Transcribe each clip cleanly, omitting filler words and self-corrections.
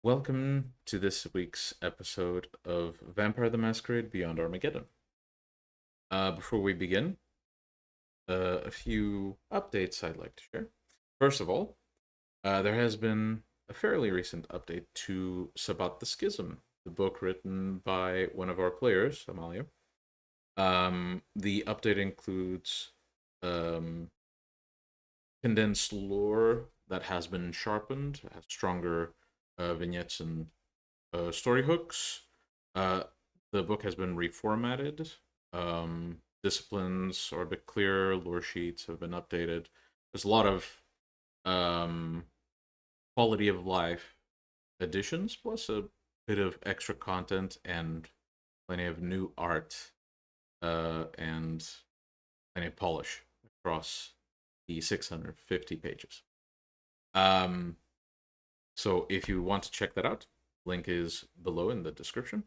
Welcome to this week's episode of Vampire the Masquerade Beyond Armageddon. Before we begin, a few updates I'd like to share. First of all, there has been a fairly recent update to Sabbat the Schism, the book written by one of our players, Amalia. The update includes condensed lore that has been sharpened, has stronger vignettes and story hooks. The book has been reformatted. Disciplines are a bit clearer. Lore sheets have been updated. There's a lot of quality of life additions, plus a bit of extra content and plenty of new art and plenty of polish across the 650 pages. So if you want to check that out, link is below in the description.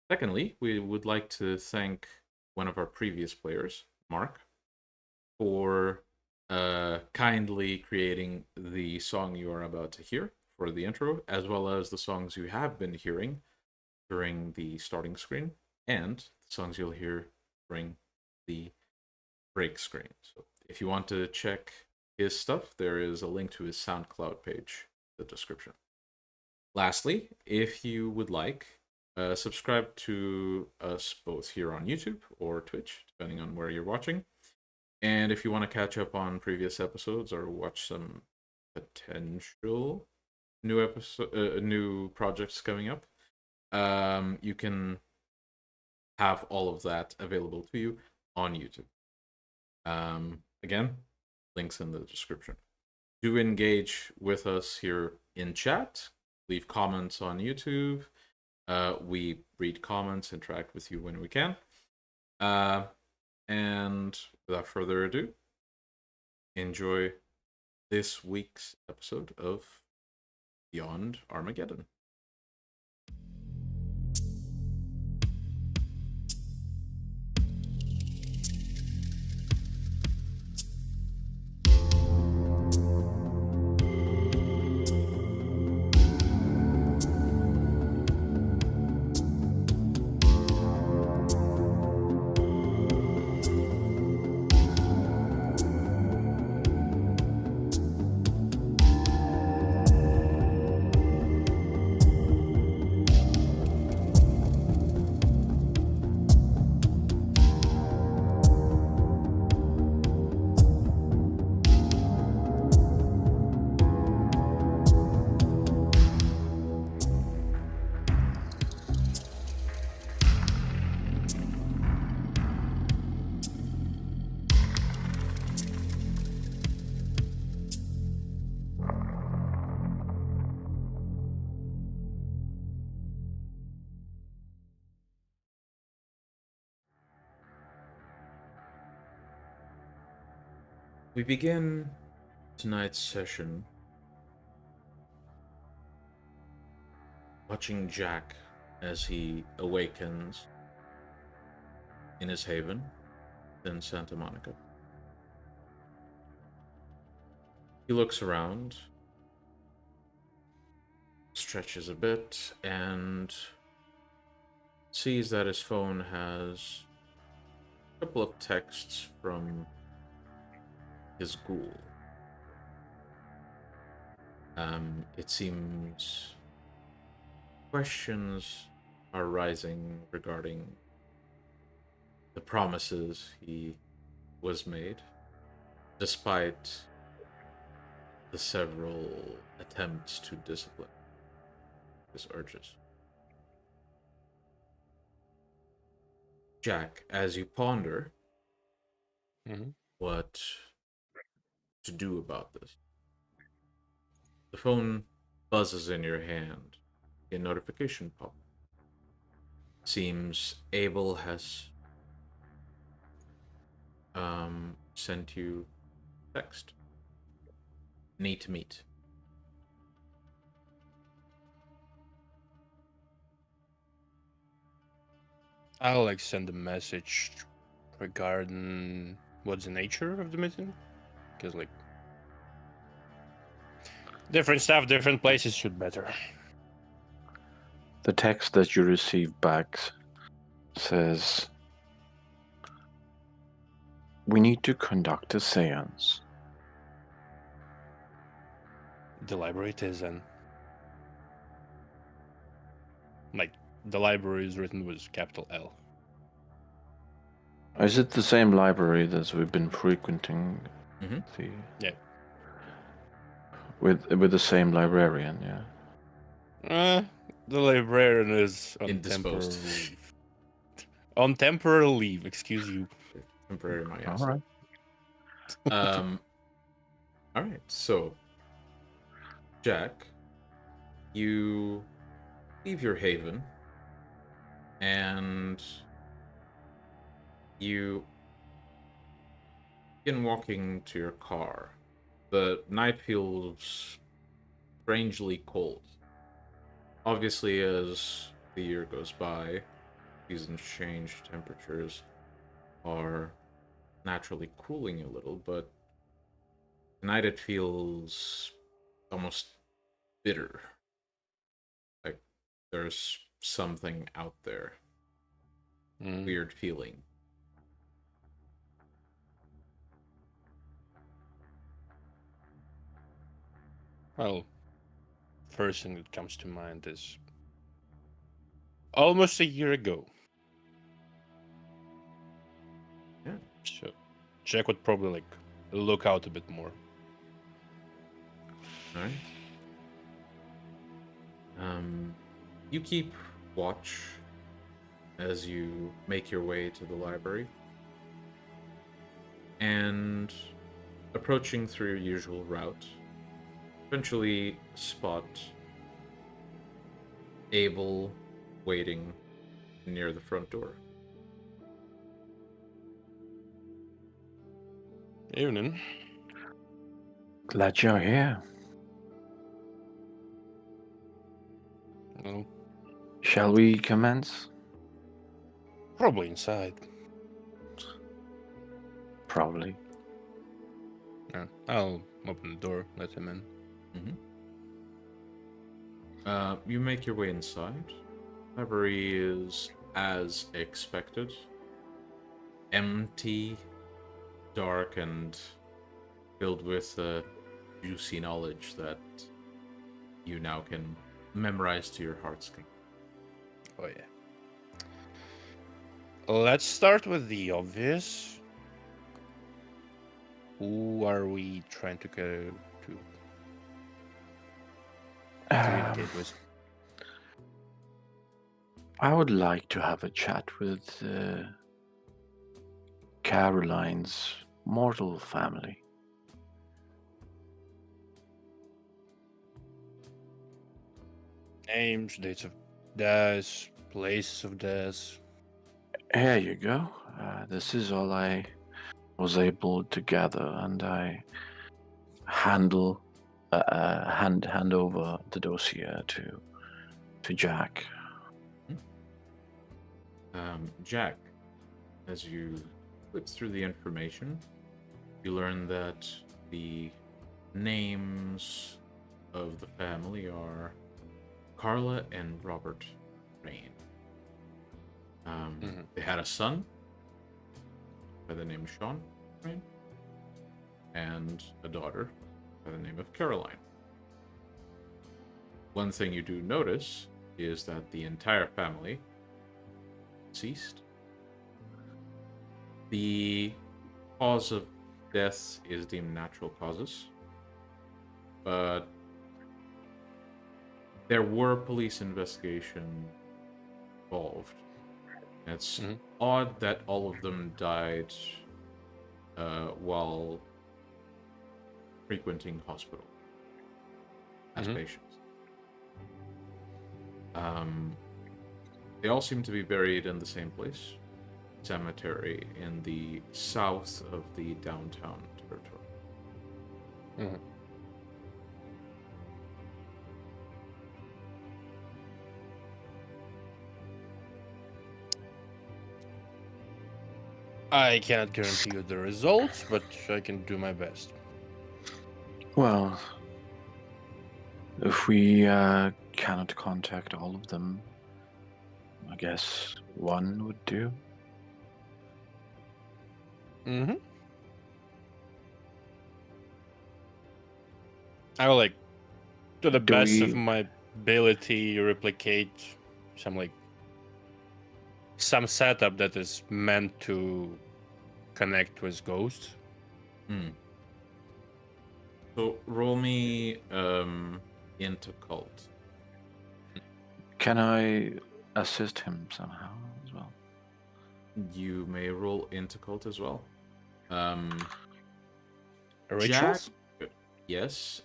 Secondly, we would like to thank one of our previous players, Mark, for kindly creating the song you are about to hear for the intro, as well as the songs you have been hearing during the starting screen, and the songs you'll hear during the break screen. So if you want to check his stuff, there is a link to his SoundCloud page in the description. Lastly, if you would like, subscribe to us both here on YouTube or Twitch, depending on where you're watching. And if you want to catch up on previous episodes or watch some potential new projects coming up, you can have all of that available to you on YouTube. Again, links in the description. Do engage with us here in chat. Leave comments on YouTube. We read comments, interact with you when we can. And without further ado, enjoy this week's episode of Beyond Armageddon. We begin tonight's session watching Jack as he awakens in his haven in Santa Monica. He looks around, stretches a bit, and sees that his phone has a couple of texts from his ghoul. It seems questions are rising regarding the promises he was made, despite the several attempts to discipline his urges. Jack, as you ponder what to do about this, the phone buzzes in your hand. A notification pop. Seems Abel has sent you text. Need to meet. I'll send a message regarding what's the nature of the meeting, because different stuff, different places should better. The text that you receive back says, "We need to conduct a seance." The library it is, and like the library is written with capital L. Is it the same library that we've been frequenting? Mhm. Yeah. With the same librarian, yeah. The librarian is on Indisposed. temporary leave. On temporary leave, excuse you. Temporary my All ass. right. All right. So, Jack, you leave your haven, and you begin walking to your car. The night feels strangely cold. Obviously, as the year goes by, seasons change, temperatures are naturally cooling a little, but tonight it feels almost bitter. Like there's something out there. Weird feeling. Well, first thing that comes to mind is almost a year ago. Yeah. So Jack would probably like look out a bit more. All right. You keep watch as you make your way to the library, and approaching through your usual route, eventually spot Abel waiting near the front door. Evening. Glad you're here. Well, Shall we commence? probably inside. Probably. Yeah, I'll open the door, let him in. You make your way inside. Library is as expected. Empty, dark, and filled with juicy knowledge that you now can memorize to your heart's content. Oh yeah. Let's start with the obvious. Who are we trying to go to communicate with? I would like to have a chat with Caroline's mortal family. Names, dates of death, places of death. Here you go. This is all I was able to gather, and I hand over the dossier to Jack. Jack, as you flip through the information, you learn that the names of the family are Carla and Robert Rain. They had a son by the name of Sean Rain, and a daughter by the name of Caroline. One thing you do notice is that the entire family deceased. The cause of death is deemed natural causes, but there were police investigation involved. And it's odd that all of them died while frequenting hospital as patients. They all seem to be buried in the same place, cemetery in the south of the downtown territory. I cannot guarantee you the results, but I can do my best. Well, if we cannot contact all of them, guess one would do. Mm-hmm. I will to the Do best of we- my ability, replicate some some setup that is meant to connect with ghosts. Hmm. So roll me into cult. Can I assist him somehow as well? You may roll into cult as well. Jack, Rituals? yes.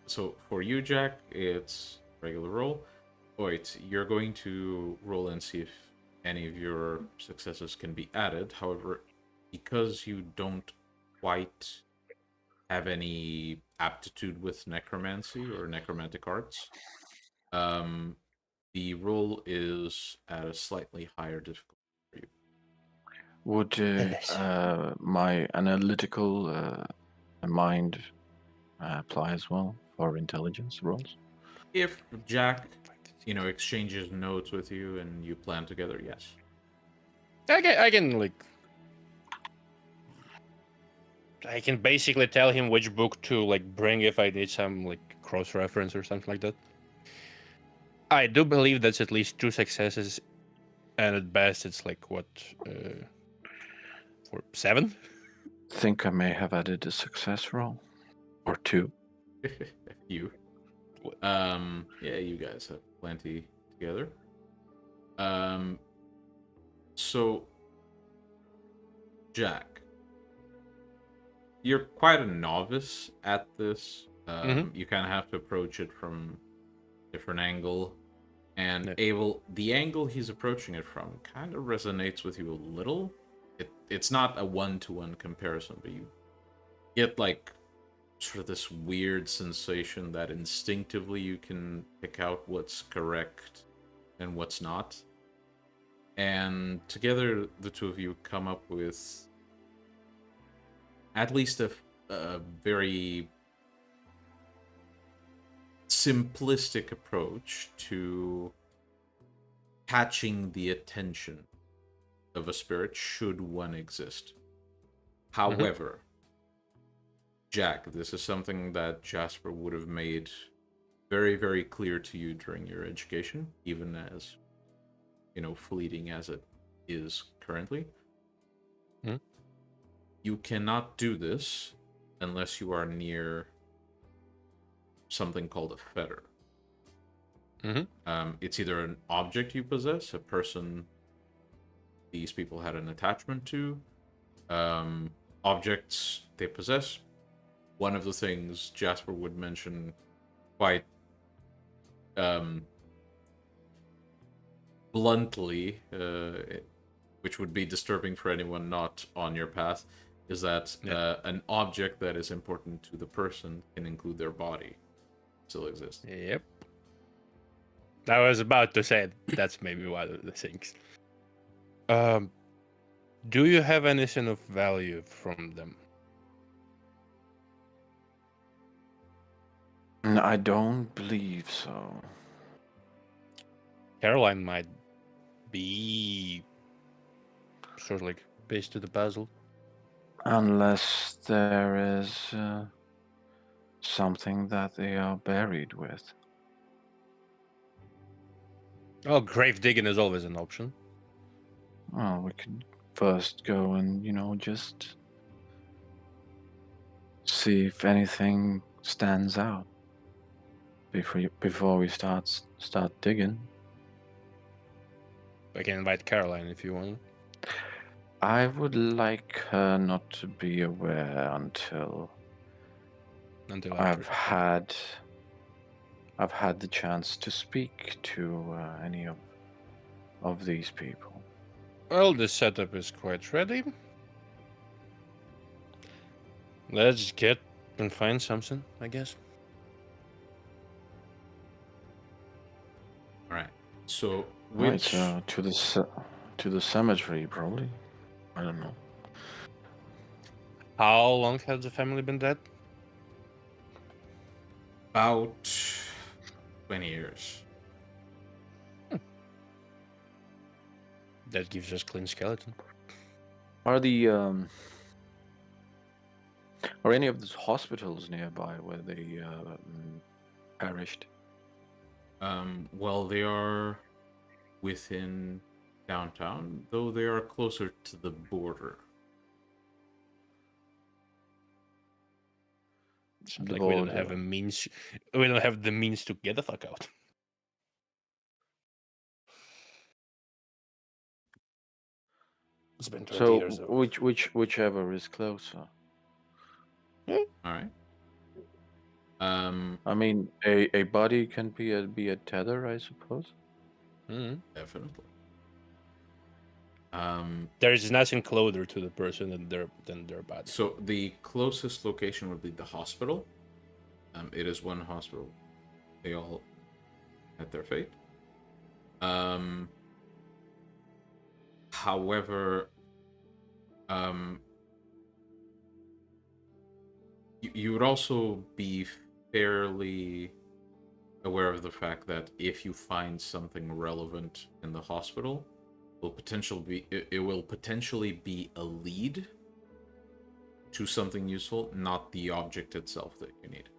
So for you, Jack, it's regular roll. Oh, wait, you're going to roll and see if any of your successes can be added. However, because you don't quite have any aptitude with necromancy or necromantic arts, the roll is at a slightly higher difficulty for you. Would Yes. my analytical mind apply as well for intelligence rolls? If Jack, exchanges notes with you and you plan together, yes. I can basically tell him which book to bring if I need some cross reference or something like that. I do believe that's at least 2 successes, and at best it's for 7. Think I may have added a success roll or 2. You. Yeah, you guys have plenty together. So Jack, you're quite a novice at this. You kind of have to approach it from a different angle. And Yeah. the angle he's approaching it from kind of resonates with you a little. It's not a one-to-one comparison, but you get sort of this weird sensation that instinctively you can pick out what's correct and what's not. And together, the two of you come up with at least a very simplistic approach to catching the attention of a spirit should one exist. However, Jack, this is something that Jasper would have made very, very clear to you during your education, even as, fleeting as it is currently. You cannot do this unless you are near something called a fetter. It's either an object you possess, a person these people had an attachment to, objects they possess. One of the things Jasper would mention quite bluntly, which would be disturbing for anyone not on your path, is that an object that is important to the person can include their body. Still exists. Yep. I was about to say that's maybe one of the things. Do you have anything of value from them? I don't believe so. Caroline might be sort of piece to the puzzle. Unless there is something that they are buried with. Oh, grave digging is always an option. Well, we could first go and, just see if anything stands out before we start digging. I can invite Caroline if you want. I would like her not to be aware until after. I've had the chance to speak to any of these people. Well, the setup is quite ready. Let's get and find something, I guess. All right. So Right, to the cemetery, probably. I don't know. How long has the family been dead? About 20 years. That gives us clean skeleton. Are the are any of those hospitals nearby where they perished? Well, they are within downtown, though they are closer to the border. Sounds The like we don't have border. a means. We don't have the means to get the fuck out. It's been 20 So years though. whichever is closer. All right. I mean, a body can be a tether, I suppose. Definitely. There is nothing closer to the person than their body. So the closest location would be the hospital. It is one hospital. They all met their fate. However, you would also be fairly aware of the fact that if you find something relevant in the hospital, it will potentially be a lead to something useful, not the object itself that you need.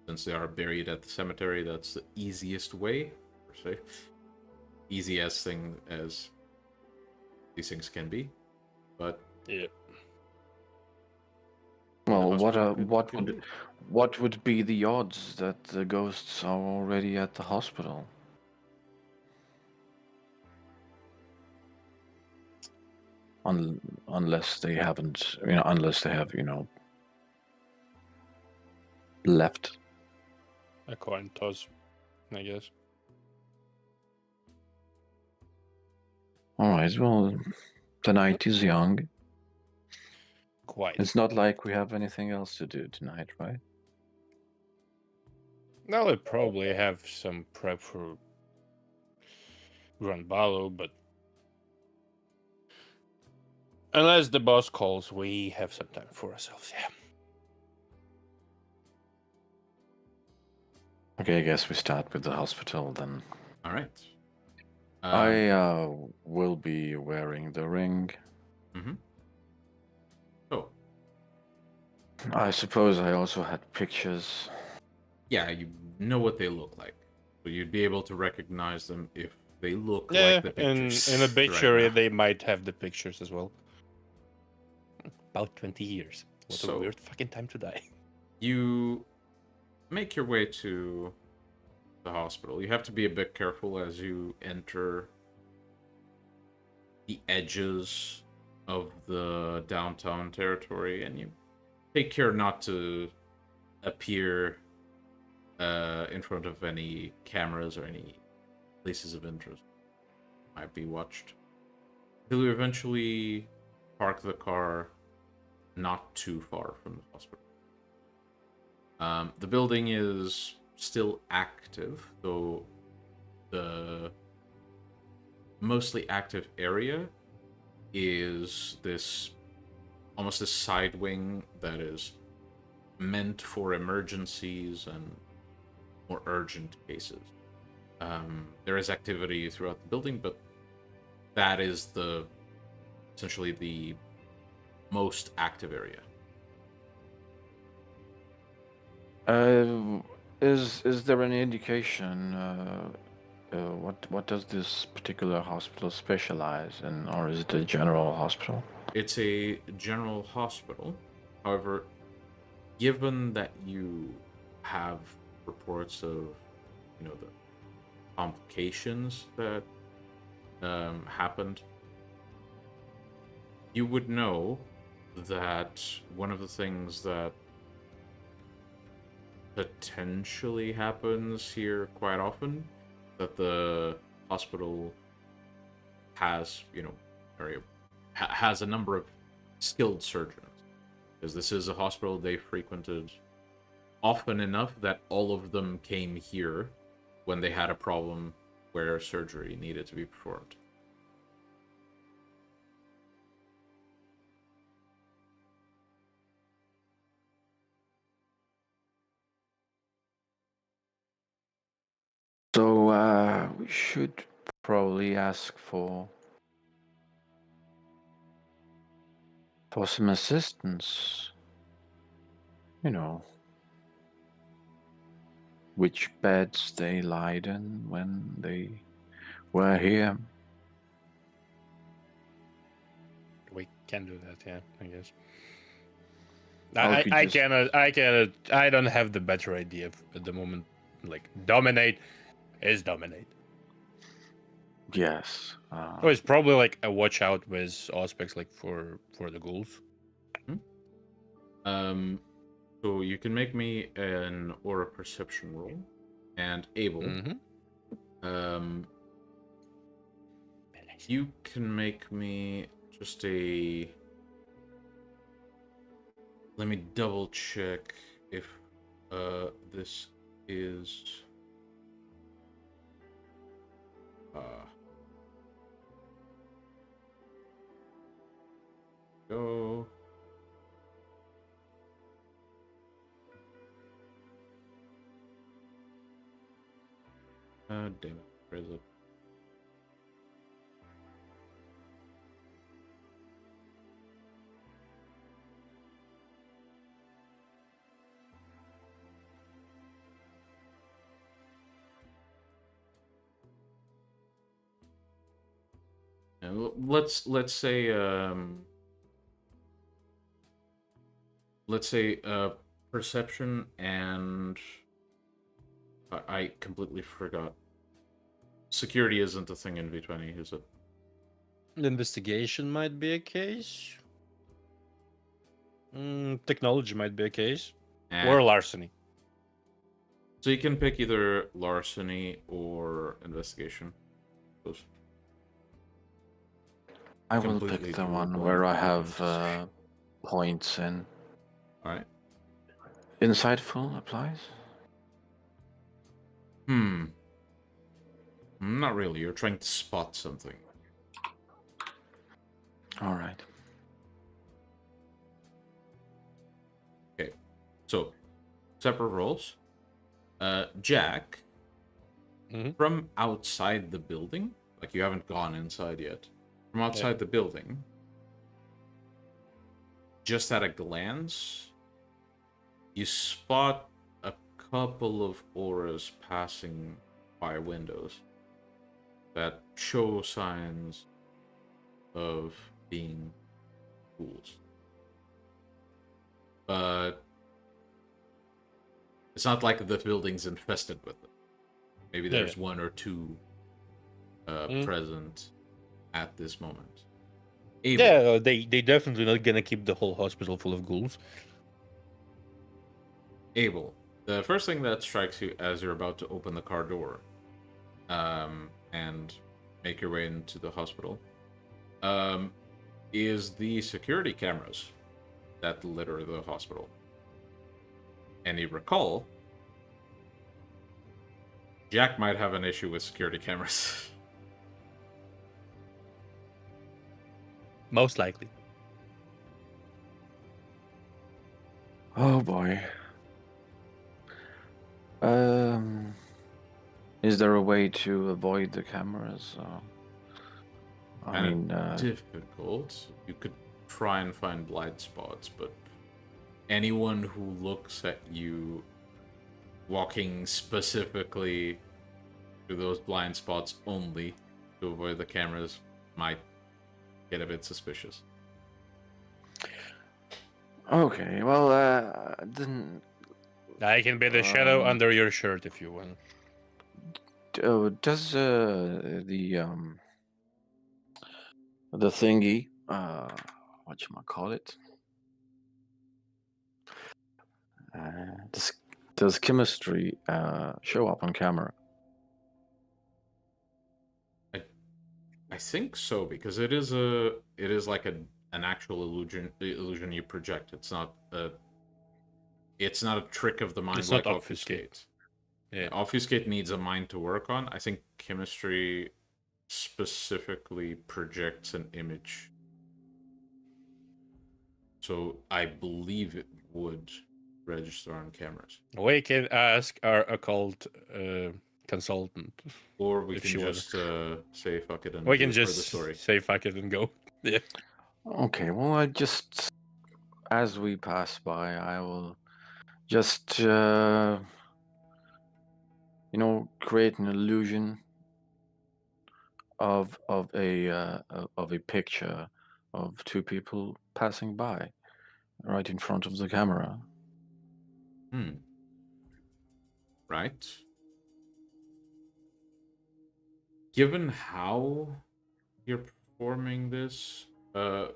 Since they are buried at the cemetery, that's the easiest way, per se. Easiest thing as these things can be. But Yeah. Well, hospital could what would be the odds that the ghosts are already at the hospital? Unless they haven't, unless they have, left. A coin toss, I guess. All right. Well, the night is young. Quite. It's not like we have anything else to do tonight, right? Now they probably have some prep for Grand Balo, but unless the boss calls, we have some time for ourselves. Yeah. Okay, I guess we start with the hospital then. All right. I will be wearing the ring. Mm-hmm. Oh, I suppose I also had pictures. yeah, you know what they look like, so you'd be able to recognize them if they look Yeah, like the pictures. in obituary right now. they might have the pictures as well. About 20 years. What So- a weird fucking time to die. You make your way to the hospital. You have to be a bit careful as you enter the edges of the downtown territory, and you take care not to appear in front of any cameras or any places of interest. Might be watched. Till you eventually park the car not too far from the hospital. The building is still active, though the mostly active area is this almost a side wing that is meant for emergencies and more urgent cases. There is activity throughout the building, but that is essentially the most active area. Is there any indication? What does this particular hospital specialize in, or is it a general hospital? It's a general hospital. However, given that you have reports of, the complications that happened, you would know that one of the things that potentially happens here quite often, that the hospital has, has a number of skilled surgeons, because this is a hospital they frequented often enough that all of them came here when they had a problem where surgery needed to be performed. So we should probably ask for some assistance. You know, which beds they lied in when they were here. We can do that, yeah, I guess. Or I, could I just- cannot, I don't have the better idea at the moment. Like, dominate is dominate. Yes. So it's probably like a watch out with aspects like for the ghouls. So you can make me an aura perception roll, and Abel, you can make me just a. Let me double check if this is. Go. Damn it. Where is it? And let's say perception and I completely forgot. Security isn't a thing in V20, is it? Investigation might be a case. Technology might be a case. Or larceny. So you can pick either larceny or investigation. Those. I will Completely pick the one doable. where I have points in. Alright. Insightful applies? Not really. You're trying to spot something. Alright. Okay. So, separate roles. Jack, from outside the building, like you haven't gone inside yet, from outside the building, just at a glance, you spot a couple of auras passing by windows that show signs of being ghouls. But it's not like the building's infested with them. Maybe there's one or two present at this moment. Abel. Yeah, they definitely not gonna keep the whole hospital full of ghouls. Abel, the first thing that strikes you as you're about to open the car door and make your way into the hospital is the security cameras that litter the hospital. And you recall, Jack might have an issue with security cameras. Most likely. Oh boy. Is there a way to avoid the cameras? I mean, difficult. You could try and find blind spots, but anyone who looks at you walking specifically to those blind spots only to avoid the cameras might get a bit suspicious. okay, well, then I can be the shadow under your shirt if you want. does the thingy, whatchamacallit? Does chemistry show up on camera? I think so, because it is like an actual illusion you project. It's not a trick of the mind It's like not obfuscate. Yeah. Obfuscate needs a mind to work on. I think chemistry specifically projects an image. So I believe it would register on cameras. We can ask our occult consultant. Or we If can she wanna. just say fuck it and We do can it for the just story. say fuck it and go. Yeah. Okay, well, as we pass by, I will just, create an illusion of a picture of two people passing by right in front of the camera. Right. Given how you're performing this, I'll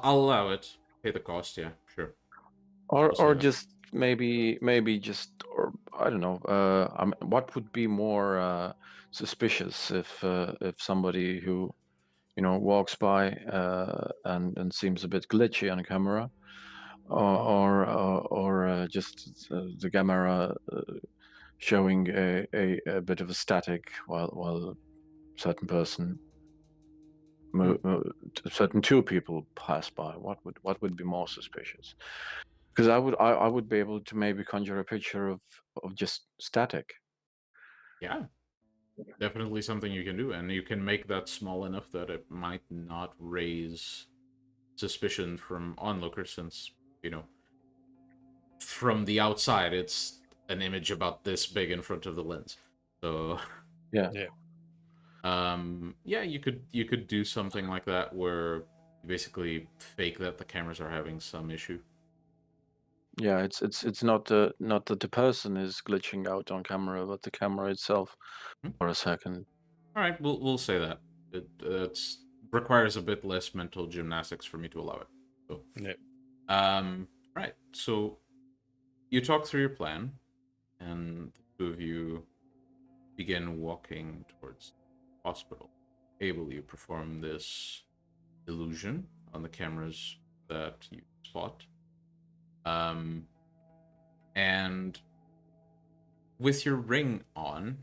allow it. Pay the cost, yeah, sure. We'll say Or that. just maybe just, or I don't know. What would be more suspicious if somebody who walks by and seems a bit glitchy on camera, or just the camera showing a bit of a static while certain person certain two people pass by. What would be more suspicious? Because I would be able to maybe conjure a picture of just static. Yeah, definitely something you can do, and you can make that small enough that it might not raise suspicion from onlookers, since, from the outside, it's an image about this big in front of the lens. So, Yeah. Yeah. yeah, you could do something like that where you basically fake that the cameras are having some issue. Yeah, it's not that the person is glitching out on camera, but the camera itself for a second. All right, we'll say that. It's requires a bit less mental gymnastics for me to allow it. So, Yeah. right. So you talk through your plan, and the two of you begin walking towards the hospital. Abel, you perform this illusion on the cameras that you spot. And with your ring on,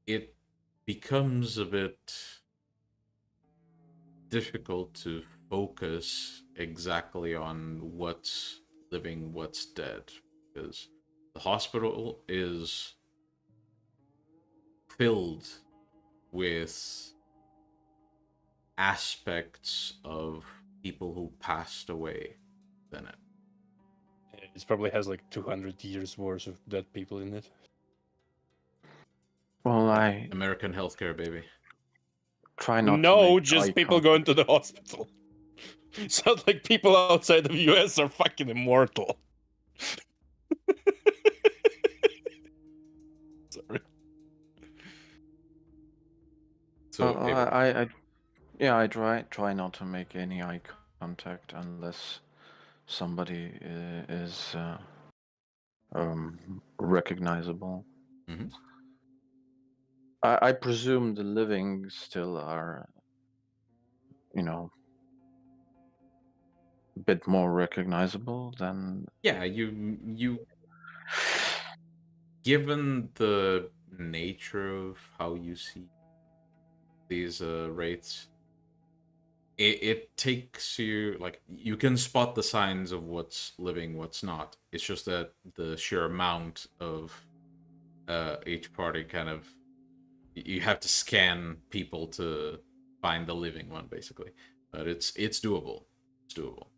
it becomes a bit difficult to focus exactly on what's living, what's dead, because the hospital is filled with aspects of people who passed away in it. It probably has like 200 years worth of dead people in it. Well, I American healthcare, baby. try not to No, make just eye people going to the hospital. Sounds like people outside of US are fucking immortal. Sorry. So, Abel, I try not to make any eye contact unless somebody is recognizable. mhm. I presume the living still are, a bit more recognizable than. Yeah, you given the nature of how you see these wraiths, it takes you, like, you can spot the signs of what's living, what's not. It's just that the sheer amount of each party kind of, you have to scan people to find the living one, basically. But it's doable. It's doable.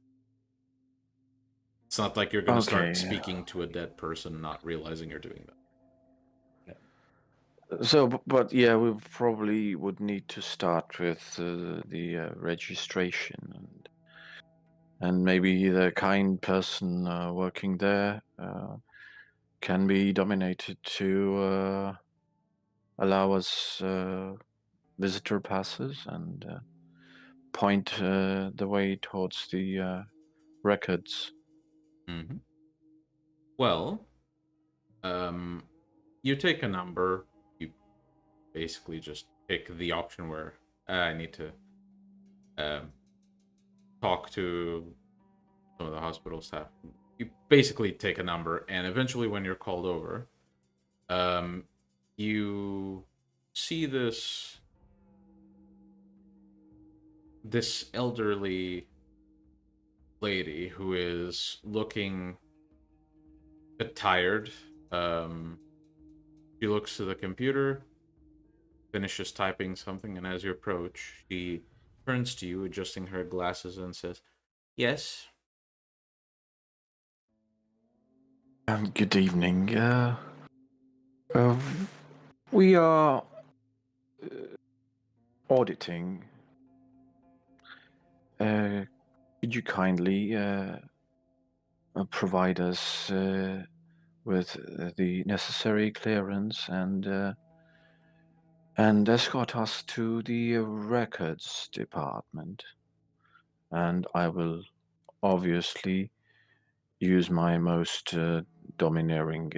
It's not like you're gonna start Okay. speaking to a dead person, not realizing you're doing that. So, but yeah, we probably would need to start with the registration, and maybe the kind person working there can be dominated to allow us visitor passes and point the way towards the records. Mm-hmm. Well, you take a number. You basically just pick the option where I need to um, talk to some of the hospital staff. You basically take a number, and eventually, when you're called over, you see this elderly lady who is looking bit tired. She looks to the computer, finishes typing something, and as you approach, she turns to you, adjusting her glasses, and says, "Yes." Good evening. Uh, we are auditing. Could you kindly provide us with the necessary clearance and escort us to the records department? And I will obviously use my most domineering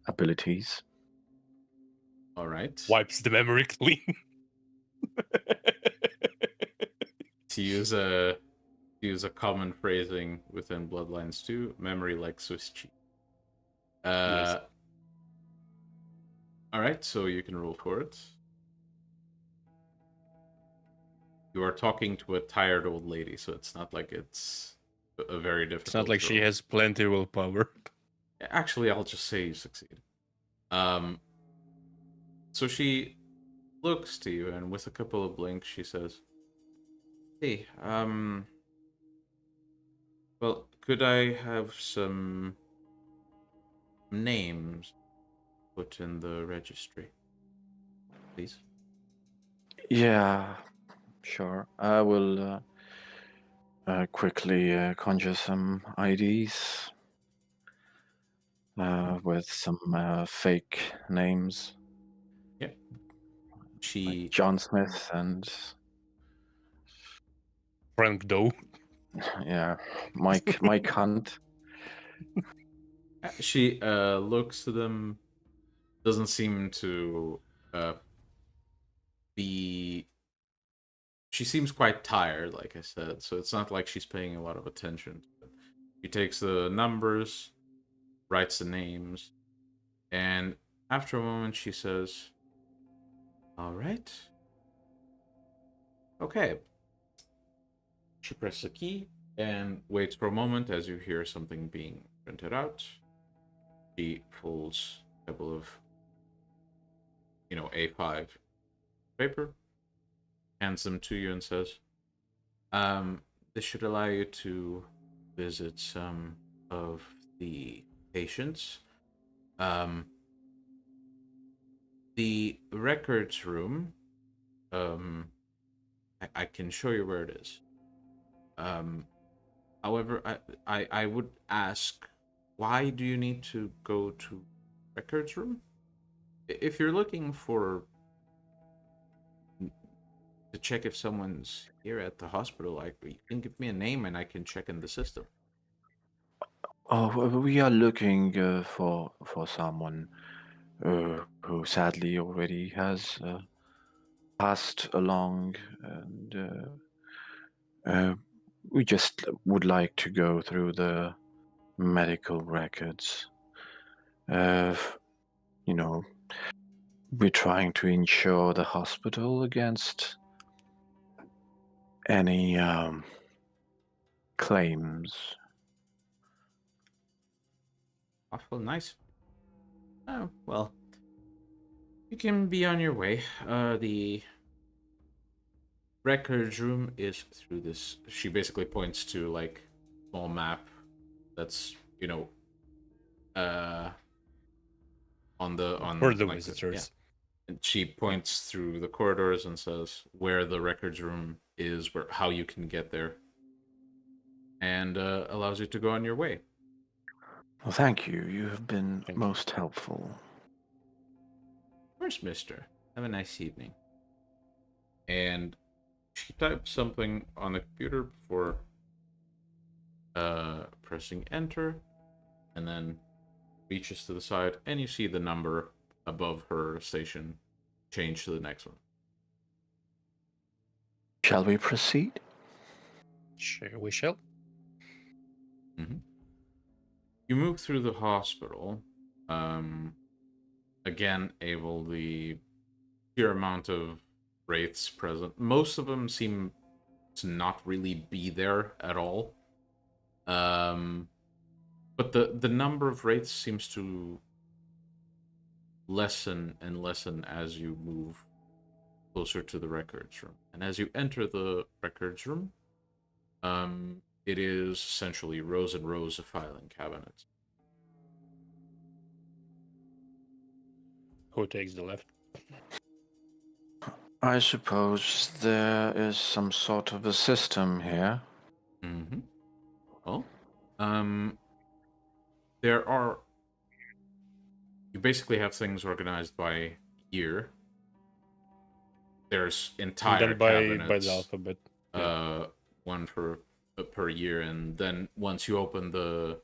abilities. All right. Wipes the memory clean. To use a common phrasing within Bloodlines 2, memory like Swiss cheese. Yes. All right, so you can roll for it. You are talking to a tired old lady, so it's not like it's a very difficult. It's not like she roll. has plenty of willpower. Actually, I'll just say you succeed. So she looks to you, and with a couple of blinks, she says, "Hey, well, could I have some names put in the registry, please?" Yeah, sure. I will quickly conjure some IDs with some fake names, Yeah. like She John Smith and Frank Doe. yeah, Mike Hunt. she looks to them, doesn't seem to be. She seems quite tired, like I said, so it's not like she's paying a lot of attention. She takes the numbers, writes the names, and after a moment she says, "All right. Okay." She presses a key and waits for a moment as you hear something being printed out. She folds a couple of, A5 paper, hands them to you, and says, "This should allow you to visit some of the patients. Um, the records room, I can show you where it is. Um, However, I would ask, why do you need to go to records room? If you're looking for to check if someone's here at the hospital, like you can give me a name and I can check in the system." Oh, we are looking for someone who sadly already has passed along, and we just would like to go through the medical records. Uh, you know, we're trying to insure the hospital against any claims. Awful nice. Oh, well, you can be on your way. The records room is through this. She basically points to like small map that's uh For on the like yeah. visitors. And she points through the corridors and says where the records room is, where how you can get there, and allows you to go on your way. Well, thank you. You have been Thank you. most helpful. Of course, mister. Have a nice evening. And she types something on the computer before pressing enter, and then reaches to the side, and you see the number above her station change to the next one. Shall we proceed? Sure, we shall. Mm-hmm. You move through the hospital. Again, able the sheer amount of wraiths present. Most of them seem to not really be there at all. But the number of wraiths seems to lessen and lessen as you move closer to the records room. And as you enter the records room, it is essentially rows and rows of filing cabinets. Who takes the left? I suppose there is some sort of a system here. Mm-hmm. Well, there are. You basically have things organized by year. There's entire And then by the cabinets. alphabet. Yeah. One for per year, and then once you open the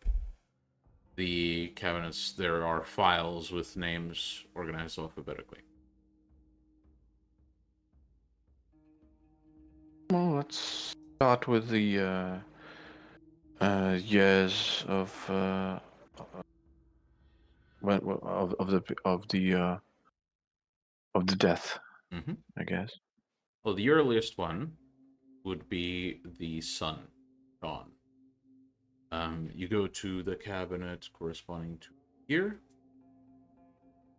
cabinets, there are files with names organized alphabetically. Well, let's start with the years of of the death, Mm-hmm. I guess. Well, the earliest one would be the sun, dawn. You go to the cabinet corresponding to here,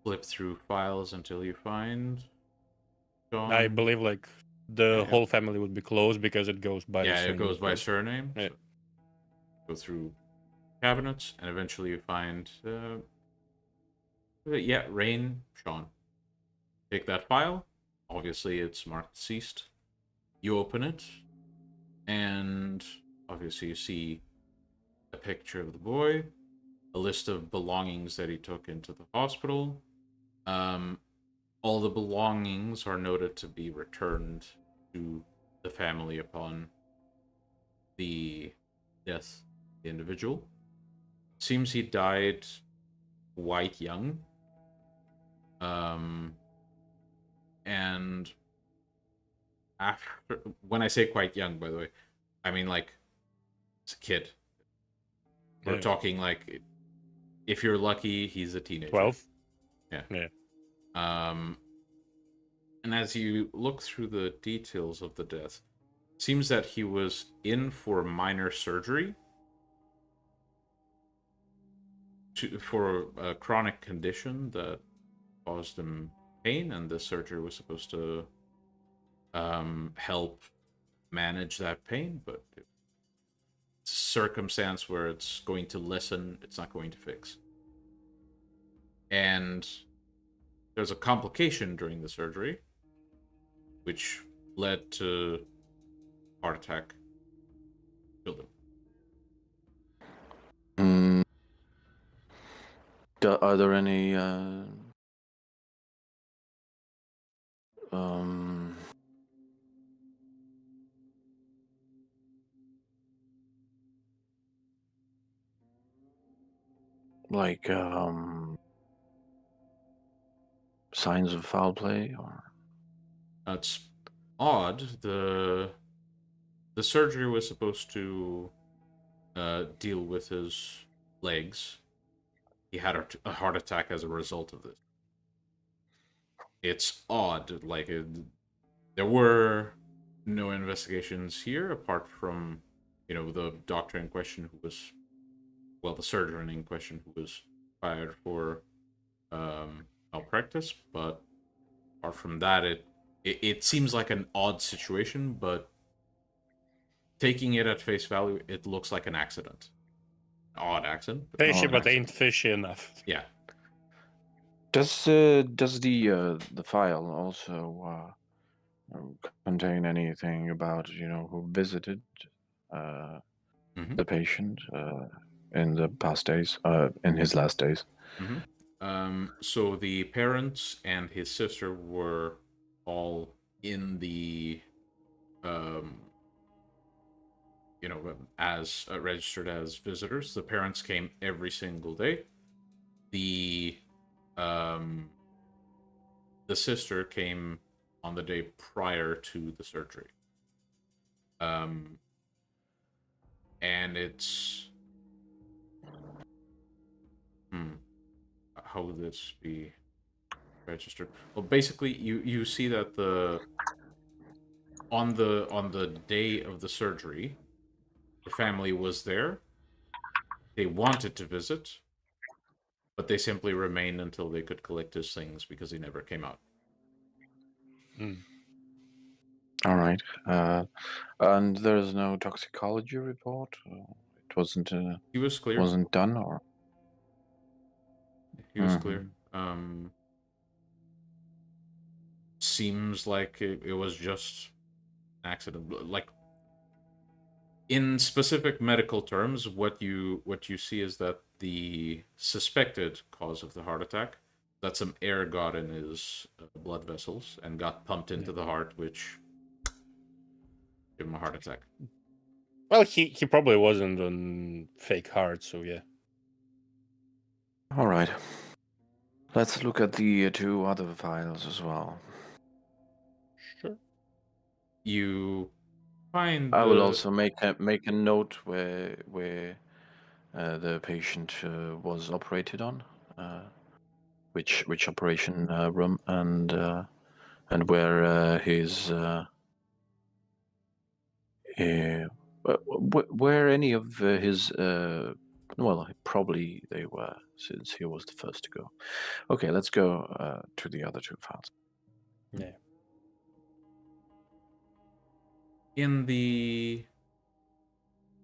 flip through files until you find dawn. I believe like the Yeah. whole family would be closed because it goes by Yeah, surname. it goes by surname. Yeah. So go through cabinets, and eventually you find Rain, Sean. Take that file. Obviously, it's marked deceased. You open it, and obviously you see a picture of the boy, a list of belongings that he took into the hospital. All the belongings are noted to be returned to the family upon the death of the individual. Seems he died quite young. And after, when I say quite young, by the way, I mean like it's a kid. We're talking like, if you're lucky, he's a teenager. 12. Yeah. And as you look through the details of the death, it seems that he was in for minor surgery for a chronic condition that caused him pain, and the surgery was supposed to help manage that pain, but it's a circumstance where it's going to lessen, it's not going to fix. And there's a complication during the surgery, which led to heart attack, killed him. Are there any like signs of foul play, or? That's odd. The surgery was supposed to deal with his legs. He had a heart attack as a result of this. It's odd. Like, there were no investigations here apart from, the doctor in question who was, well, the surgeon in question who was fired for malpractice. But apart from that, it seems like an odd situation, but taking it at face value, it looks like an accident. Odd accident. Fishy, but ain't fishy enough. Yeah. Does the file also contain anything about who visited the patient in the past days, in his last days? So the parents and his sister were all in the as registered as visitors. The parents came every single day. The sister came on the day prior to the surgery. And it's how would this be registered? Well, basically, you see that on the day of the surgery, the family was there, they wanted to visit, but they simply remained until they could collect his things because he never came out. All right. And there's no toxicology report. It wasn't. He was clear. Wasn't done, or He was clear. Seems like it was just an accident. Like, in specific medical terms, what you see is that the suspected cause of the heart attack, that some air got in his blood vessels and got pumped into the heart, which gave him a heart attack. Well, he probably wasn't on fake heart, so yeah. All right. Let's look at the 2 other files as well. Sure. You find I will also make a note where the patient was operated on, which operation room, and where his where any of his well, probably they were, since he was the first to go. Okay, let's go to the other 2 files. Yeah.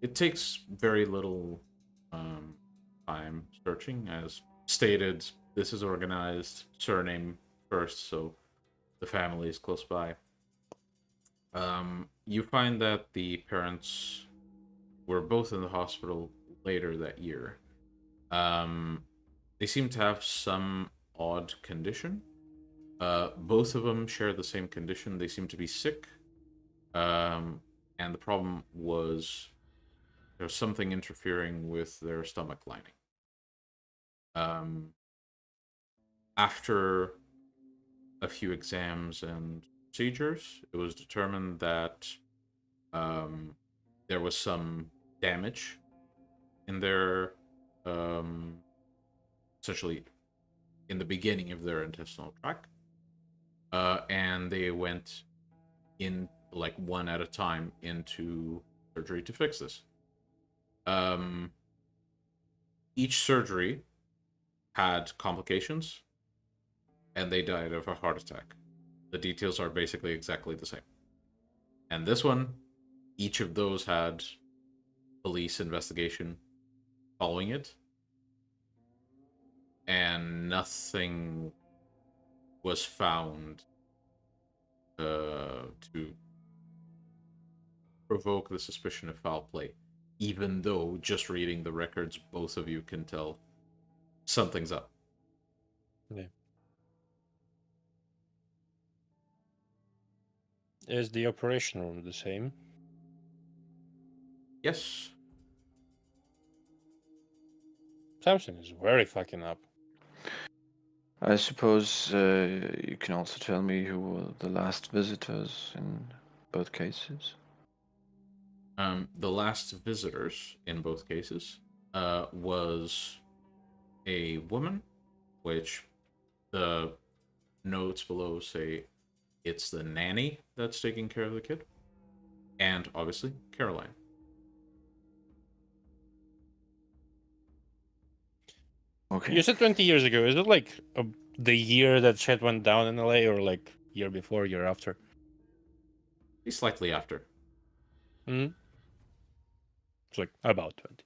It takes very little time searching. As stated, this is organized, surname first, so the family is close by. You find that the parents were both in the hospital later that year. They seem to have some odd condition. Both of them share the same condition. They seem to be sick. And the problem was there's something interfering with their stomach lining. After a few exams and procedures, it was determined that there was some damage in their essentially in the beginning of their intestinal tract, and they went in like one at a time into surgery to fix this. Each surgery had complications, and they died of a heart attack. The details are basically exactly the same. And this one, each of those had police investigation following it, and nothing was found to provoke the suspicion of foul play, even though just reading the records, both of you can tell something's up. Yeah. Is the operation room the same? Yes. Samson is very fucking up. I suppose you can also tell me who were the last visitors in both cases. The last visitors in both cases was a woman, which the notes below say it's the nanny that's taking care of the kid, and obviously Caroline. Okay. You said 20 years ago. Is it like the year that shit went down in LA, or like year before, year after? Slightly after. Hmm. It's like about 20.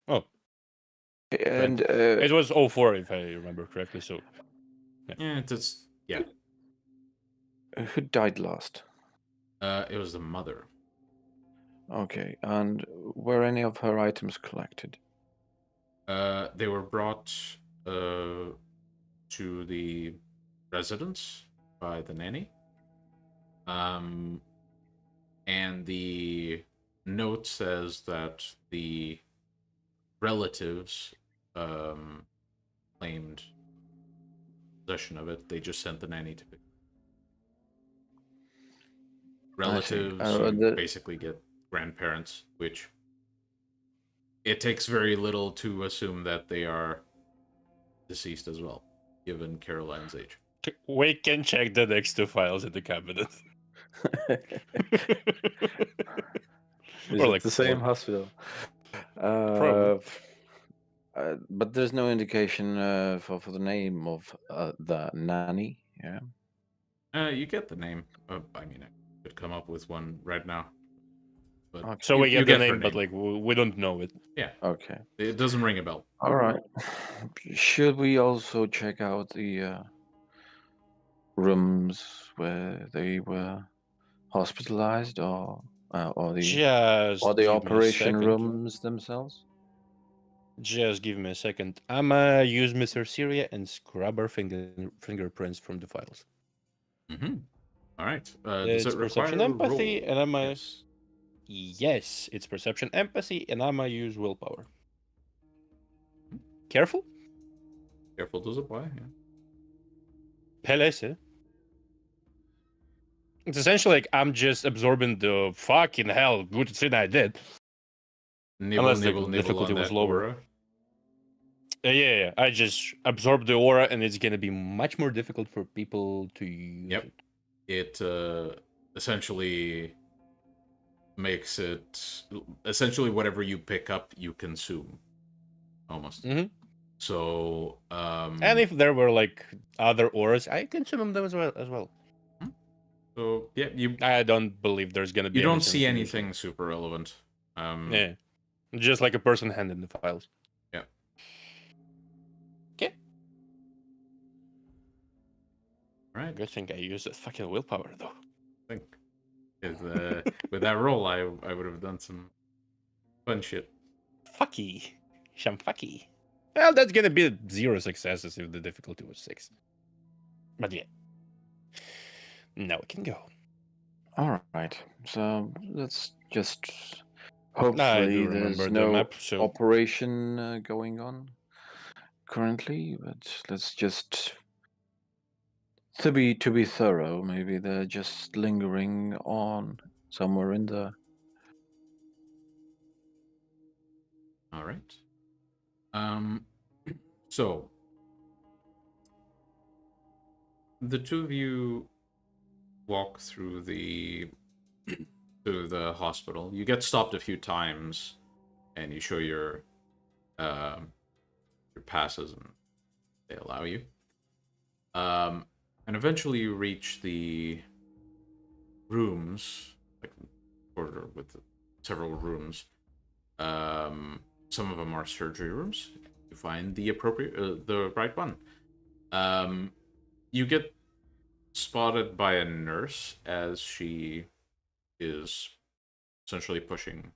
Oh. And it was 04 if I remember correctly. So. Yeah. Who died last? It was the mother. Okay, and were any of her items collected? They were brought to the residence by the nanny. And the note says that the relatives claimed possession of it. They just sent the nanny to pick. Relatives, you basically get grandparents, which it takes very little to assume that they are deceased as well, given Caroline's age. We can check the next 2 files in the cabinet. Is Or it like the same 4. hospital? Probably. But there's no indication for the name of the nanny. Yeah. You get the name. I mean, I could come up with one right now, but Okay. So you, we you get the get her name, but name. like we don't know it. Yeah, Okay. it doesn't ring a bell. All right. Should we also check out the rooms where they were hospitalized, or Just the give me a operation second. rooms themselves? Just give me a second. I'ma use Mr. Syria and scrub our fingerprints from the files. Mm-hmm. All right. Does It's it perception require a empathy, roll? and I'ma Yes. yes, it's perception empathy, and I'ma use willpower. Mhm. Careful. Careful does apply. Yeah. Pelese. It's essentially like I'm just absorbing the fucking hell good thing I did. Nibble, Unless the nibble, nibble difficulty on was that lower. aura. Yeah. I just absorb the aura, and it's gonna be much more difficult for people to use Yep. it. It essentially makes it essentially whatever you pick up, you consume almost. Mm-hmm. So, And if there were like other auras, I consume them as well. so yeah, I don't believe there's gonna be. you don't anything see we can use, anything super relevant. Yeah, just like a person handing the files. Yeah. Okay. Right. Good thing I used that fucking willpower though. I think with that roll, I would have done some fun shit. Fucky, fucky. Well, that's gonna be 0 successes if the difficulty was 6. But yeah, now we can go. All right. So let's just I hopefully do there's remember the no map, so operation going on currently, but let's just to be thorough, maybe they're just lingering on somewhere in the. All right. So the two of you walk through the to the hospital. You get stopped a few times, and you show your passes, and they allow you. And eventually you reach the rooms, like corridor with several rooms. Some of them are surgery rooms. You find the appropriate, the right one. You get spotted by a nurse as she is essentially pushing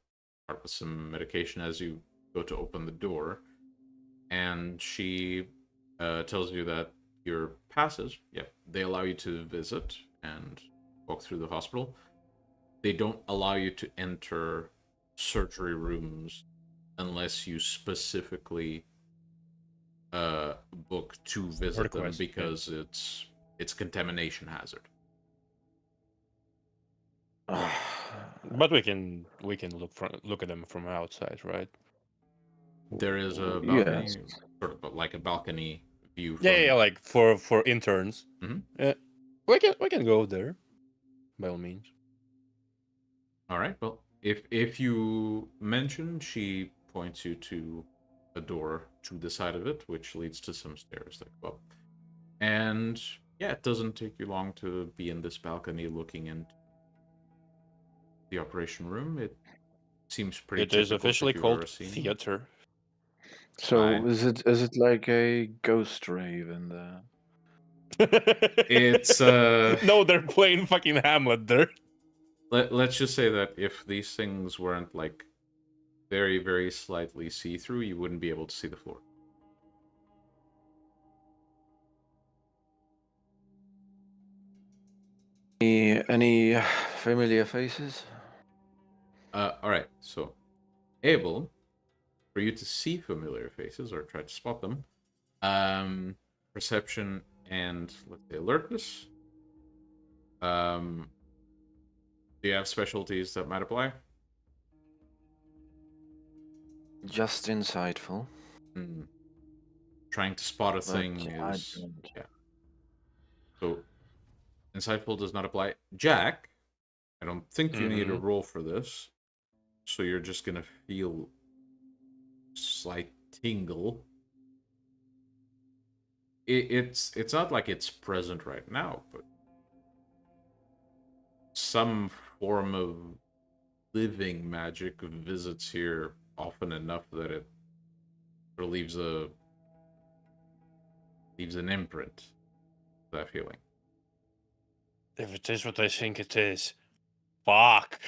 Art with some medication as you go to open the door, and she tells you that your passes, they allow you to visit and walk through the hospital. They don't allow you to enter surgery rooms unless you specifically book to visit them because it's contamination hazard. but we can look at them from outside, right? There is a balcony, Yes. sort of like a balcony view. Yeah, like for interns. Mhm. We can go there, by all means. All right. Well, if you mention, she points you to a door to the side of it, which leads to some stairs that go up. And yeah, it doesn't take you long to be in this balcony looking into the operation room. It seems pretty. It is officially called theater. So is it like a ghost rave in there? It's no, they're playing fucking Hamlet there. Let's just say that if these things weren't like very, very slightly see-through, you wouldn't be able to see the floor. Any familiar faces? All right. So, Abel, for you to see familiar faces or try to spot them, perception and let's say alertness. Do you have specialties that might apply? Just insightful. Trying to spot a But thing I is don't. yeah. So insightful does not apply. Jack, I don't think you need a roll for this. So you're just gonna feel slight tingle. It's not like it's present right now, but some form of living magic visits here often enough that it sort of leaves an imprint. That feeling. If it is what I think it is, fuck.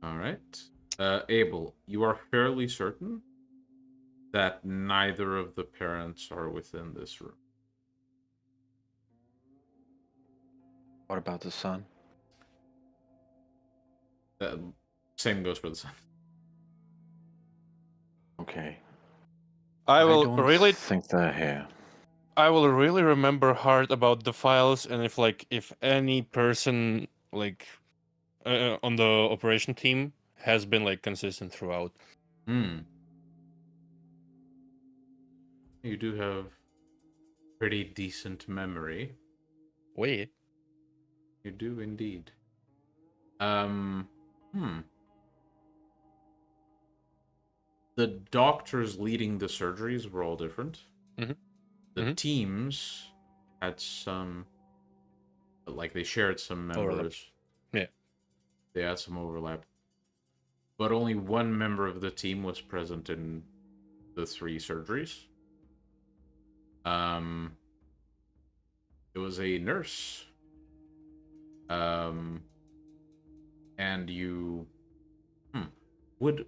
All right, Abel, you are fairly certain that neither of the parents are within this room. What about the son? Same goes for the son. Okay. I will don't really think they're here. I will really remember hard about the files, and if any person on the operation team has been like consistent throughout. You do have pretty decent memory. Wait. You do indeed. The doctors leading the surgeries were all different. Mhm. The teams had some, like they shared some members. Overlap. Yeah. They had some overlap. But only one member of the team was present in the 3 surgeries. It was a nurse. And you would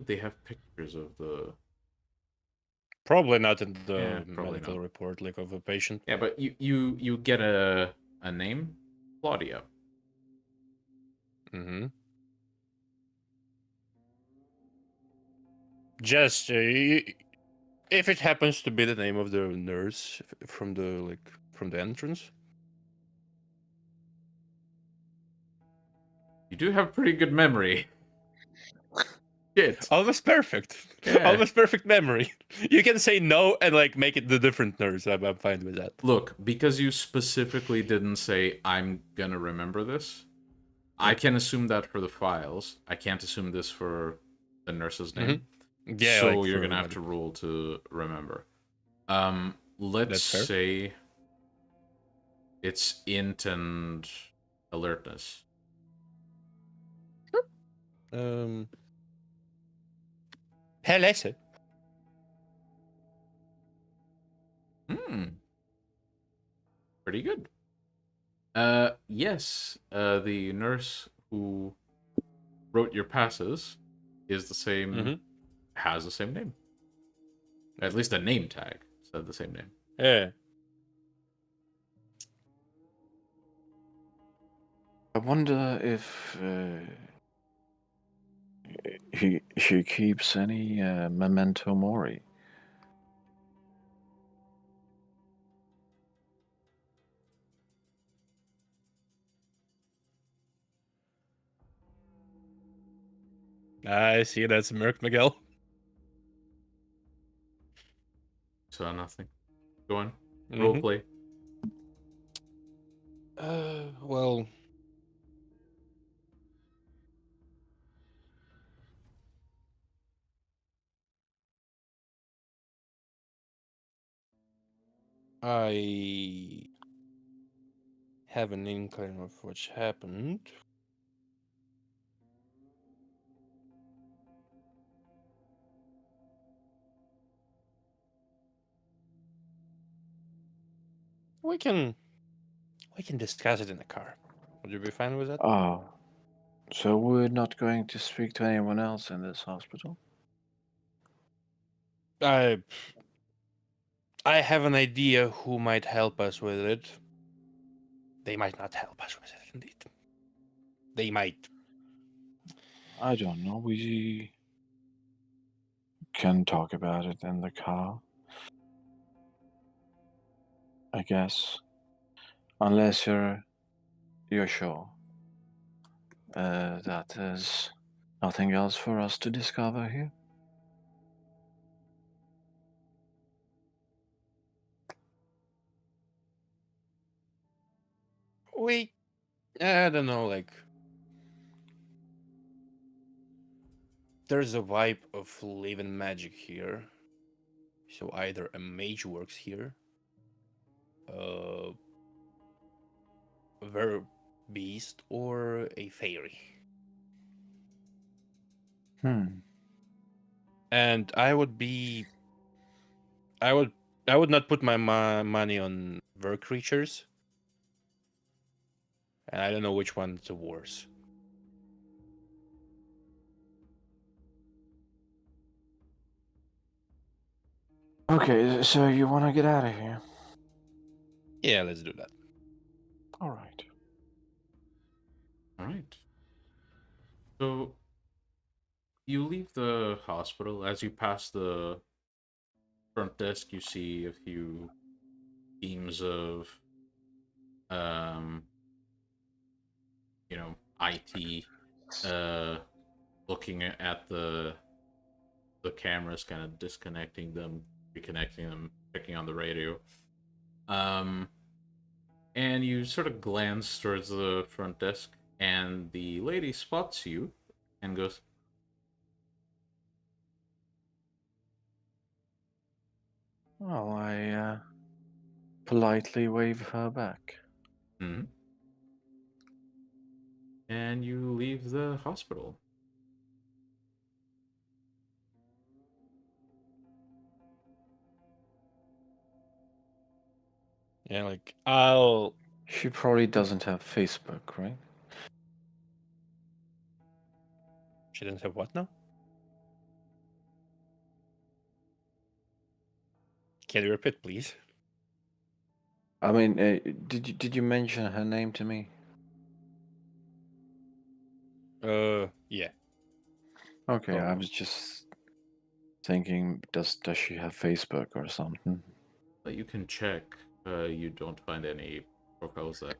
they have pictures of the Probably not in the probably medical not. report like of a patient. Yeah, but you get a name, Claudia. Just if it happens to be the name of the nurse from the entrance. You do have pretty good memory. Shit. Almost perfect. Yeah. Almost perfect memory. You can say no and like make it the different nurse. I'm fine with that. Look, because you specifically didn't say I'm gonna remember this, I can assume that for the files. I can't assume this for the nurse's name. Yeah. So like you're for gonna have to roll to remember. Let's That's fair. say it's int and alertness. Helese. Pretty good. Yes, the nurse who wrote your passes is the same, has the same name. At least the name tag said the same name. Yeah. I wonder if she keeps any memento mori. I see. That's Merc Miguel. So nothing. Go on. Role play. Well. I have an inkling of what's happened. We can discuss it in the car. Would you be fine with that? Oh, so we're not going to speak to anyone else in this hospital? I have an idea who might help us with it. They might not help us with it, indeed. They might. I don't know. We can talk about it in the car, I guess. Unless you're sure that there's nothing else for us to discover here. I don't know, like There's a vibe of living magic here. So either a mage works here, a ver beast, or a fairy. And I would not put my money on ver creatures, and I don't know which one's the worse. Okay, so you want to get out of here? Yeah, let's do that. All right. All right. So you leave the hospital. As you pass the front desk, you see a few teams of, um, IT, looking at the cameras, kind of disconnecting them, reconnecting them, checking on the radio. Um, and you sort of glance towards the front desk, and the lady spots you and goes, Well, I politely wave her back. hmm. And you leave the hospital. Yeah, like She probably doesn't have Facebook, right? She doesn't have what now? Can you repeat, please? I mean, did you mention her name to me? Yeah. Okay, I Oh. was just thinking, does she have Facebook or something? But you can check. You don't find any profiles that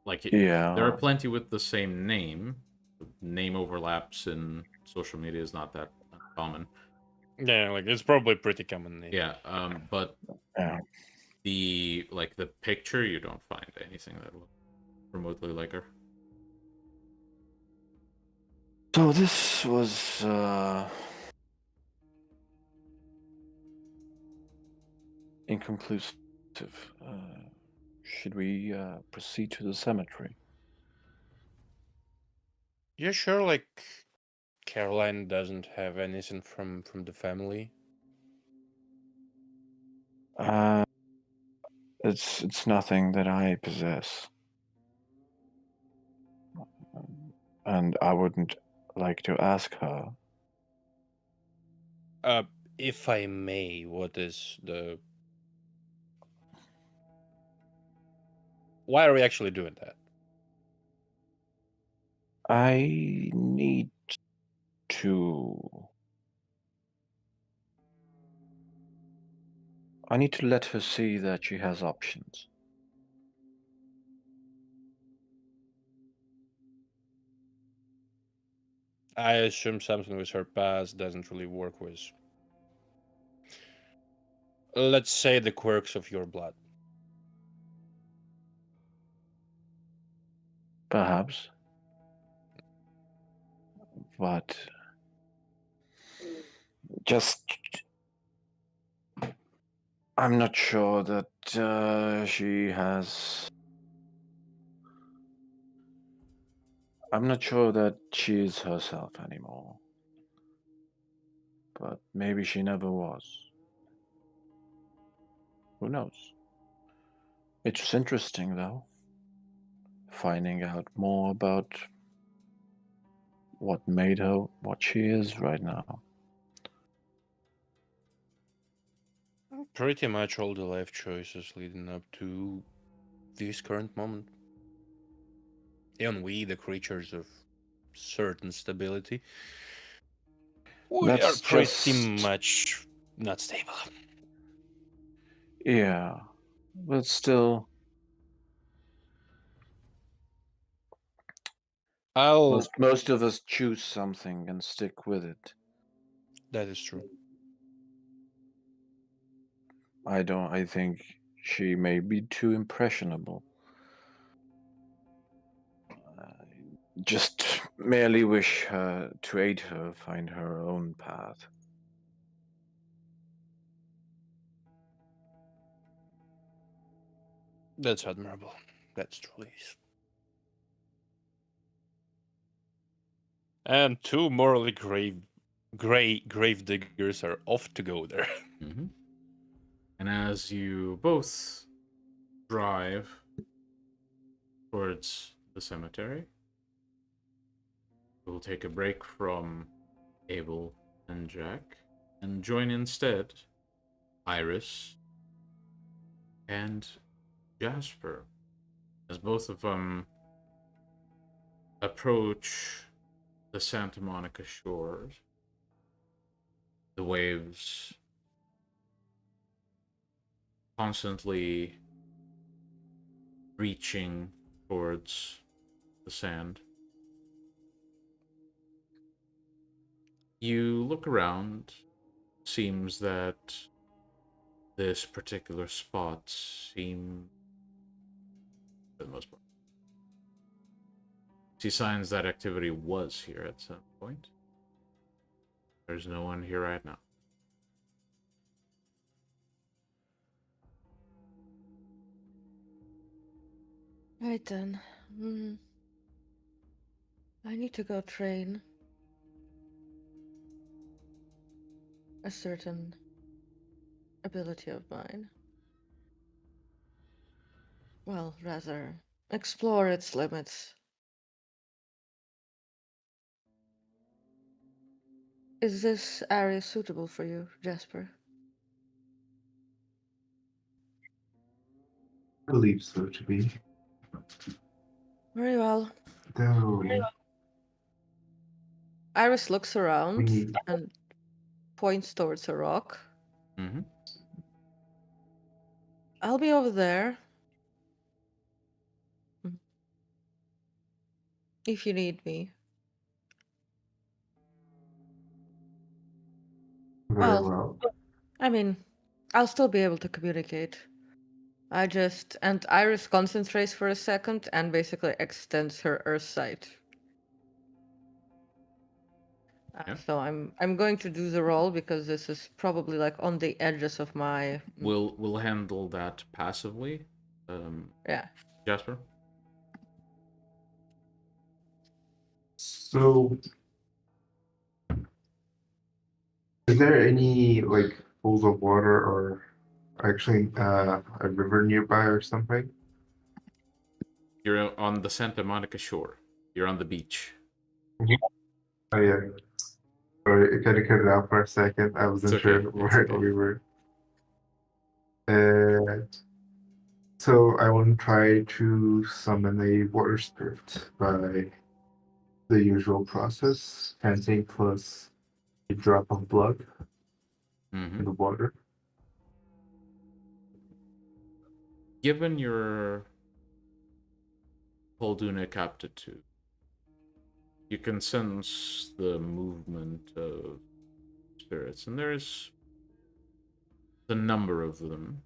there are Yeah. plenty with the same name. Name overlaps in social media is not that common. Yeah, like it's probably a pretty common name. Yeah, but Yeah. the picture, you don't find anything that looks remotely like her. So this was inconclusive. Should we proceed to the cemetery? You sure, like, Caroline doesn't have anything from the family? It's nothing that I possess, and I wouldn't like to ask her. If I may, what is the... Why are we actually doing that? I need to. I need to let her see that she has options. I assume something with her past doesn't really work with, let's say, the quirks of your blood. Perhaps. But just. I'm not sure that she has. I'm not sure that she is herself anymore. But maybe she never was. Who knows? It's interesting, though, finding out more about what made her what she is right now. Pretty much all the life choices leading up to this current moment. Even we, the creatures of certain stability, we are That's pretty just. much not stable. Yeah. But still, most of us choose something and stick with it. That is true. I think she may be too impressionable. just merely wish to aid her find her own path. That's admirable. That's truly is. And two morally grave diggers are off to go there. Mm-hmm. And as you both drive towards the cemetery, we'll take a break from Abel and Jack and join instead Iris and Jasper as both of them approach the Santa Monica shores. The waves constantly reaching towards the sand. You look around. Seems that this particular spot seems, for the most part, see signs that activity was here at some point. There's no one here right now. Right then. I need to go train a certain ability of mine. Well, rather, explore its limits. Is this area suitable for you, Jasper? I believe so to be. Very well. Though Iris looks we around need and points towards a rock. Mm-hmm. I'll be over there. If you need me. very Well, well. I mean, I'll still be able to communicate. And Iris concentrates for a second and basically extends her earth sight. Yeah. So I'm going to do the roll because this is probably like on the edges of my We'll handle that passively. yeah. Jasper? So, is there any like pools of water or actually a river nearby or something? You're on the Santa Monica shore. You're on the beach. Oh yeah. Sorry, I kind of cut it out for a second. I wasn't okay, sure it's where okay. we were. So I want to try to summon a water spirit by the usual process, chanting plus a drop of blood Mm-hmm. in the water. Given your Poldunic aptitude, you can sense the movement of spirits, and there's the number of them.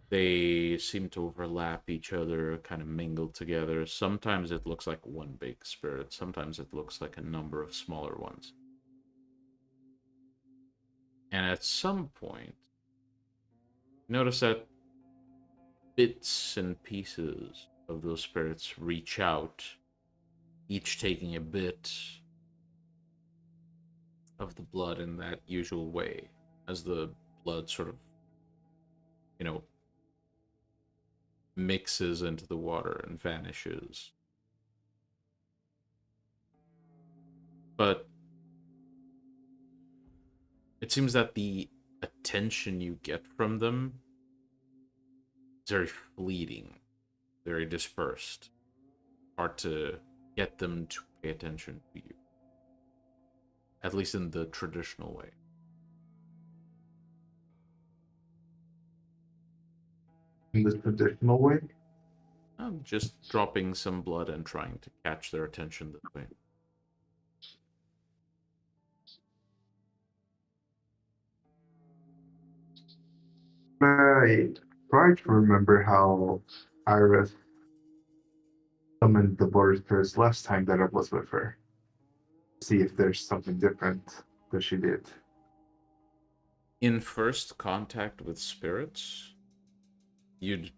They seem to overlap each other, kind of mingle together. Sometimes it looks like one big spirit, sometimes it looks like a number of smaller ones. And at some point, notice that bits and pieces of those spirits reach out, each taking a bit of the blood in that usual way, as the blood sort of, mixes into the water and vanishes. But it seems that the attention you get from them is very fleeting, very dispersed. Hard to get them to pay attention to you, at least in the traditional way. In the traditional way. I'm just dropping some blood and trying to catch their attention this way. I try to remember how Iris summoned the border spirits last time that I was with her. See if there's something different that she did. In first contact with spirits, you'd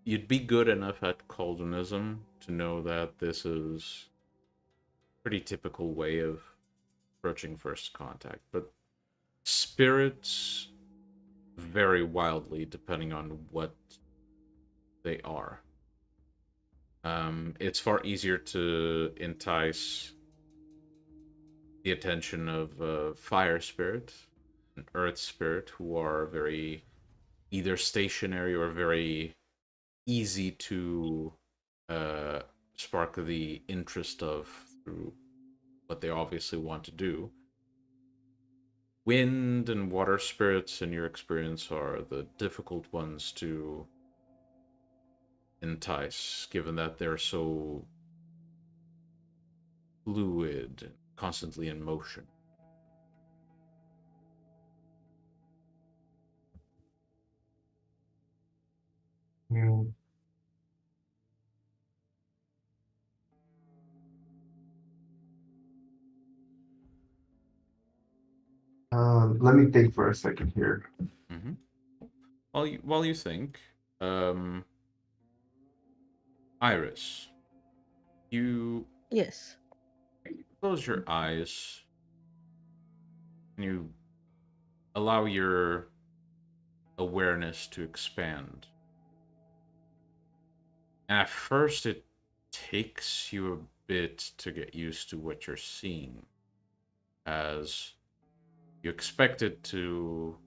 be good enough at Caldenism to know that this is a pretty typical way of approaching first contact. But spirits vary wildly depending on what they are. It's far easier to entice the attention of a fire spirit, an earth spirit, who are very either stationary or very easy to spark the interest of through what they obviously want to do. Wind and water spirits, in your experience, are the difficult ones to entice, given that they're so fluid and constantly in motion. Hmm. Let me think for a second here. Mm-hmm. While you think, Iris, you Yes. close your eyes and you allow your awareness to expand. And at first, it takes you a bit to get used to what you're seeing, as you expected to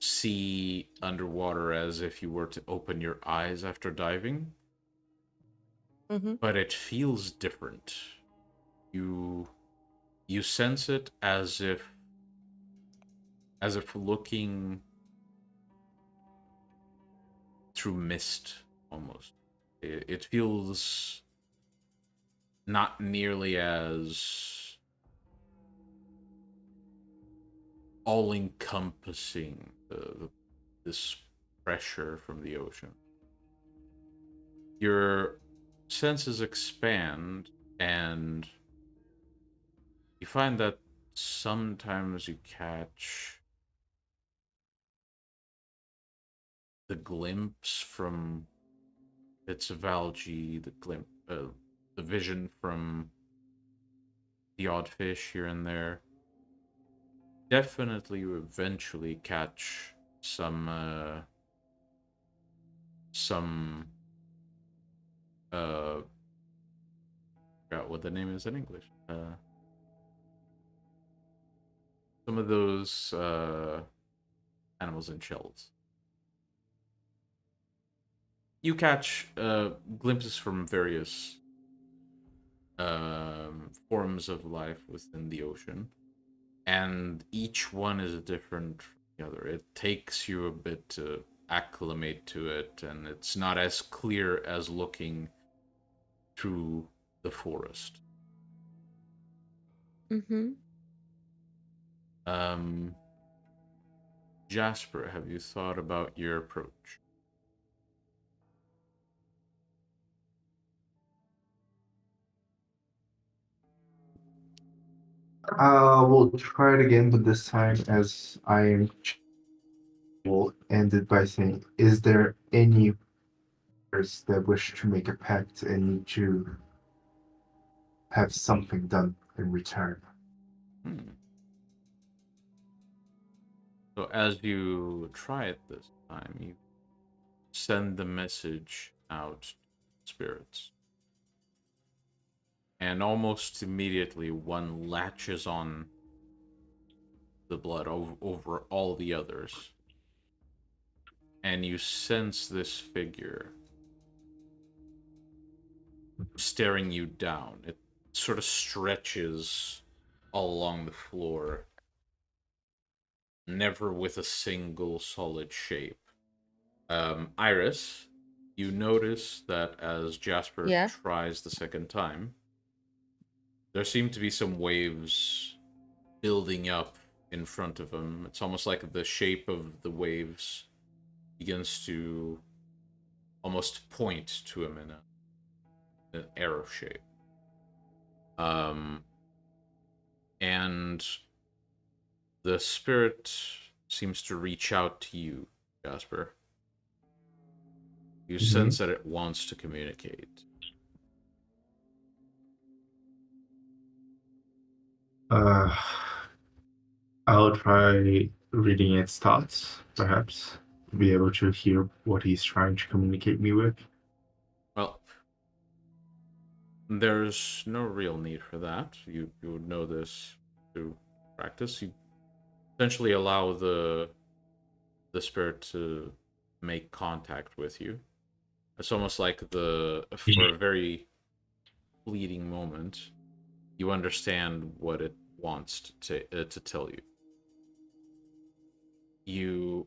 see underwater as if you were to open your eyes after diving, Mm-hmm. but it feels different. You sense it as if looking through mist almost. It feels not nearly as all-encompassing, this pressure from the ocean. Your senses expand, and you find that sometimes you catch the glimpse from bits of algae, the vision from the odd fish here and there. Definitely, you eventually catch some forgot what the name is in English. Some of those animals in shells. You catch glimpses from various forms of life within the ocean, and each one is different from the other. It takes you a bit to acclimate to it, and it's not as clear as looking through the forest. Mm-hmm. Jasper, have you thought about your approach? We'll try it again, but this time, as I am, will end it by saying, is there any players that wish to make a pact and need to have something done in return? So as you try it this time, you send the message out to spirits. And almost immediately, one latches on the blood over all the others. And you sense this figure staring you down. It sort of stretches all along the floor, never with a single solid shape. Iris, you notice that as Jasper Yeah. tries the second time, there seem to be some waves building up in front of him. It's almost like the shape of the waves begins to almost point to him in an arrow shape. And the spirit seems to reach out to you, Jasper. You sense that it wants to communicate. I'll try reading its thoughts, perhaps. Be able to hear what he's trying to communicate me with. Well, there's no real need for that. You would know this through practice. You essentially allow the spirit to make contact with you. It's almost like for a very fleeting moment, you understand what it wants to tell you. You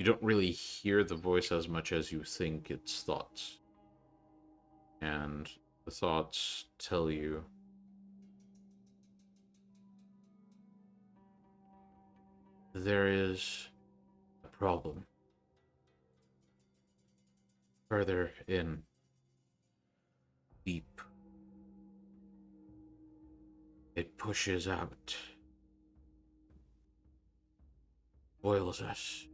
don't really hear the voice as much as you think its thoughts. And the thoughts tell you there is a problem further in, deep. It pushes out, boils us.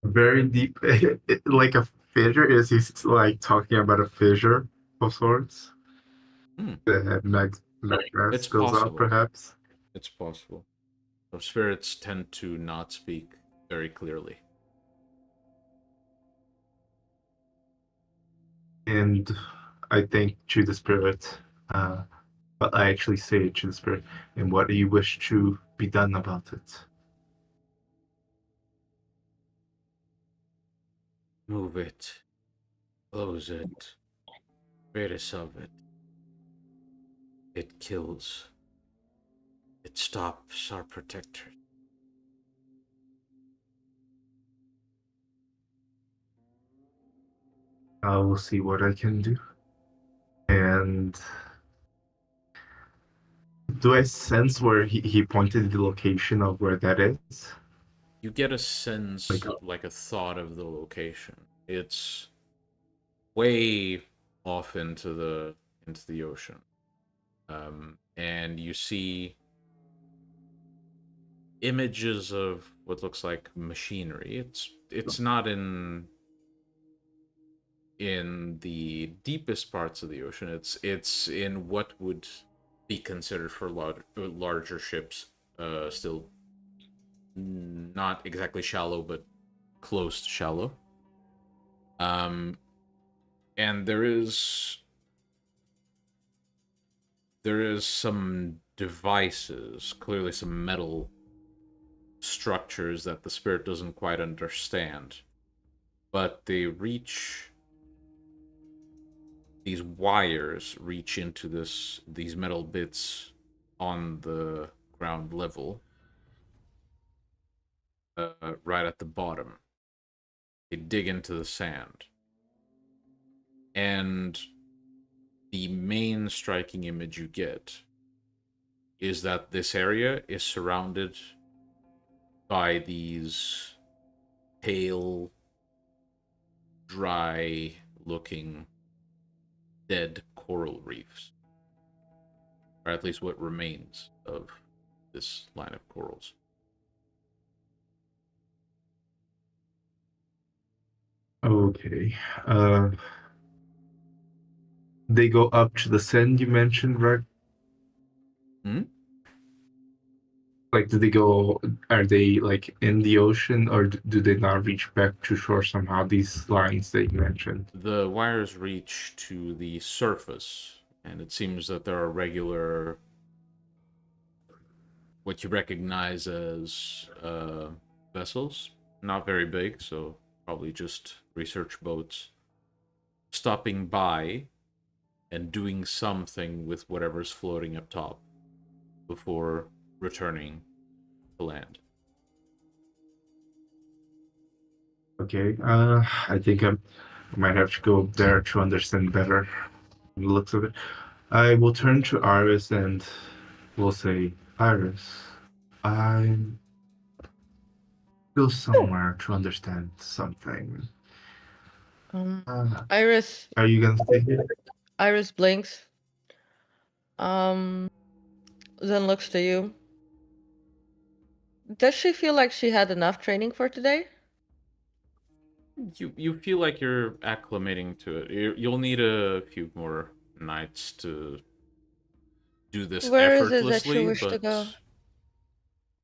Very deep, like a fissure. Is he like talking about a fissure of sorts? The maggrass It's goes up, possible. perhaps. It's possible. So spirits tend to not speak very clearly. And I think to the spirit, but I actually say to the spirit, and what do you wish to be done about it? Move it. Close it. Rid us of it. It kills. It stops our protectors. I will see what I can do. And do I sense where he pointed the location of where that is? You get a sense, like a thought of the location. It's way off into the ocean, and you see images of what looks like machinery. It's not in the deepest parts of the ocean. It's in what would be considered for larger ships, still not exactly shallow, but close to shallow. And there is some devices, clearly some metal structures that the spirit doesn't quite understand, but these wires reach into these metal bits on the ground level, right at the bottom. They dig into the sand, and the main striking image you get is that this area is surrounded by these pale, dry looking dead coral reefs, or at least what remains of this line of corals. Okay. They go up to the sand you mentioned, right? Like, are they like in the ocean, or do they not reach back to shore somehow, these lines that you mentioned? The wires reach to the surface, and it seems that there are regular, what you recognize as vessels, not very big, so probably just research boats, stopping by and doing something with whatever's floating up top before returning to land. Okay. I think I might have to go there to understand better the looks of it. I will turn to Iris and will say, Iris, I feel somewhere to understand something. Iris Are you gonna stay here? Iris blinks. Then looks to you. Does she feel like she had enough training for today? You feel like you're acclimating to it. You'll need a few more nights to do this Where is it that you effortlessly, wish to but go?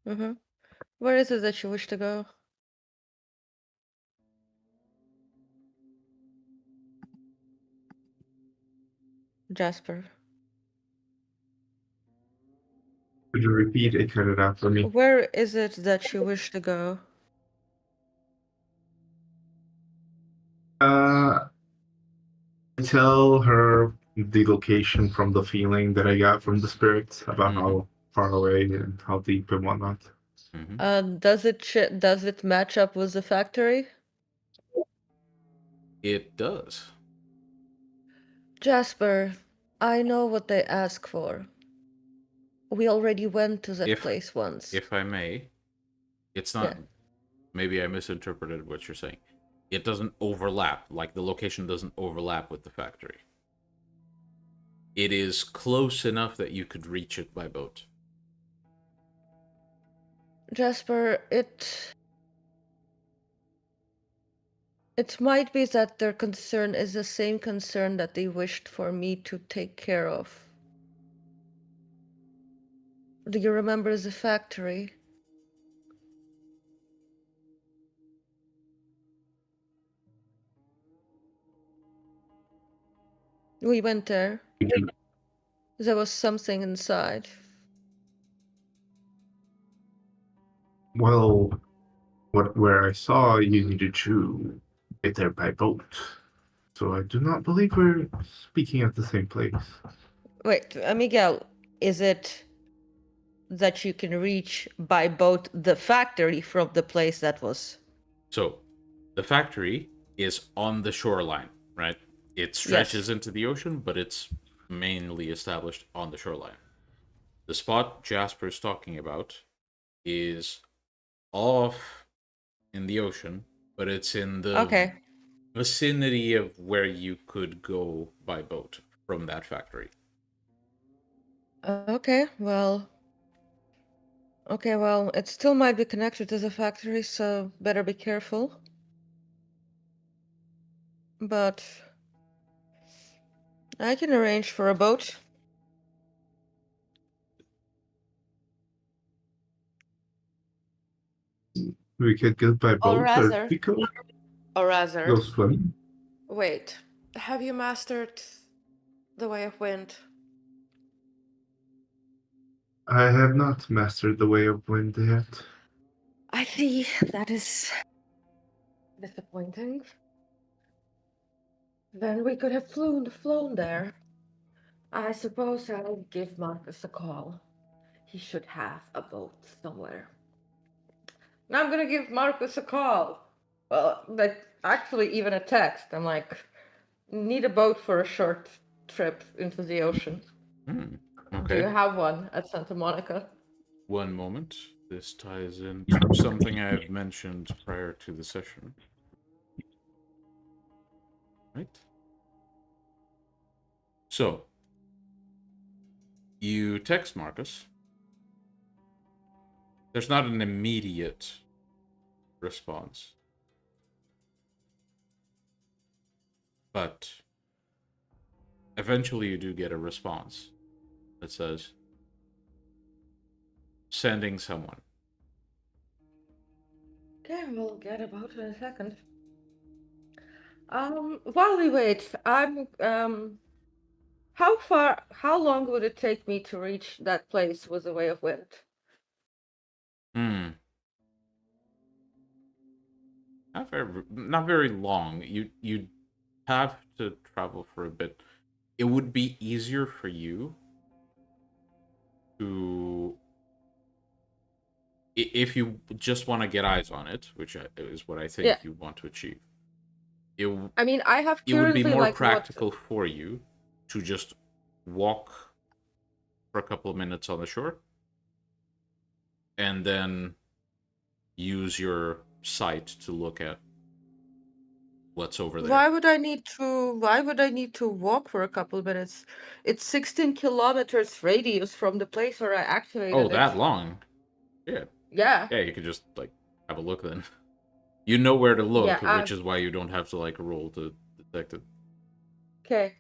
Mm-hmm. Where is it that you wish to go? Jasper. Could you repeat? It cut it out for me. Where is it that you wish to go? I tell her the location from the feeling that I got from the spirits about how far away and how deep and whatnot. Does it match up with the factory? it does. Jasper, I know what they ask for. We already went to that place once. If I may, it's not. Yeah. Maybe I misinterpreted what you're saying. It doesn't overlap. Like the location doesn't overlap with the factory. It is close enough that you could reach it by boat. Jasper, it might be that their concern is the same concern that they wished for me to take care of. Do you remember the factory? We went there. There was something inside. Well, where I saw you needed to get there by boat. So I do not believe we're speaking at the same place. Wait, Miguel, is it that you can reach by boat the factory from the place that was? So, the factory is on the shoreline, right? It stretches into the ocean, but it's mainly established on the shoreline. The spot Jasper's talking about is off in the ocean, but it's in the vicinity of where you could go by boat from that factory. Okay, well, it still might be connected to the factory, so better be careful. But I can arrange for a boat. We could go by boat, rather- or we could Or rather, go swimming. wait, have you mastered the way of wind? I have not mastered the way of wind yet. I see. That is disappointing. Then we could have flown there. I suppose I'll give Marcus a call. He should have a boat somewhere. Now I'm gonna give Marcus a call. Well, but actually even a text. I'm like, need a boat for a short trip into the ocean. Do you have one at Santa Monica? One moment. This ties into something I have mentioned prior to the session. Right? So, you text Marcus. There's not an immediate response. But eventually you do get a response that says, sending someone. Okay, we'll get a boat in a second. While we wait, how long would it take me to reach that place with the way of wind? Not very long. You have to travel for a bit. It would be easier for you to, if you just want to get eyes on it, which is what I think you want to achieve. I mean, I have currently, it would be more like, practical for you to just walk for a couple of minutes on the shore, and then use your sight to look at what's over there. Why would I need to walk for a couple of minutes? It's 16 kilometers radius from the place where I activated Oh, it. that long? Yeah. Yeah. Yeah, you could just, like, have a look then. You know where to look, Yeah, which is why you don't have to, like, roll to detect it. okay.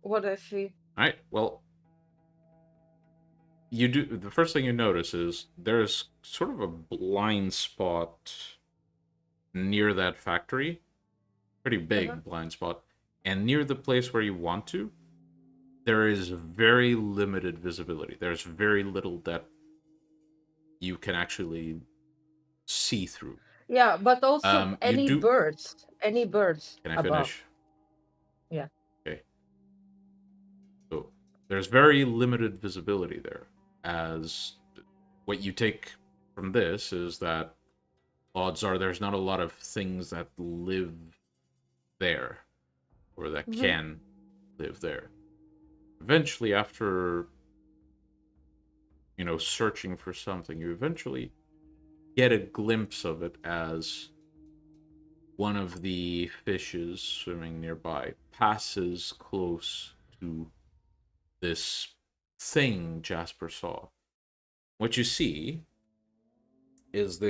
What I see. Alright, well, you do. The first thing you notice is there's sort of a blind spot near that factory. Pretty big blind spot. And near the place where you want to, there is very limited visibility. There's very little that you can actually see through. Yeah, but also any do. birds. Any birds Can I above. finish? Yeah. Okay. So there's very limited visibility there. As what you take from this is that odds are there's not a lot of things that live there, or that can live there. Eventually, after, searching for something, you eventually get a glimpse of it as one of the fishes swimming nearby passes close to this thing Jasper saw. What you see is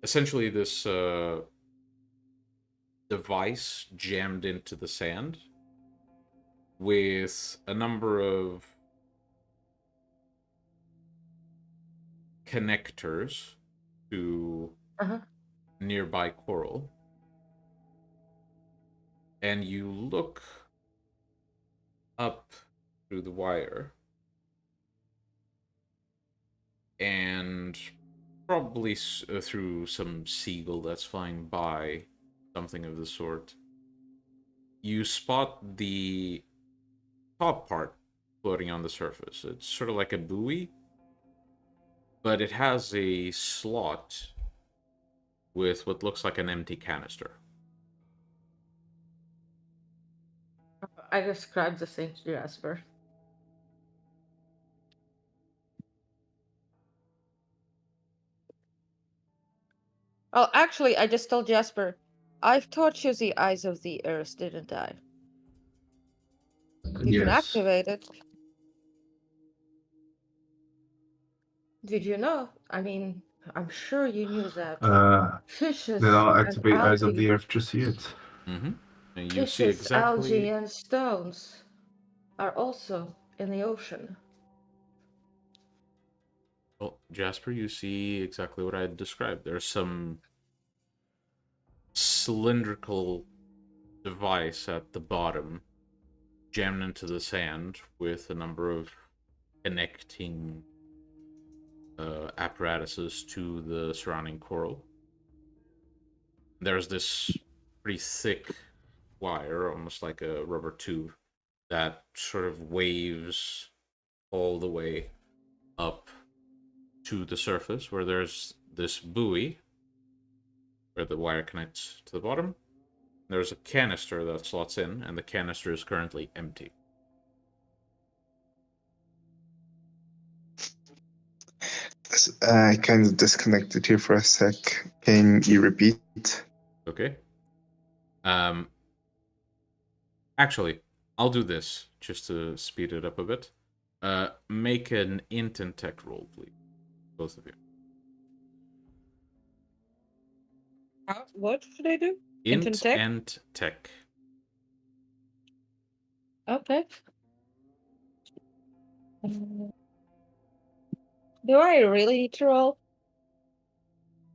essentially this device jammed into the sand with a number of connectors to nearby coral. And you look up through the wire, and probably through some seagull that's flying by, something of the sort, you spot the top part floating on the surface. It's sort of like a buoy, but it has a slot with what looks like an empty canister. I described the same to Jasper. Oh, actually, I just told Jasper, I've taught you the eyes of the earth, didn't I? You can activate it. Did you know? I mean, I'm sure you knew that. Fishes Then I'll and activate Eyes of algae, the Earth to see it. Mm-hmm. And you see fishes, algae, exactly. and stones are also in the ocean. Well, Jasper, you see exactly what I had described. There's some cylindrical device at the bottom jammed into the sand with a number of connecting apparatuses to the surrounding coral. There's this pretty thick wire, almost like a rubber tube, that sort of waves all the way up to the surface, where there's this buoy where the wire connects to the bottom. There's a canister that slots in, and the canister is currently empty. I kind of disconnected here for a sec. Can you repeat? Okay. Actually, I'll do this just to speed it up a bit. Make an int and tech roll, please, both of you. What should I do? Int and tech? and tech. Okay. Do I really need to roll?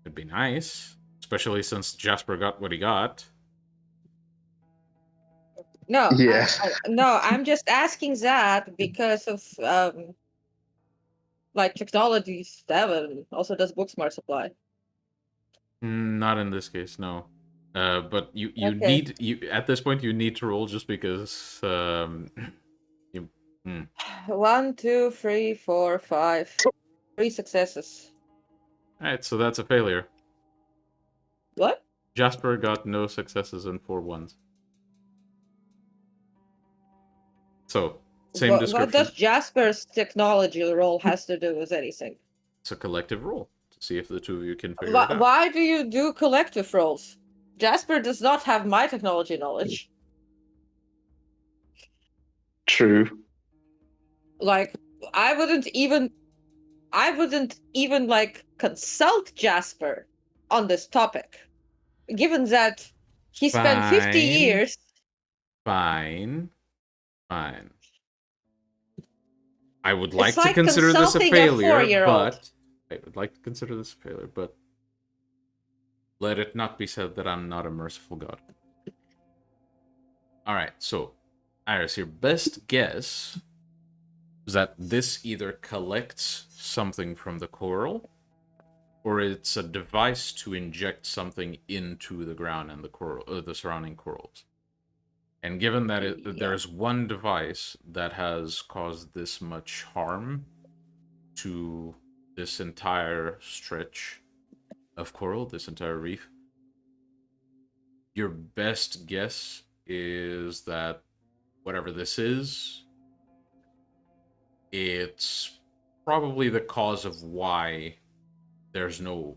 It'd be nice, especially since Jasper got what he got. No. Yeah. No, I'm just asking that because of like technology 7 also does Booksmart supply. Not in this case, no. But you Okay. need at this point you need to roll just because you. 1, 2, 3, 4, 5. 3 successes. All right, so that's a failure. What? Jasper got no successes and 4 ones. So, same What description. does Jasper's technology role has to do with anything? It's a collective roll to see if the two of you can figure it out. Why do you do collective roles? Jasper does not have my technology knowledge. True. Like, I wouldn't even like consult Jasper on this topic, given that he spent 50 Fine. years. Fine. I would It's like to like consider this a consulting a failure, 4-year-old. but I would like to consider this a failure, but let it not be said that I'm not a merciful god. Alright, so Iris, your best guess is that this either collects something from the coral, or it's a device to inject something into the ground and the coral, the surrounding corals. And given that there's one device that has caused this much harm to this entire stretch of coral, this entire reef, your best guess is that whatever this is, it's probably the cause of why there's no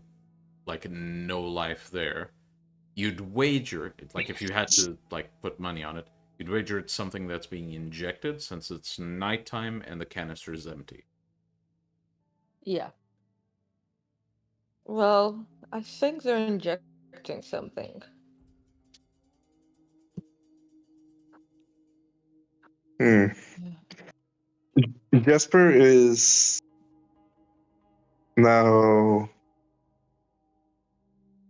life there. You'd wager, like if you had to put money on it, you'd wager it's something that's being injected since it's nighttime and the canister is empty. Yeah. Well, I think they're injecting something. Jasper is now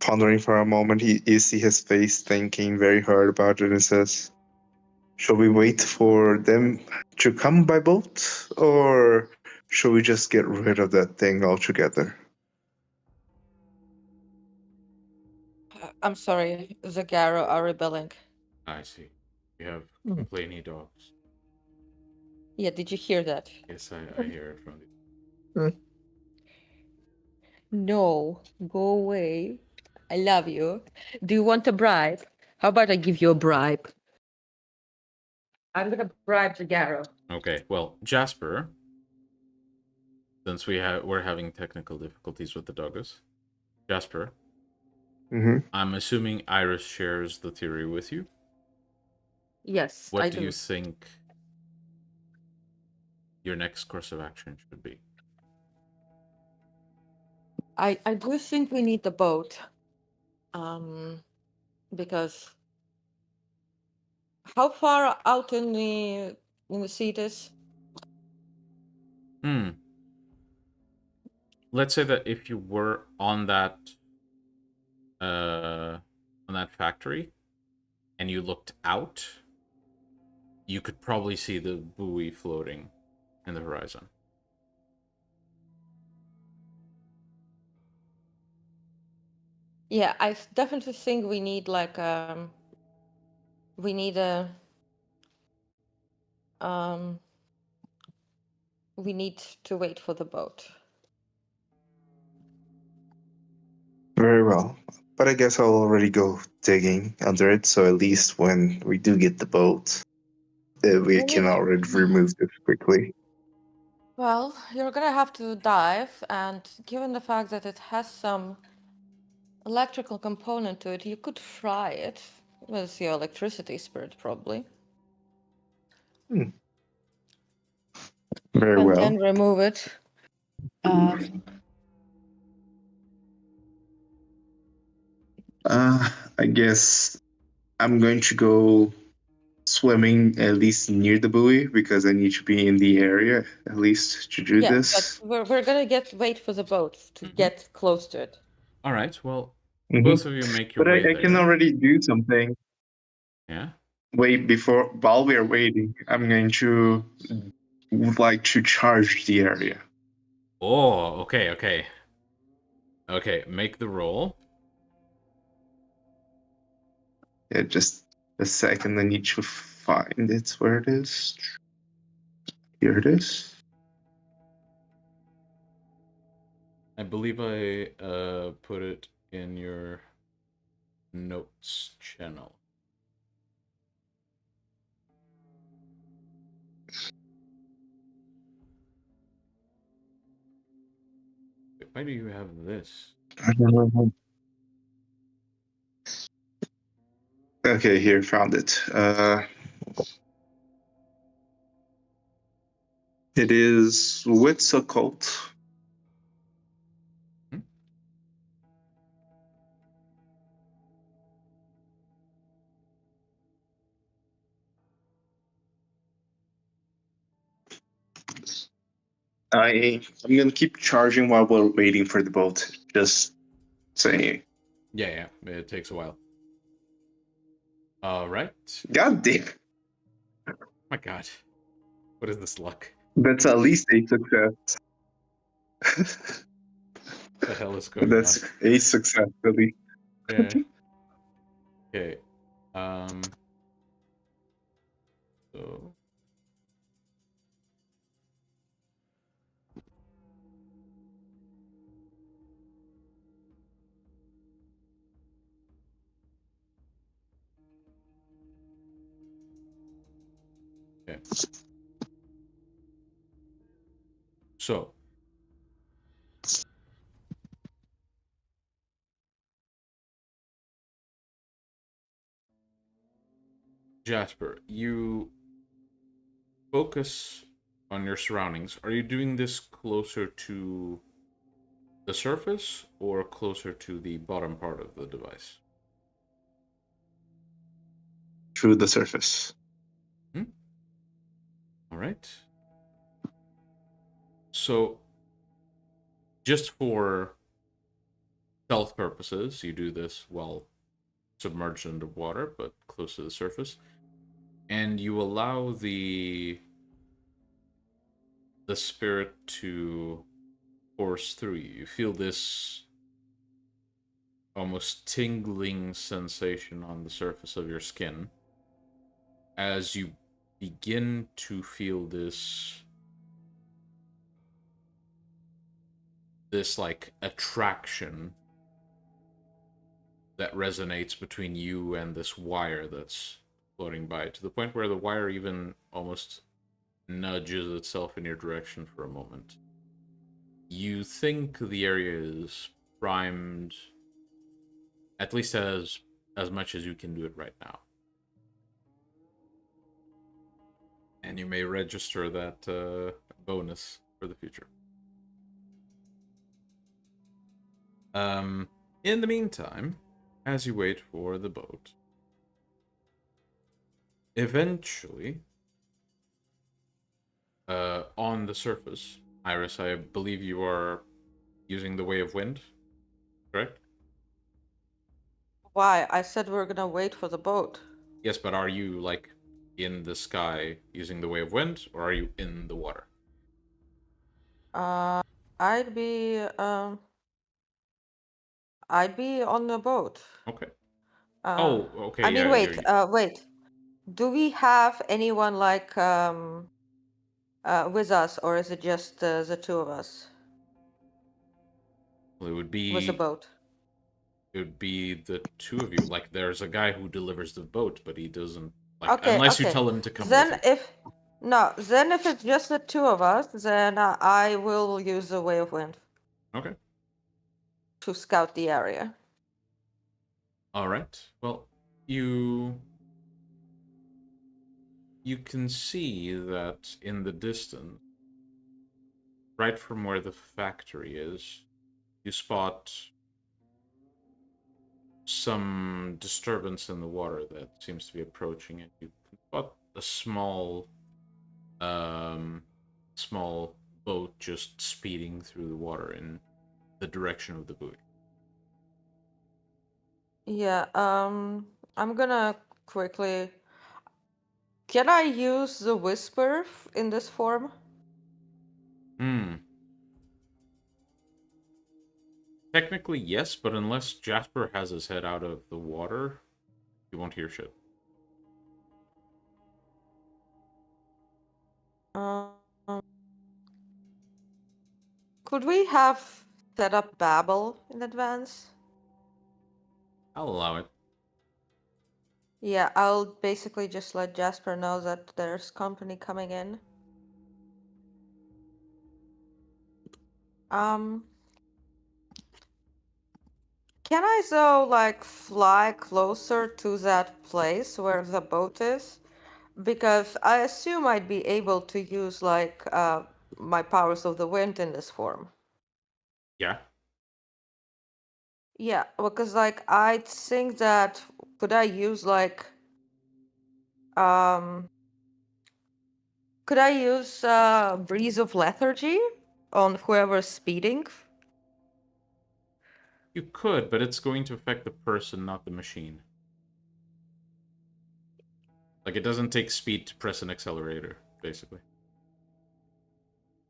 pondering for a moment. You see his face thinking very hard about it and says, shall we wait for them to come by boat, or should we just get rid of that thing altogether? I'm sorry, the Garo are rebelling. I see. You have complaining dogs. Yeah, did you hear that? Yes, I hear it from you. No, go away. I love you. Do you want a bribe? How about I give you a bribe? I'm gonna bribe the Garo. Okay, well, Jasper, since we're having technical difficulties with the doggos, Jasper, I'm assuming Iris shares the theory with you. Yes, What I do you think your next course of action should be? I do think we need the boat. Because how far out in the sea it is? Let's say that if you were on that factory and you looked out, you could probably see the buoy floating in the horizon. Yeah, I definitely think we need we need to wait for the boat. Very well. But I guess I'll already go digging under it, so at least when we do get the boat, we can already remove this quickly. Well, you're gonna have to dive, and given the fact that it has some electrical component to it, you could fry it with your electricity spirit, probably. Very well. And then remove it. I guess I'm going to go swimming at least near the buoy because I need to be in the area at least to do this. But we're gonna wait for the boat to get close to it. All right. Well, both of you make your way I there. can already do something. Yeah. While we are waiting, I'm going to like to charge the area. Oh, okay. Okay, make the roll. Yeah, just a second. I need to find it where it is. Here it is. I believe I put it in your notes channel. why do you have this? I don't know. Okay, here, found it. It is Wits Occult. Hmm? I'm gonna keep charging while we're waiting for the boat. Just saying. Yeah, it takes a while. All right. God damn. My God, what is this luck? That's at least a success. The hell is going That's a success, really. on? Yeah. Okay. So. Okay. So. Jasper, you focus on your surroundings. Are you doing this closer to the surface or closer to the bottom part of the device? Through the surface. All right. So, just for stealth purposes, you do this while submerged underwater, but close to the surface, and you allow the spirit to force through you. You feel this almost tingling sensation on the surface of your skin as you begin to feel this like attraction that resonates between you and this wire that's floating by, to the point where the wire even almost nudges itself in your direction for a moment. You think the area is primed, at least as much as you can do it right now. And you may register that bonus for the future. In the meantime, as you wait for the boat, eventually, on the surface, Iris, I believe you are using the Way of Wind, correct? Why? I said we're gonna wait for the boat. Yes, but are you, like, in the sky using the Way of Wind, or are you in the water? I'd be on the boat. Okay. Uh, okay, I mean, yeah, wait, you're... wait. Do we have anyone like with us, or is it just the two of us Well, it would with the be... boat? It would be the two of you. Like, there's a guy who delivers the boat, but he doesn't... Like, Okay, unless you okay. tell him to come Then with you. then if it's just the two of us, then I will use the Way of Wind Okay. to scout the area. All right. Well, you can see that in the distance, right from where the factory is, you spot some disturbance in the water that seems to be approaching, and you spot a small boat just speeding through the water in the direction of the buoy. Yeah, I'm gonna quickly. Can I use the whisper in this form? Technically, yes, but unless Jasper has his head out of the water, you won't hear shit. Could we have set up Babel in advance? I'll allow it. Yeah, I'll basically just let Jasper know that there's company coming in. Can I so like fly closer to that place where the boat is? Because I assume I'd be able to use like my powers of the wind in this form. Yeah. Yeah, because like I think that could I use like um could I use breeze of lethargy on whoever's speeding? You could, but it's going to affect the person, not the machine. Like, it doesn't take speed to press an accelerator, basically.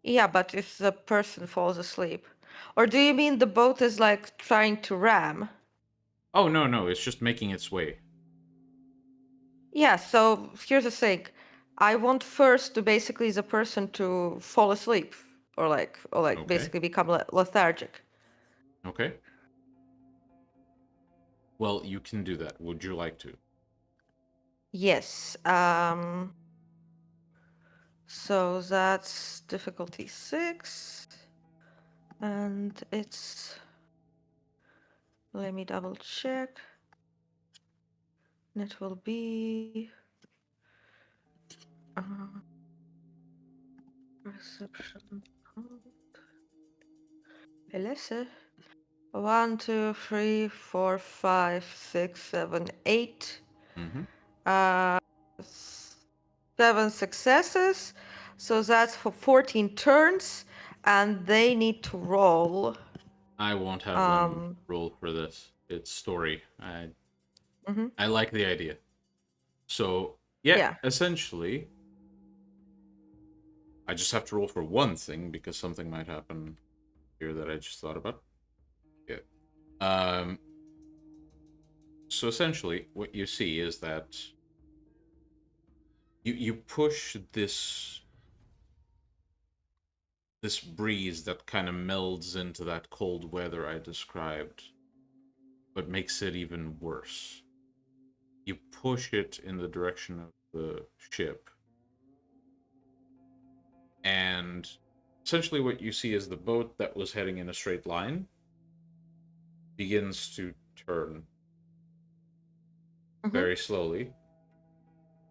Yeah, but if the person falls asleep. Or do you mean the boat is like trying to ram? Oh, no, it's just making its way. Yeah, so here's the thing. I want first to basically the person to fall asleep or like Okay. basically become lethargic. Okay. Well, you can do that. Would you like to? Yes. So that's difficulty 6. And it's, let me double check. It will be perception code. Elesse. 1, 2, 3, 4, 5, 6, 7, 8. Mm-hmm. 7 successes. So that's for 14 turns, and they need to roll. I won't have them roll for this. It's story. Mhm. I like the idea. So, yeah, essentially, I just have to roll for one thing because something might happen here that I just thought about. Yeah. So essentially, what you see is that you push this breeze that kind of melds into that cold weather I described, but makes it even worse. You push it in the direction of the ship, and essentially what you see is the boat that was heading in a straight line begins to turn very slowly,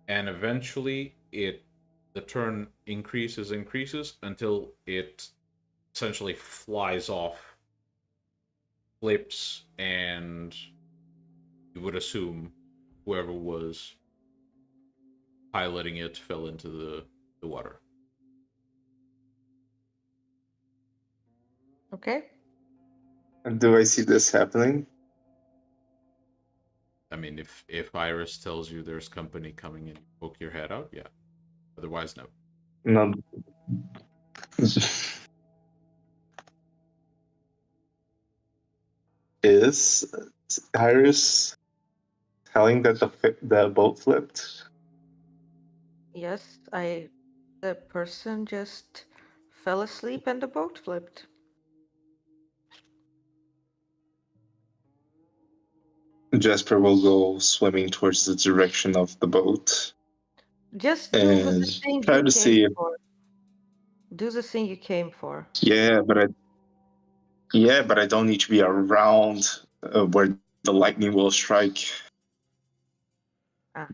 and eventually the turn increases until it essentially flies off, flips, and you would assume whoever was piloting it fell into the water. Okay. Do I see this happening? I mean, if Iris tells you there's company coming and you poke your head out, yeah. Otherwise, no. No. Is Iris telling that the boat flipped? Yes, the person just fell asleep and the boat flipped. Jasper will go swimming towards the direction of the boat Just do the and thing try you to came see if, for. Do the thing you came for. yeah, but I don't need to be around where the lightning will strike. Ah.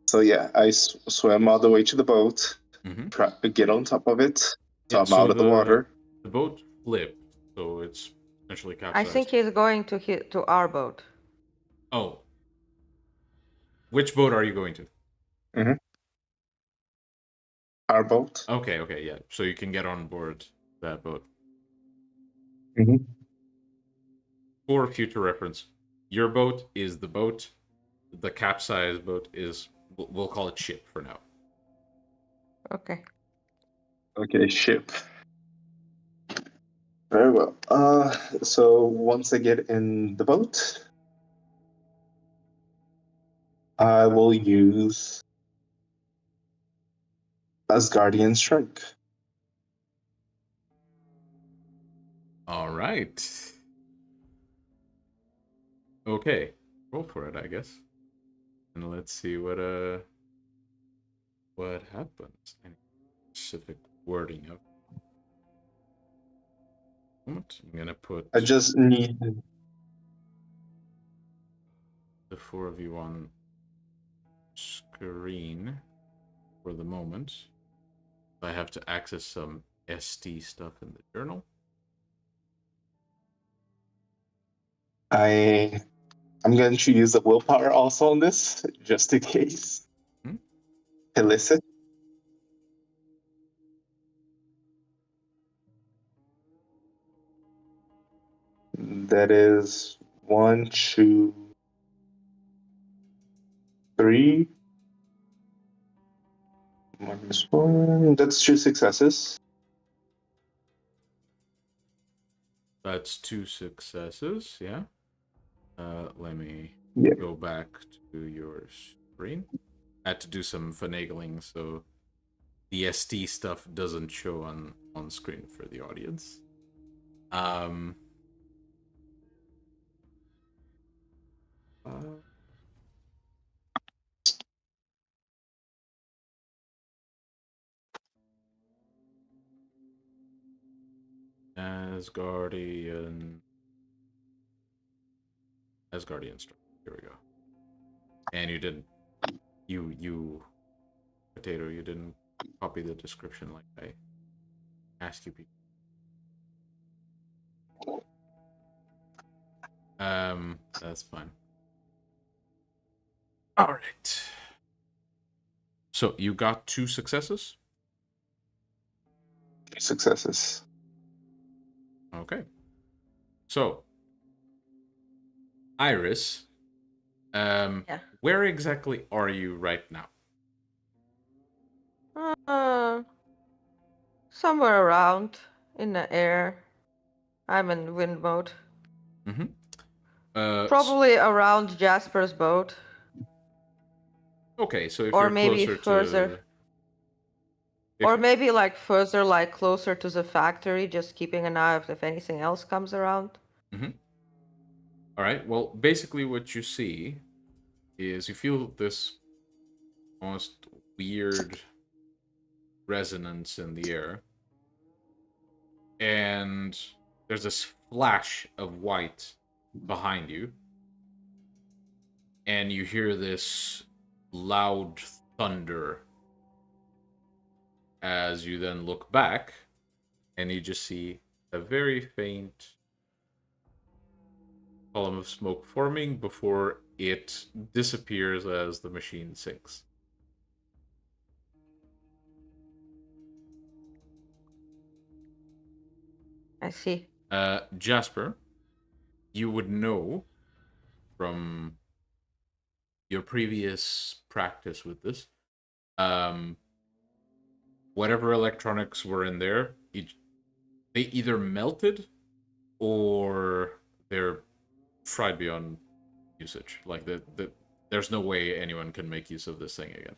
So yeah, I swam all the way to the boat, Mm-hmm. try to get on top of it, so Yeah, I'm out of the water. The boat flipped, so it's essentially capsized. I think he's going to our boat. Oh. Which boat are you going to? Mm-hmm. Our boat. Okay, yeah. So you can get on board that boat. Mm-hmm. For future reference, your boat is the boat. The capsized boat is, we'll call it ship for now. Okay. Okay, ship. Very well. So once I get in the boat, I will use Asgardian Strike. All right. Okay, roll for it, I guess. And let's see what happens. Any specific wording of Moment. I'm gonna put I just need. the 4 of you on screen for the moment. I have to access some ST stuff in the journal. I'm going to use the willpower also on this, just in case. Hmm? Illicit. That is 1, 2, 3. -1. That's 2 successes. That's 2 successes, yeah. Let me Yeah. go back to your screen. I had to do some finagling, so the ST stuff doesn't show on screen for the audience. Asgardian strike. Here we go. And you didn't. You potato. You didn't copy the description like I asked you people. That's fine. All right. So you got 2 successes. Successes. Okay. So, Iris, Yeah. where exactly are you right now? Somewhere around in the air. I'm in wind mode. Mm-hmm. Probably around Jasper's boat. Okay, so if Or you're maybe closer further. to... Or maybe like further, like closer to the factory, just keeping an eye out if anything else comes around. Mm-hmm. All right, well, basically what you see is you feel this almost weird resonance in the air. And there's this flash of white behind you. And you hear this loud thunder as you then look back, and you just see a very faint column of smoke forming before it disappears as the machine sinks. I see. Jasper, you would know from your previous practice with this, whatever electronics were in there, they either melted or they're fried beyond usage. Like there's no way anyone can make use of this thing again.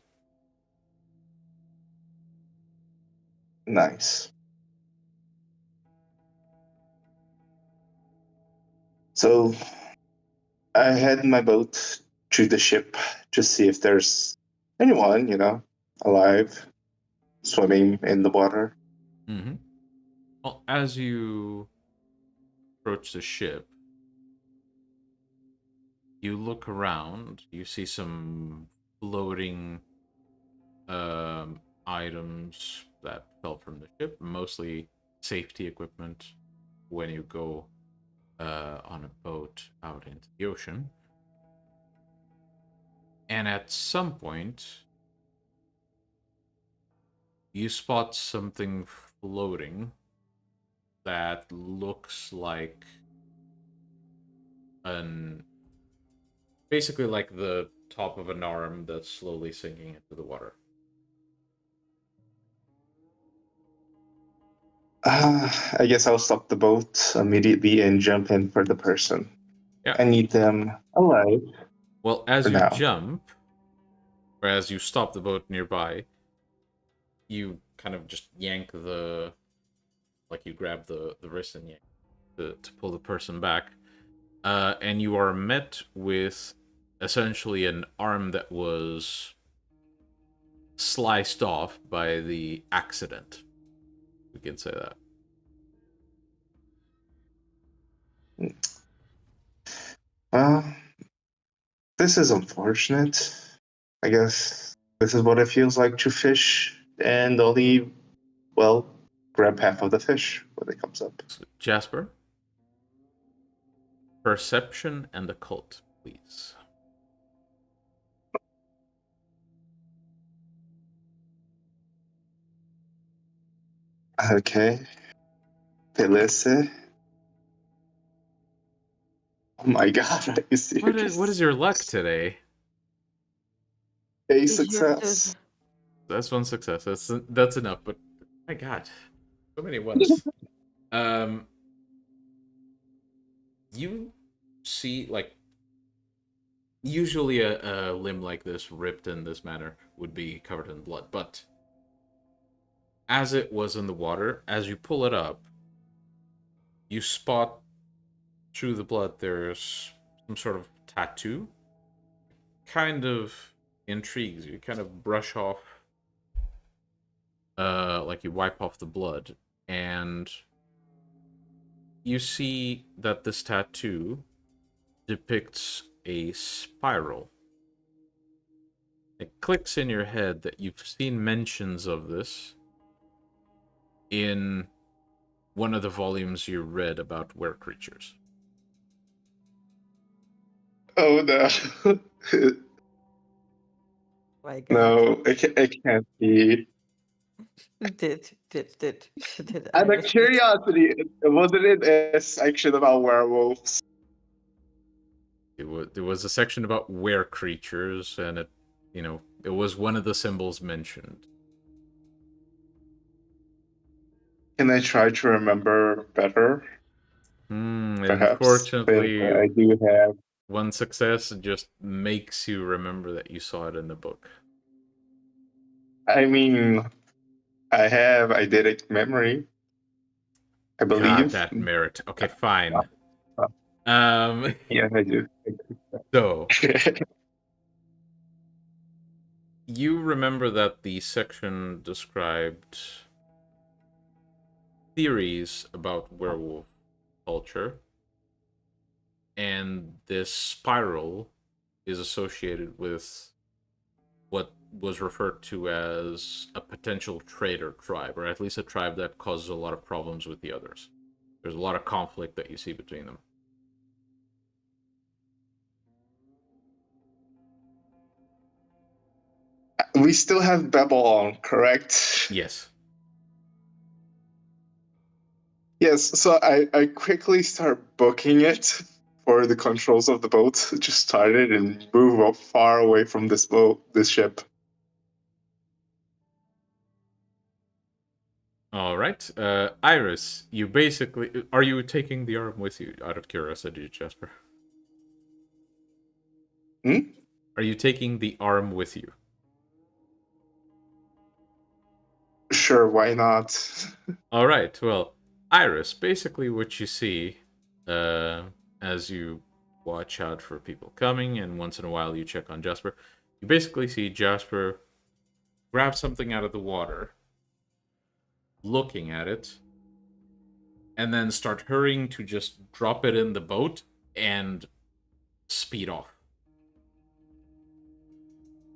Nice. So I head my boat to the ship to see if there's anyone, alive, swimming in the water. Mm-hmm. Well, as you approach the ship, you look around, you see some floating items that fell from the ship, mostly safety equipment when you go on a boat out into the ocean. And at some point, you spot something floating that looks like basically like the top of an arm that's slowly sinking into the water. I guess I'll stop the boat immediately and jump in for the person. Yeah. I need them alive. Well, as for you now. jump, or as you stop the boat nearby, you kind of just yank you grab the wrist and yank to pull the person back. And you are met with essentially an arm that was sliced off by the accident. We can say that. Uh, this is unfortunate. I guess this is what it feels like to fish and only, well, grab half of the fish when it comes up. So, Jasper, perception and occult, please. Okay. Beleza. Oh my god, are you serious? What is your luck today? A Did you success. That's one success. That's enough. But my God, so many ones. You see, like, usually a limb like this, ripped in this manner, would be covered in blood. But as it was in the water, as you pull it up, you spot through the blood there's some sort of tattoo. Kind of intrigues you. Kind of brush off, like you wipe off the blood, and you see that this tattoo depicts a spiral. It clicks in your head that you've seen mentions of this in one of the volumes you read about were creatures. Oh no. My God. No, it can't be. Did. Out of Iris. curiosity, wasn't it a section about werewolves? There was a section about were creatures, and it was one of the symbols mentioned. Can I try to remember better? Perhaps. Since Unfortunately, I do have. one success just makes you remember that you saw it in the book. I mean, I did it memory. I God, believe. that merit. Okay, fine. Yeah, I do. So, you remember that the section described theories about werewolf culture, and this spiral is associated with what was referred to as a potential traitor tribe, or at least a tribe that causes a lot of problems with the others. There's a lot of conflict that you see between them. We still have Bebel on, correct? Yes. Yes, so I quickly start booking it for the controls of the boat. Just started and move far away from this ship. All right. Iris, you basically... Are you taking the arm with you, out of curiosity, Jasper? Hmm? Are you taking the arm with you? Sure, why not? All right. Well, Iris, basically what you see, as you watch out for people coming, and once in a while you check on Jasper, you basically see Jasper grab something out of the water, looking at it, and then start hurrying to just drop it in the boat and speed off.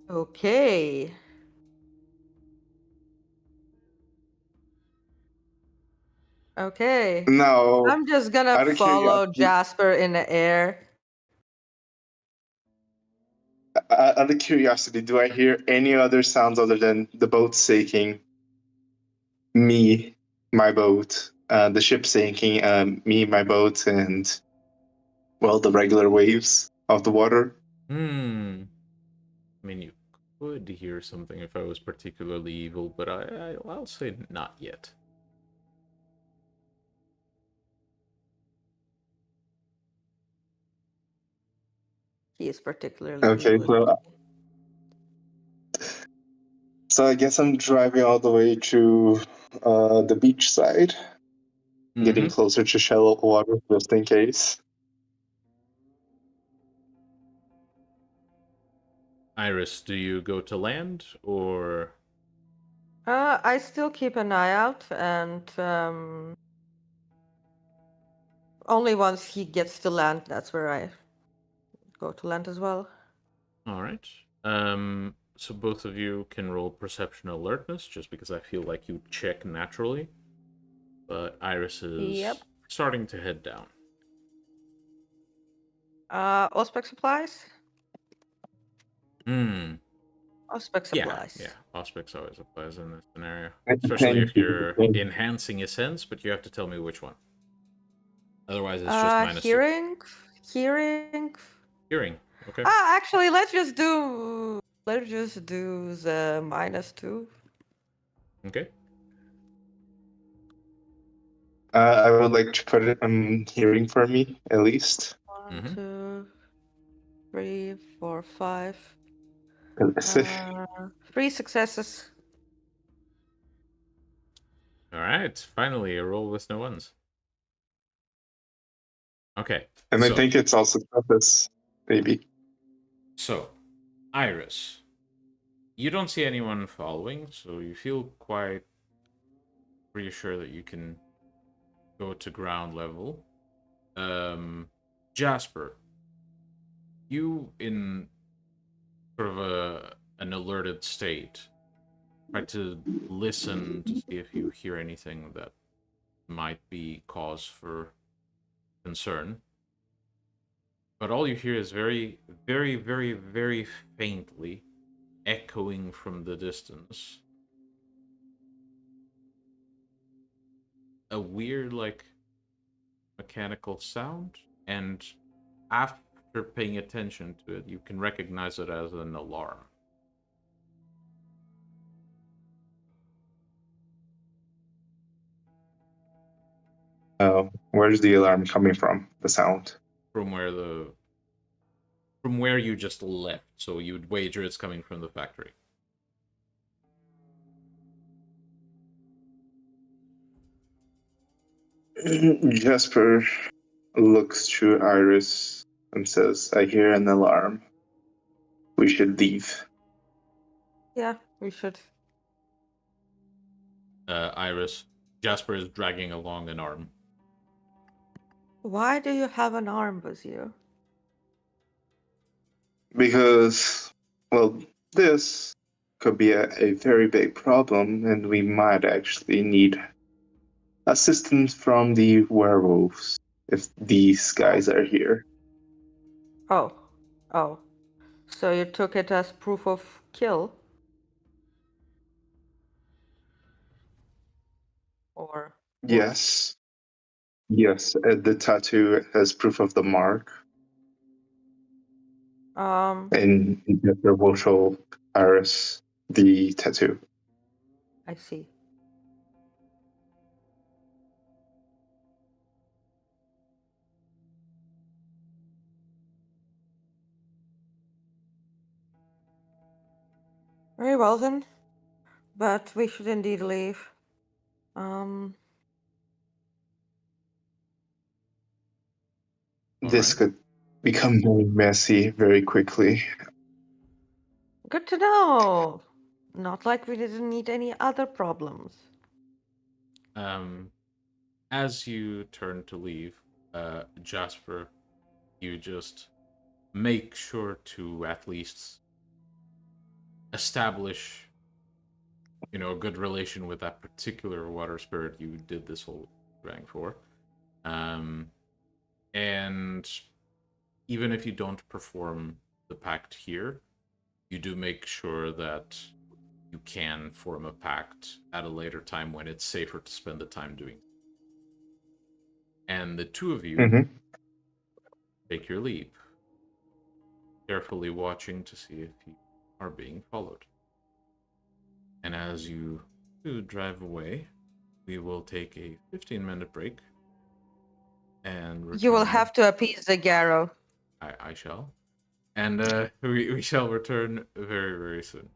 Okay. Okay. No. I'm just gonna Out of follow curiosity, Jasper in the air. do I hear any other sounds other than the boat sinking? Me, my boat, the ship sinking, me, my boat, and, well, the regular waves of the water. I mean, you could hear something if I was particularly evil, but I'll say not yet. He is particularly Okay, evil. so I guess I'm driving all the way to the beach side, getting closer to shallow water just in case. Iris, do you go to land, or... I still keep an eye out, and Only once he gets to land, that's where I go to land as well. All right. So both of you can roll perception alertness, just because I feel like you check naturally. But Iris is Yep. starting to head down. Auspex supplies? Hmm. Auspex supplies. Yeah. Auspex always applies in this scenario. I Especially think if you're it's- enhancing a sense, but you have to tell me which one. Otherwise, it's just minus 2. Hearing? Hearing. Okay. Actually, let's just do the -2. Okay. I would like to put it on hearing for me, at least. 1, Mhm. 2, 3, 4, 5. Unless 3 successes. All right. Finally, a roll with no ones. Okay. and I so- think it's also purpose, maybe. So, Iris, you don't see anyone following, so you feel quite reassured that you can go to ground level. Jasper, you in sort of an alerted state, try to listen to see if you hear anything that might be cause for concern. But all you hear is very, very, very, very faintly echoing from the distance a weird, like, mechanical sound, and after paying attention to it, you can recognize it as an alarm. Where's the alarm coming from? The sound. From where you just left, so you'd wager it's coming from the factory. Jasper looks to Iris and says, I hear an alarm. We should leave. Yeah, we should. Iris, Jasper is dragging along an arm. Why do you have an arm with you? Because, well, this could be a very big problem, and we might actually need assistance from the werewolves if these guys are here. Oh. So you took it as proof of kill? Or what? Yes. Yes, the tattoo has proof of the mark, and Jasper will show Iris the tattoo. I see. Very well then. But we should indeed leave. This Alright. could become very messy very quickly. Good to know. Not like we didn't need any other problems. As you turn to leave, Jasper, you just make sure to at least establish, a good relation with that particular water spirit you did this whole thing for. And even if you don't perform the pact here, you do make sure that you can form a pact at a later time when it's safer to spend the time doing it. And the two of you take your leap, carefully watching to see if you are being followed. And as you do drive away, we will take a 15-minute break. And You will return- have to appease the Garrow. I shall. And we shall return very, very soon.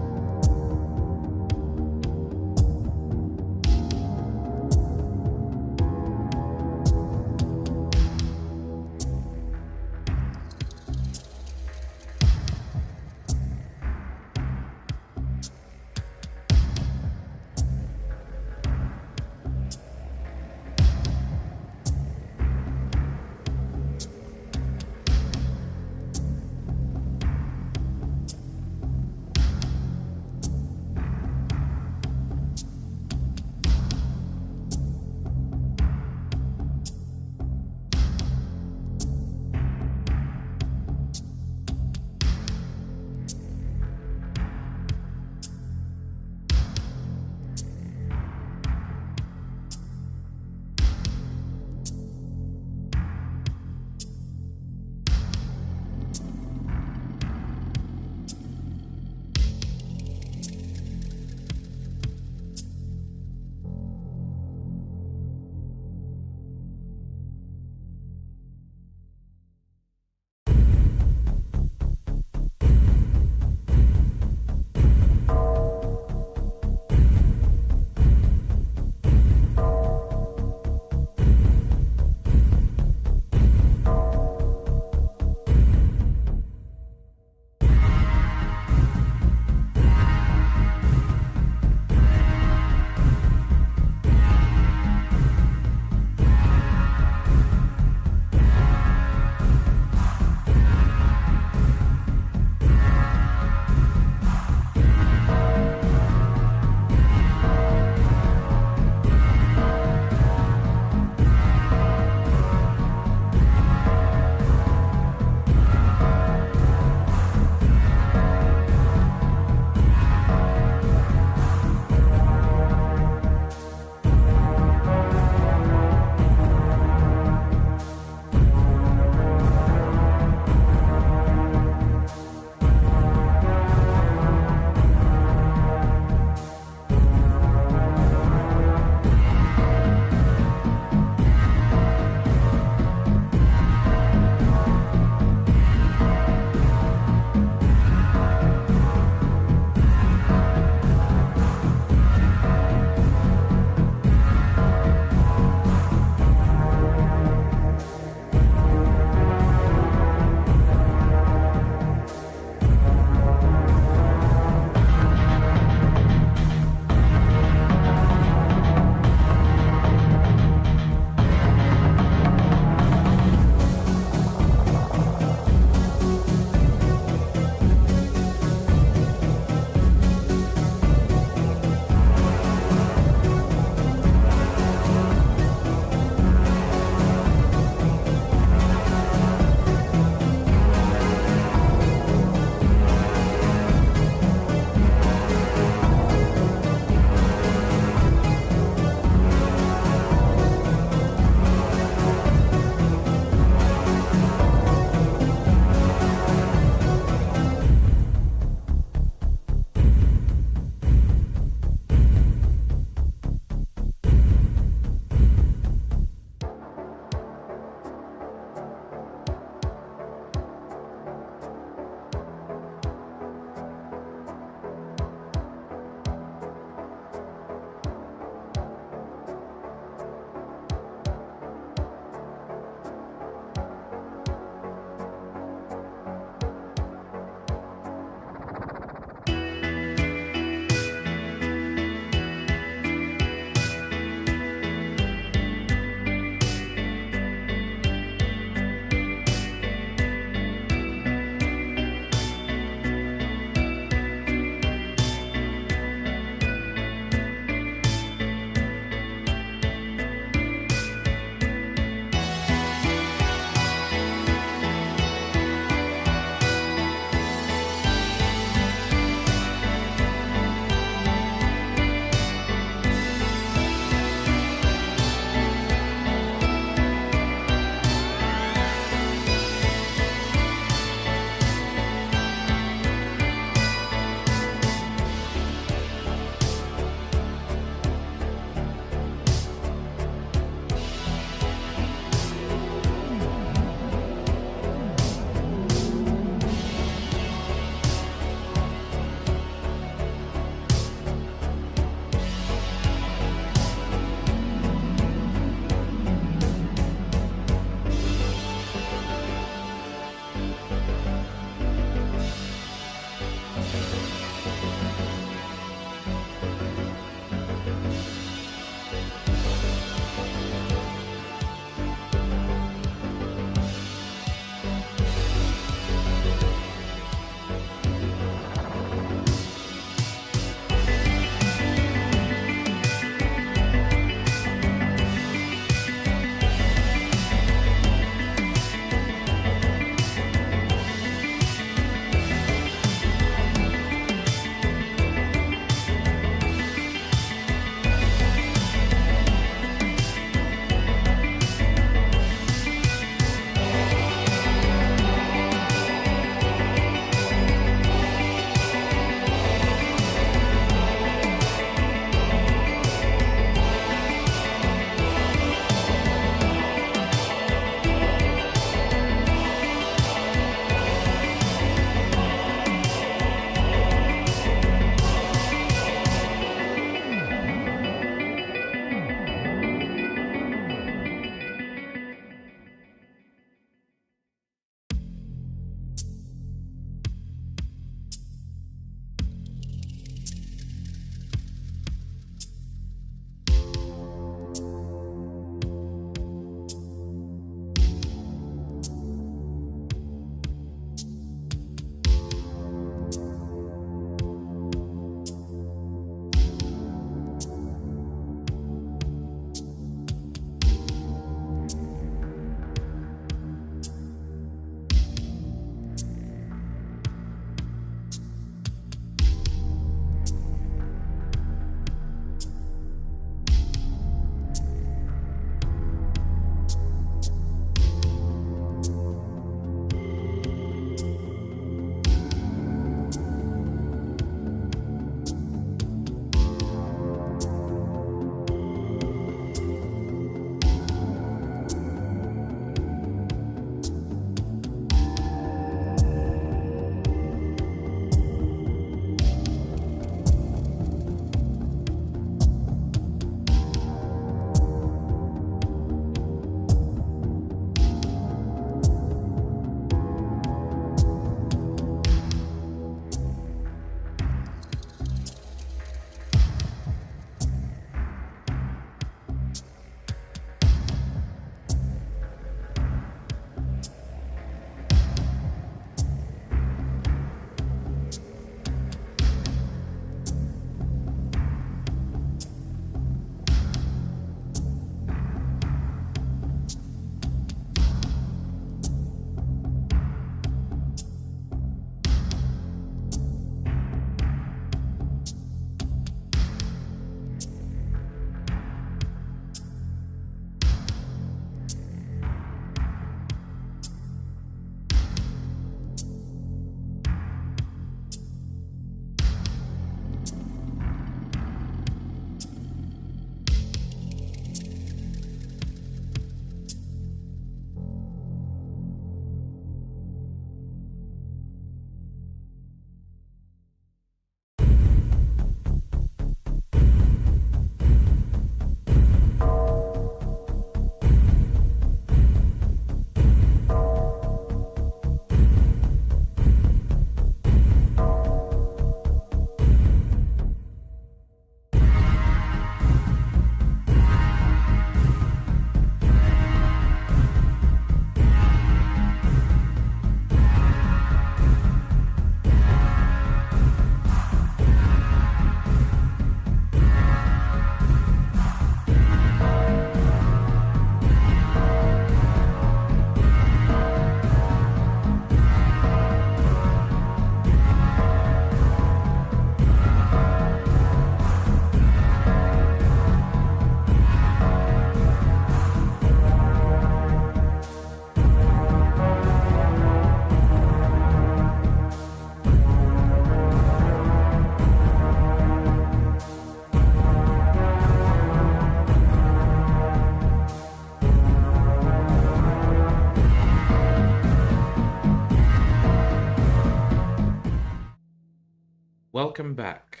Welcome back.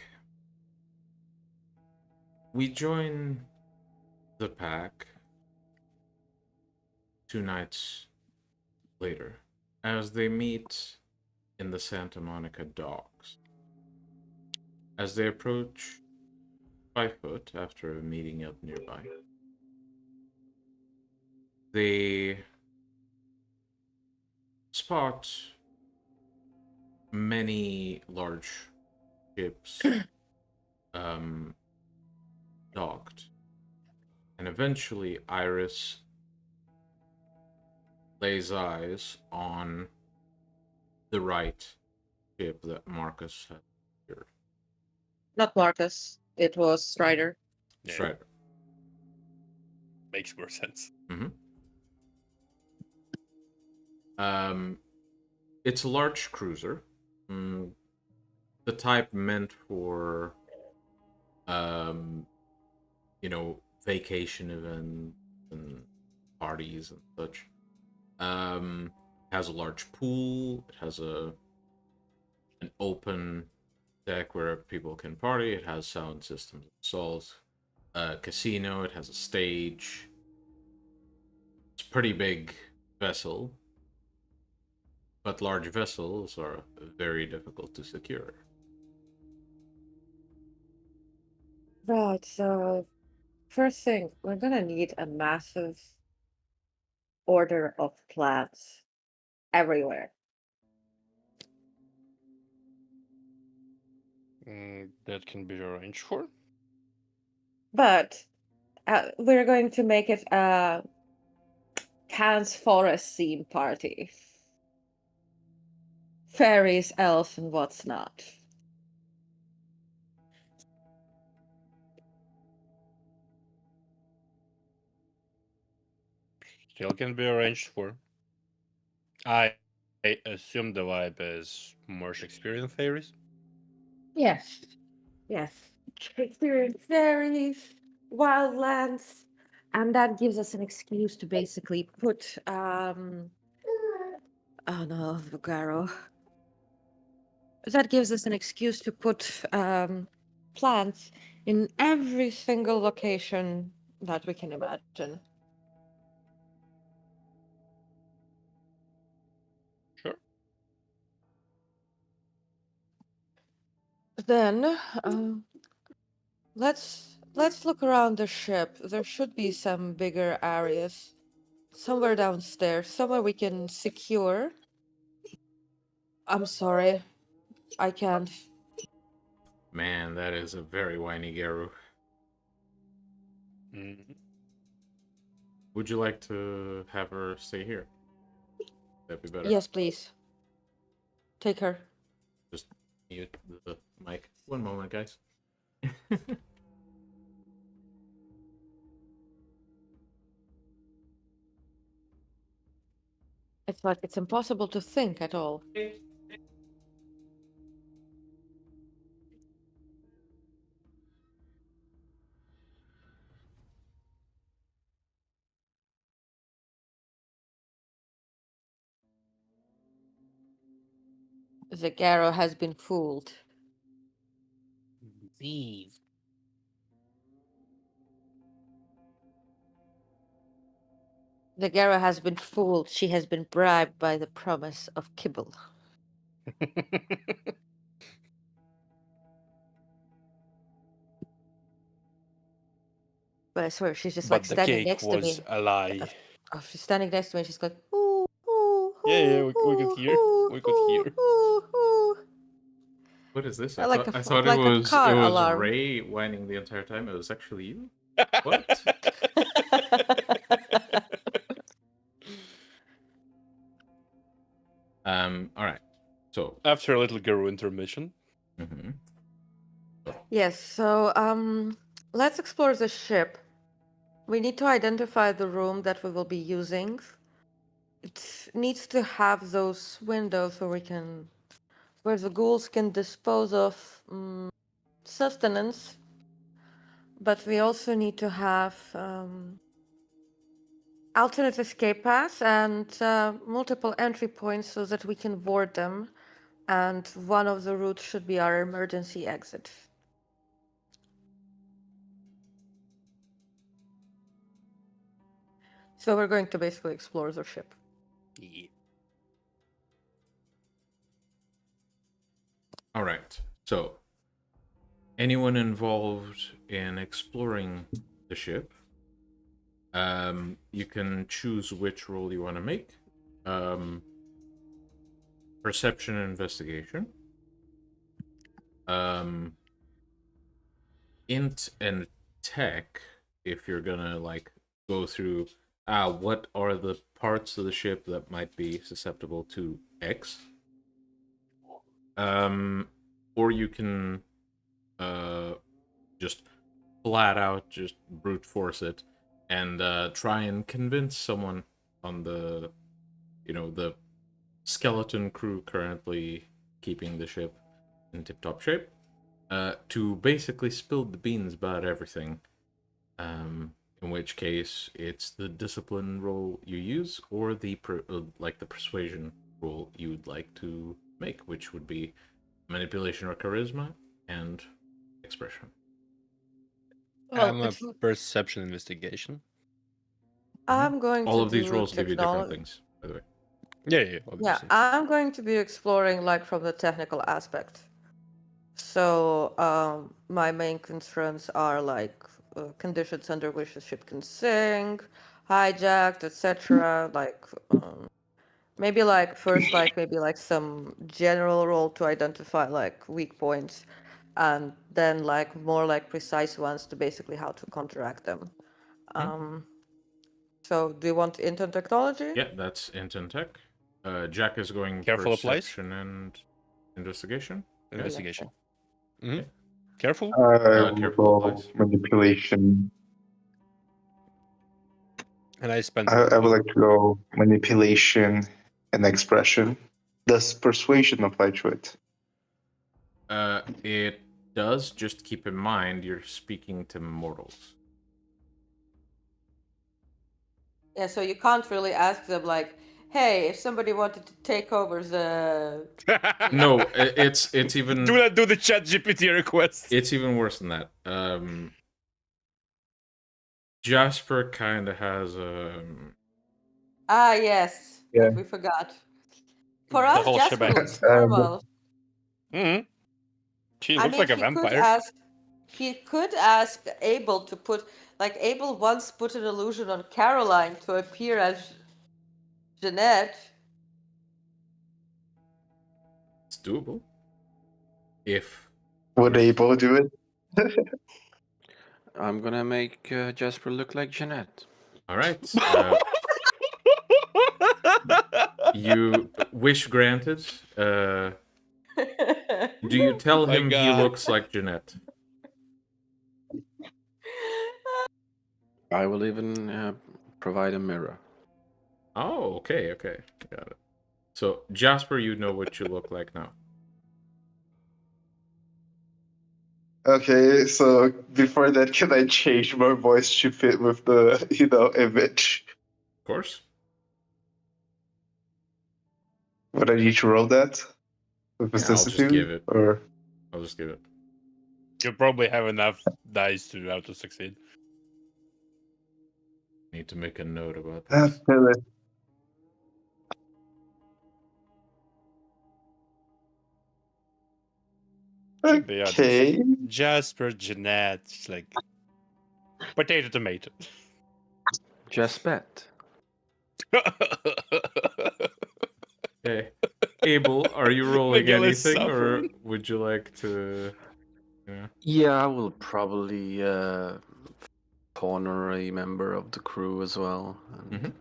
We join the pack 2 nights later as they meet in the Santa Monica docks. As they approach 5 foot after meeting up nearby, they spot many large ships docked. And eventually Iris lays eyes on the right ship that Marcus had secured. Not Marcus. It was Strider. Yeah, Strider. makes more sense. It's a large cruiser. The type meant for vacation events and parties and such. Has a large pool. It has an open deck where people can party. It has sound systems installed. Casino. It has a stage. It's a pretty big vessel, but large vessels are very difficult to secure. Right, so first thing, we're gonna need a massive order of plants everywhere. That can be arranged for. But we're going to make it a Can's Forest theme party. Fairies, elves, and what's not. Still can be arranged for. I assume the vibe is more Shakespearean fairies. Yes. Yes. Shakespearean fairies, wildlands, and that gives us an excuse to basically put oh no, Vogaro. That gives us an excuse to put plants in every single location that we can imagine. Sure. Then let's look around the ship. There should be some bigger areas somewhere downstairs, somewhere we can secure. I'm sorry, I can't. Man, that is a very whiny Garu. Mhm. Would you like to have her stay here? That'd be better. Yes, please. Take her. Just mute the mic. One moment, guys. It's like it's impossible to think at all. The Garo has been fooled. These. The Garo has been fooled. She has been bribed by the promise of kibble. But I swear, she's just like But the standing cake next to was me. a lie. Oh, she's standing next to me. And she's like, ooh, ooh, Yeah, ooh, we could hear. ooh, We could ooh, hear. ooh, ooh. What is this? Like I thought like a it car was alarm. Ray whining the entire time. It was actually you. What? All right. So. After a little Guru intermission. Mm-hmm. Yes. So let's explore the ship. We need to identify the room that we will be using. It needs to have those windows where the ghouls can dispose of sustenance, but we also need to have alternate escape paths and multiple entry points so that we can ward them And one of the routes should be our emergency exit. So we're going to basically explore the ship. Yeah. All right. So, anyone involved in exploring the ship, you can choose which role you want to make. Perception and investigation. Int and tech, if you're gonna like go through what are the parts of the ship that might be susceptible to X. Or you can just flat out just brute force it and try and convince someone on the the skeleton crew currently keeping the ship in tip-top shape to basically spill the beans about everything. In which case, it's the discipline role you use, or the the persuasion role you would like to make, which would be manipulation or charisma and expression. I'm a it's- perception investigation. I'm going All to of these do roles give you different technology. things, by the way. Yeah, Yeah, obviously. I'm going to be exploring like from the technical aspect. So my main concerns are like conditions under which the ship can sink, hijacked, etc. Like maybe like first like maybe like some general role to identify like weak points, and then like more like precise ones to basically how to counteract them. So do you want intent technology? Yeah, that's int and tech. Jack is going Careful applies. perception and investigation. Investigation. Okay. Careful. I will Careful go applies. manipulation. And I spent. I would like to go manipulation and expression. Does persuasion apply to it? It does. Just keep in mind you're speaking to mortals. Yeah, so you can't really ask them like, hey, if somebody wanted to take over the No, it's even Do not do the chat GPT request. it's even worse than that. Jasper kind of has Ah, yes. Yeah. We forgot. For The us, whole Jasper shebang. looks normal. Mm-hmm. She I looks mean, like a vampire. he could ask Abel to put, like, Abel once put an illusion on Caroline to appear as Jeanette. it's doable. If Would Abel do it? I'm gonna make Jasper look like Jeanette. all right, you wish granted. Do you tell My him he God. looks like Jeanette? I will even provide a mirror. Oh, okay, got it. So Jasper, you know what you look like now. Okay, so before that, can I change my voice to fit with the image? Of course. Would I need to roll that? With Yeah, I'll just vicissitude? give it. Or I'll just give it. You probably have enough dice to how to succeed. Need to make a note about this. Should be honest. Okay. Jasper, Jeanette, it's like potato tomato. Just bet. Okay. Abel, are you rolling Miguel is anything, or suffering. would you like to? Yeah. Yeah, I will probably corner a member of the crew as well and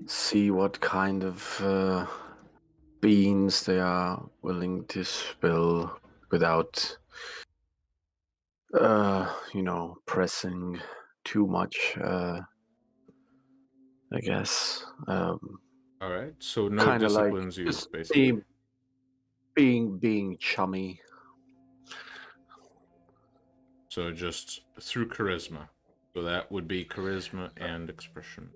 see what kind of beans they are willing to spill without, pressing too much. I guess. All right. So no Kind of like disciplines used, just basically. being chummy. So just through charisma. So that would be charisma and expression.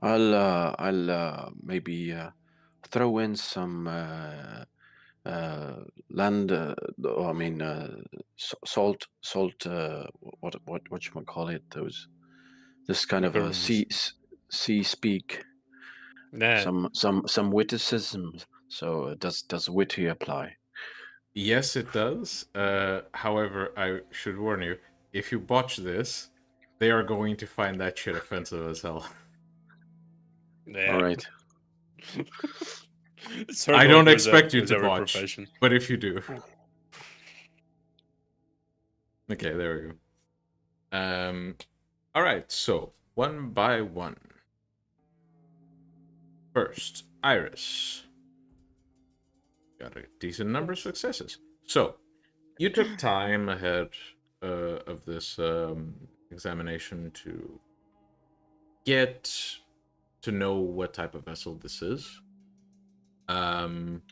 I'll maybe throw in some land. I mean, salt. What you call it? This kind of a sea speak. Nah, Some witticisms. So does witty apply? Yes, it does. However, I should warn you, if you botch this, they are going to find that shit offensive as hell. yeah. All right. It's hard I work don't with expect you with to every botch, profession. but if you do. Okay, there we go. All right, so one by one. First, Iris. Got a decent number of successes. So, you took time ahead of this examination to get to know what type of vessel this is. And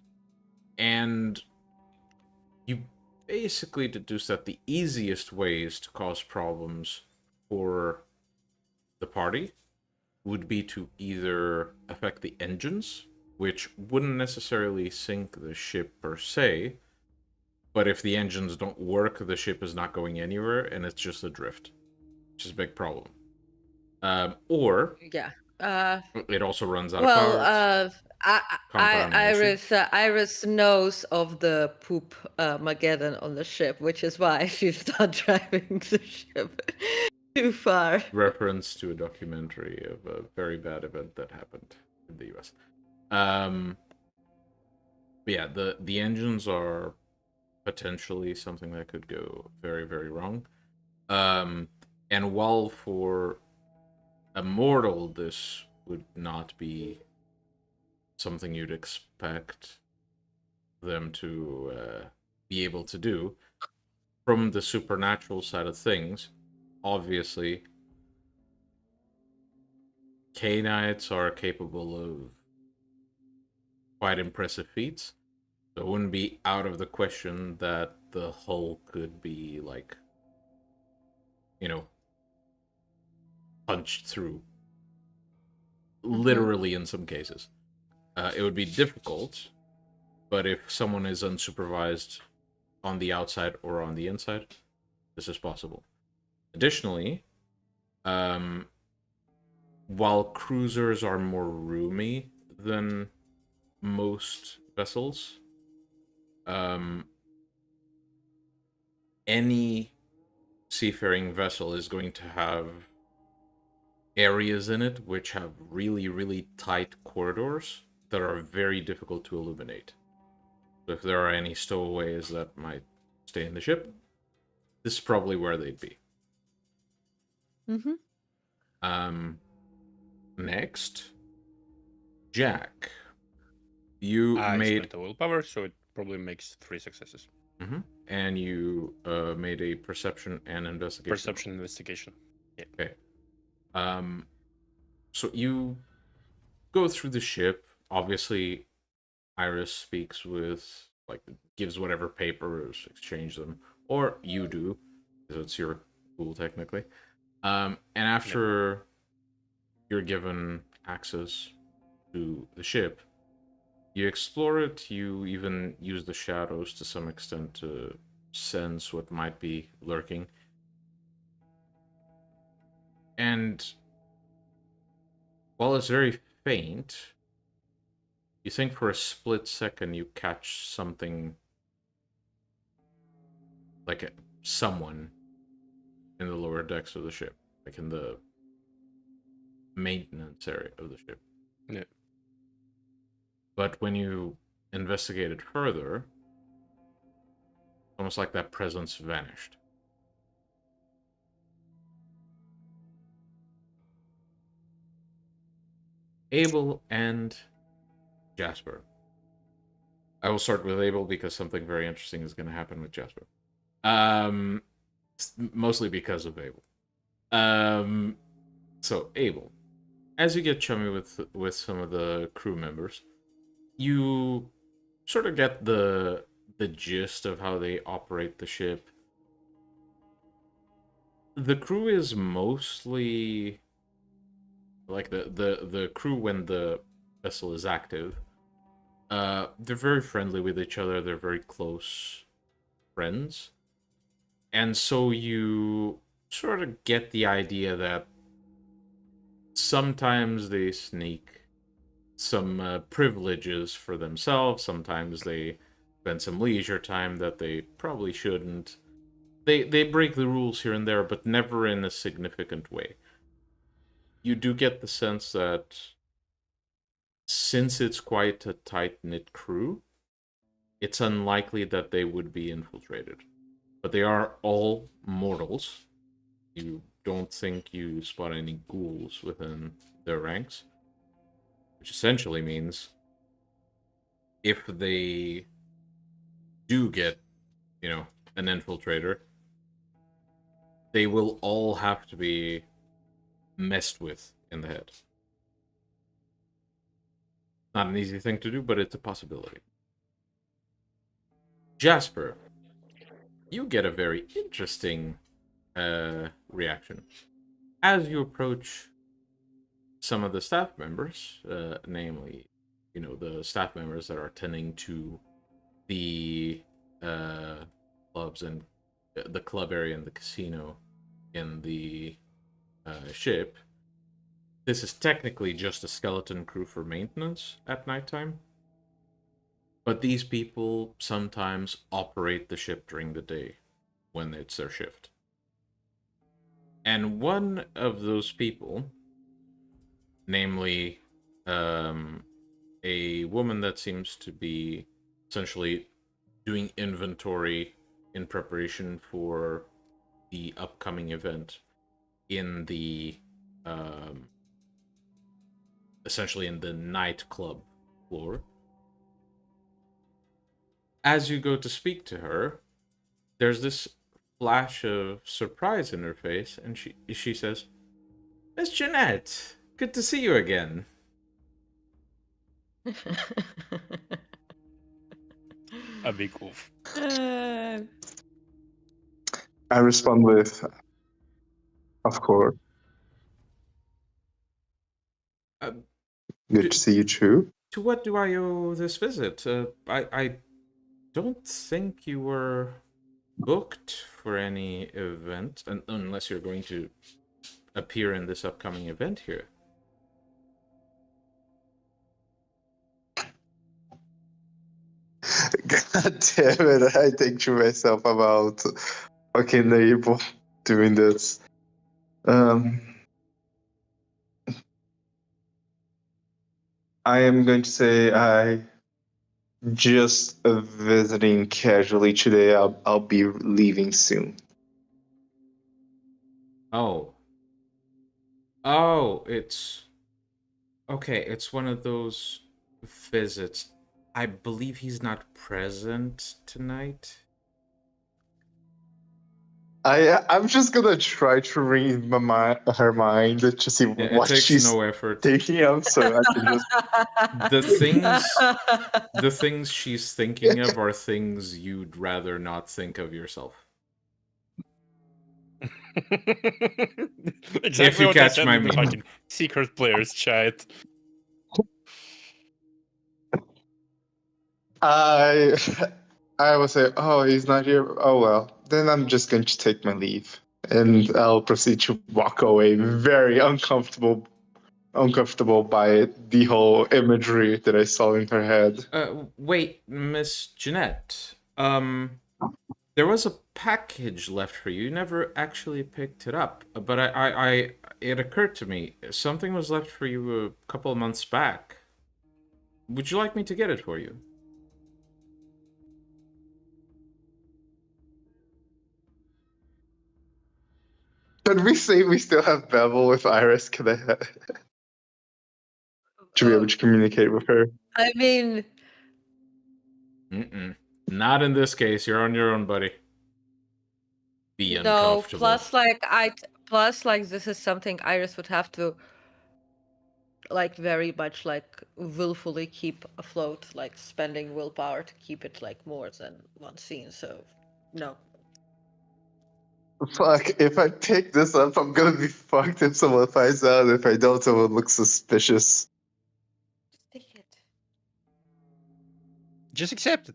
you basically deduce that the easiest ways to cause problems for the party would be to either affect the engines, which wouldn't necessarily sink the ship per se, but if the engines don't work, the ship is not going anywhere and it's just adrift, which is a big problem. Or Yeah. it also runs out of Well, power. Compounding issue. Iris knows of the poop Mageddon on the ship, which is why she's not driving the ship too far. Reference to a documentary of a very bad event that happened in the US. But yeah, the engines are potentially something that could go very, very wrong. And while for a mortal this would not be something you'd expect them to be able to do, from the supernatural side of things, obviously Cainites are capable of quite impressive feats. So it wouldn't be out of the question that the hull could be, like, punched through. Literally in some cases. It would be difficult, but if someone is unsupervised on the outside or on the inside, this is possible. Additionally, while cruisers are more roomy than most vessels, any seafaring vessel is going to have areas in it which have really, really tight corridors that are very difficult to illuminate. So if there are any stowaways that might stay in the ship, this is probably where they'd be. Next, Jack. You I made spent the willpower, so it probably makes 3 successes. And you made a perception and investigation. Perception investigation. Yeah. Okay. So you go through the ship. Obviously, Iris speaks with, like, gives whatever papers, exchange them, or you do, because it's your pool technically. And after you're given access to the ship, you explore it. You even use the shadows to some extent to sense what might be lurking. And while it's very faint, you think for a split second you catch something, like someone in the lower decks of the ship, like in the maintenance area of the ship. Yeah. But when you investigate it further, almost like that presence vanished. Abel and Jasper. I will start with Abel because something very interesting is going to happen with Jasper. Mostly because of Abel. So Abel, as you get chummy with some of the crew members, you sort of get the gist of how they operate the ship. The crew is mostly like the crew when the vessel is active, they're very friendly with each other. They're very close friends, and so you sort of get the idea that sometimes they sneak some privileges for themselves. Sometimes they spend some leisure time that they probably shouldn't. They break the rules here and there, but never in a significant way. You do get the sense that since it's quite a tight-knit crew, it's unlikely that they would be infiltrated. But they are all mortals. You don't think you spot any ghouls within their ranks, which essentially means if they do get, an infiltrator, they will all have to be messed with in the head. Not an easy thing to do, but it's a possibility. Jasper, you get a very interesting reaction. As you approach some of the staff members, namely, the staff members that are tending to the clubs and the club area and the casino in the ship. This is technically just a skeleton crew for maintenance at nighttime. But these people sometimes operate the ship during the day when it's their shift. And one of those people, namely a woman that seems to be essentially doing inventory in preparation for the upcoming event in the essentially in the nightclub floor. As you go to speak to her, there's this flash of surprise in her face, and she says, "Miss Jeanette, good to see you again." A big oof. I respond with, of course. Good to see you too. To what do I owe this visit? I don't think you were booked for any event, unless you're going to appear in this upcoming event here. God damn it, I think to myself about fucking Abel doing this. I am going to say I just visiting casually today. I'll be leaving soon. Oh, it's okay. It's one of those visits. I believe he's not present tonight. I'm just gonna try to read her mind to see It what takes she's no effort. thinking of, so I can just. The things she's thinking of are things you'd rather not think of yourself. Exactly If you what I catch said my in the meaning. fucking secret players chat. I will say, oh, he's not here. Oh well, then I'm just going to take my leave, and I'll proceed to walk away, very uncomfortable by the whole imagery that I saw in her head. Wait, Miss Jeanette. There was a package left for you. You never actually picked it up, but it occurred to me something was left for you a couple of months back. Would you like me to get it for you? Can we say we still have Bevel with Iris? Can I to be able to communicate with her? I mean, Not in this case. You're on your own, buddy. Be no. uncomfortable. Plus, this is something Iris would have to, very much, willfully keep afloat, spending willpower to keep it, more than one scene. So, no. Fuck, if I pick this up, I'm gonna be fucked if someone finds out. If I don't, it will look suspicious. Just take it. Just accept it.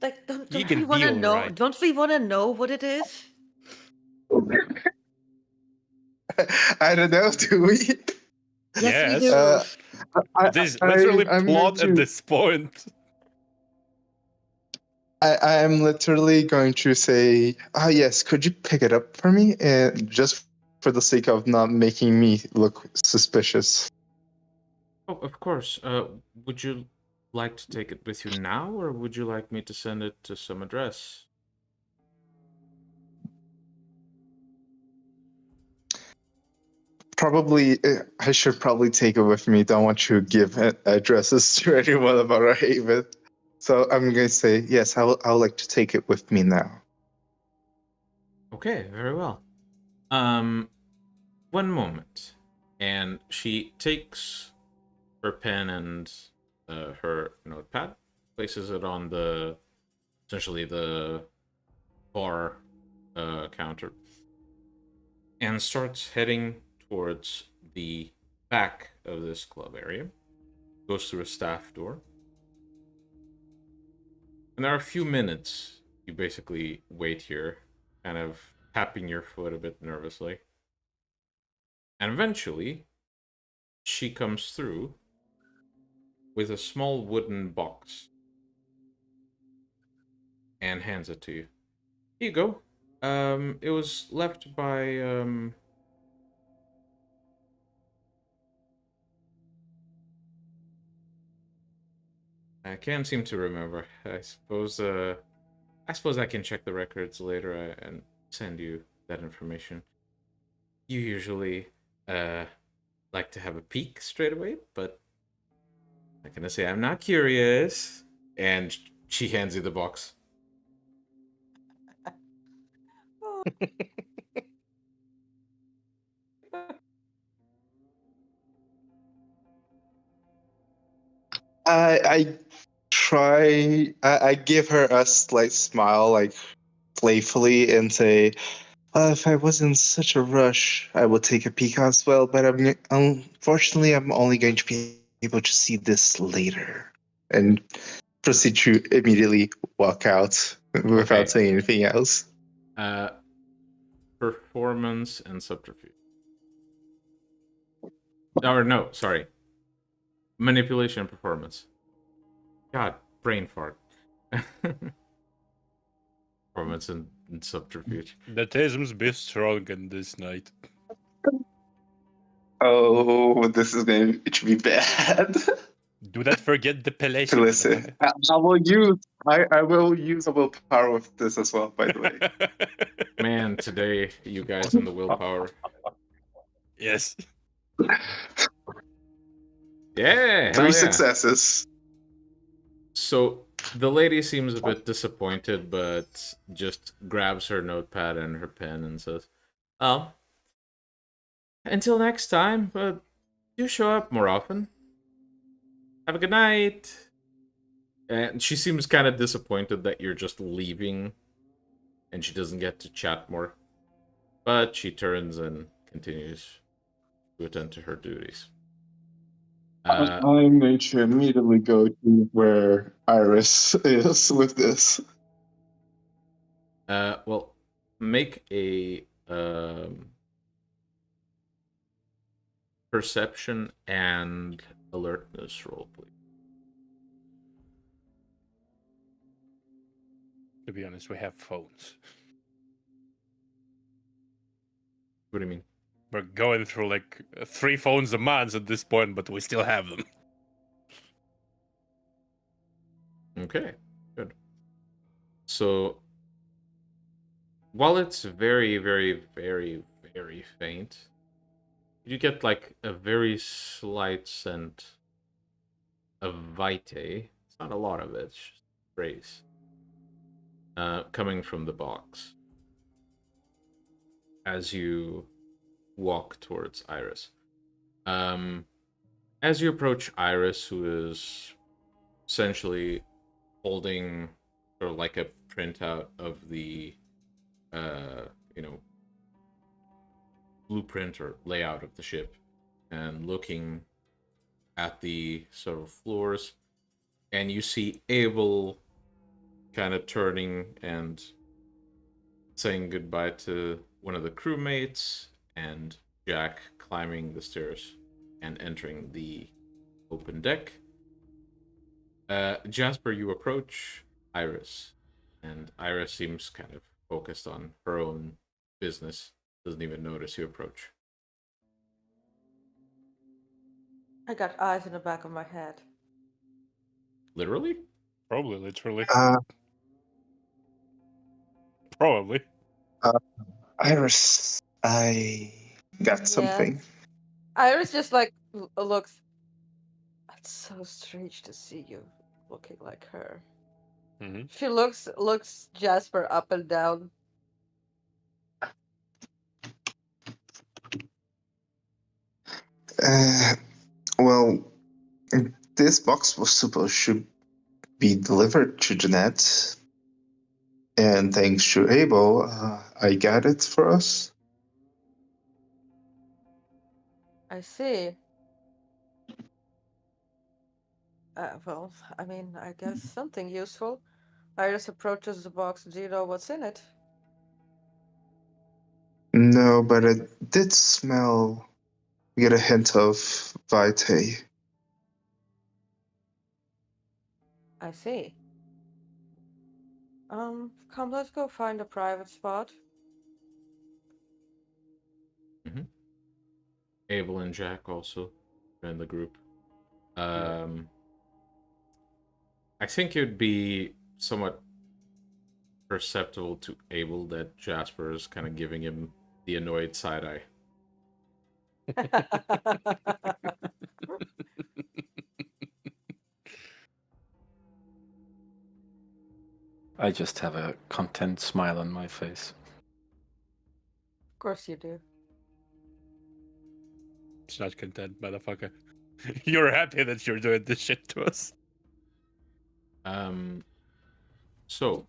Like, don't You we can want to be know? alright. Don't we want to know what it is? I don't know, do we? Yes, we Yes. do. It is literally I'm going plot at to. this point. I am literally going to say, yes, could you pick it up for me? Just for the sake of not making me look suspicious. Oh, of course. Would you like to take it with you now, or would you like me to send it to some address? Probably, I should probably take it with me. Don't want to give addresses to anyone about our haven. So I'm going to say, yes, I would like to take it with me now. Okay, very well. One moment. And she takes her pen and her notepad, places it on essentially the bar counter, and starts heading towards the back of this club area. Goes through a staff door. And there are a few minutes you basically wait here, kind of tapping your foot a bit nervously. And eventually, she comes through with a small wooden box and hands it to you. Here you go. It was left by, I can't seem to remember. I suppose I can check the records later and send you that information. You usually like to have a peek straight away, but I'm gonna say I'm not curious. And she hands you the box. I try. I give her a slight smile, like playfully, and say, if I wasn't in such a rush, I would take a peek as well. But unfortunately, I'm only going to be able to see this later, and proceed to immediately walk out without Okay. saying anything else. Performance and subterfuge. Or no, sorry. Manipulation and performance. God, brain fart. Performance and subterfuge. The tisms be strong in this night. Oh, this is going to be bad. Do not forget the Pelation. Listen, I will use. I will use a willpower with this as well. By the way. Man, today you guys in the willpower. Yes. Yeah, hell 3 yeah. successes. So the lady seems a bit disappointed, but just grabs her notepad and her pen and says, "Oh, until next time, but do show up more often. Have a good night." And she seems kind of disappointed that you're just leaving and she doesn't get to chat more. But she turns and continues to attend to her duties. I'm going to immediately go to where Iris is with this. Well, make a perception and alertness roll, please. To be honest, we have phones. What do you mean? We're going through like 3 phones a month at this point, but we still have them. Okay, good. So, while it's very, very, very, very faint, you get like a very slight scent of vitae. It's not a lot of it, it's just trace. Coming from the box as you walk towards Iris. As you approach Iris, who is essentially holding sort of like a printout of the blueprint or layout of the ship, and looking at the sort of floors, and you see Abel kind of turning and saying goodbye to one of the crewmates, and Jack climbing the stairs and entering the open deck. Jasper, you approach Iris, and Iris seems kind of focused on her own business, doesn't even notice you approach. I got eyes in the back of my head. Literally? Probably, literally. Uh, Probably. Iris, I got something. Yes. Iris just like looks. It's so strange to see you looking like her. Hmm. She looks Jasper up and down. Well, this box was supposed to be delivered to Jeanette, and thanks to Abel, I got it for us. I see. Well, I mean, I guess something useful. Iris approaches the box. Do you know what's in it? No, but it did smell. Get a hint of vitae. I see. Come, let's go find a private spot. Abel and Jack also in the group. Yeah. I think it would be somewhat perceptible to Abel that Jasper is kind of giving him the annoyed side eye. I just have a content smile on my face. Of course you do. It's not content, motherfucker. You're happy that you're doing this shit to us. So,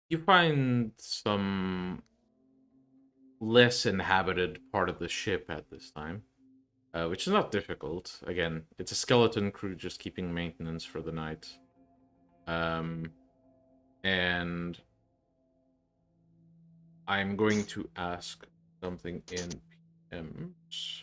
you find some less inhabited part of the ship at this time, which is not difficult. Again, it's a skeleton crew just keeping maintenance for the night. And I'm going to ask something in PMs.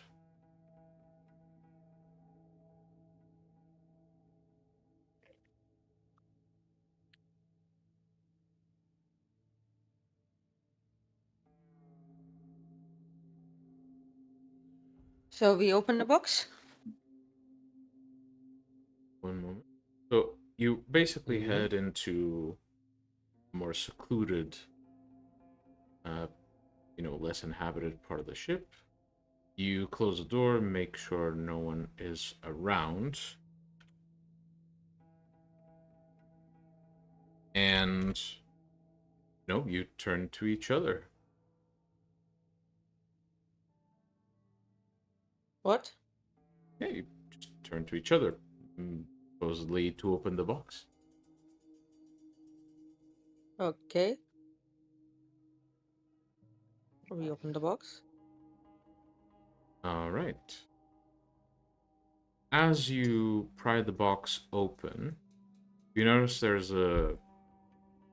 So we open the box? One moment. So you basically head into a more secluded, less inhabited part of the ship. You close the door, make sure no one is around. And you turn to each other. What? Yeah, you just turn to each other, supposedly to open the box. Okay. We open the box. All right. As you pry the box open, you notice there's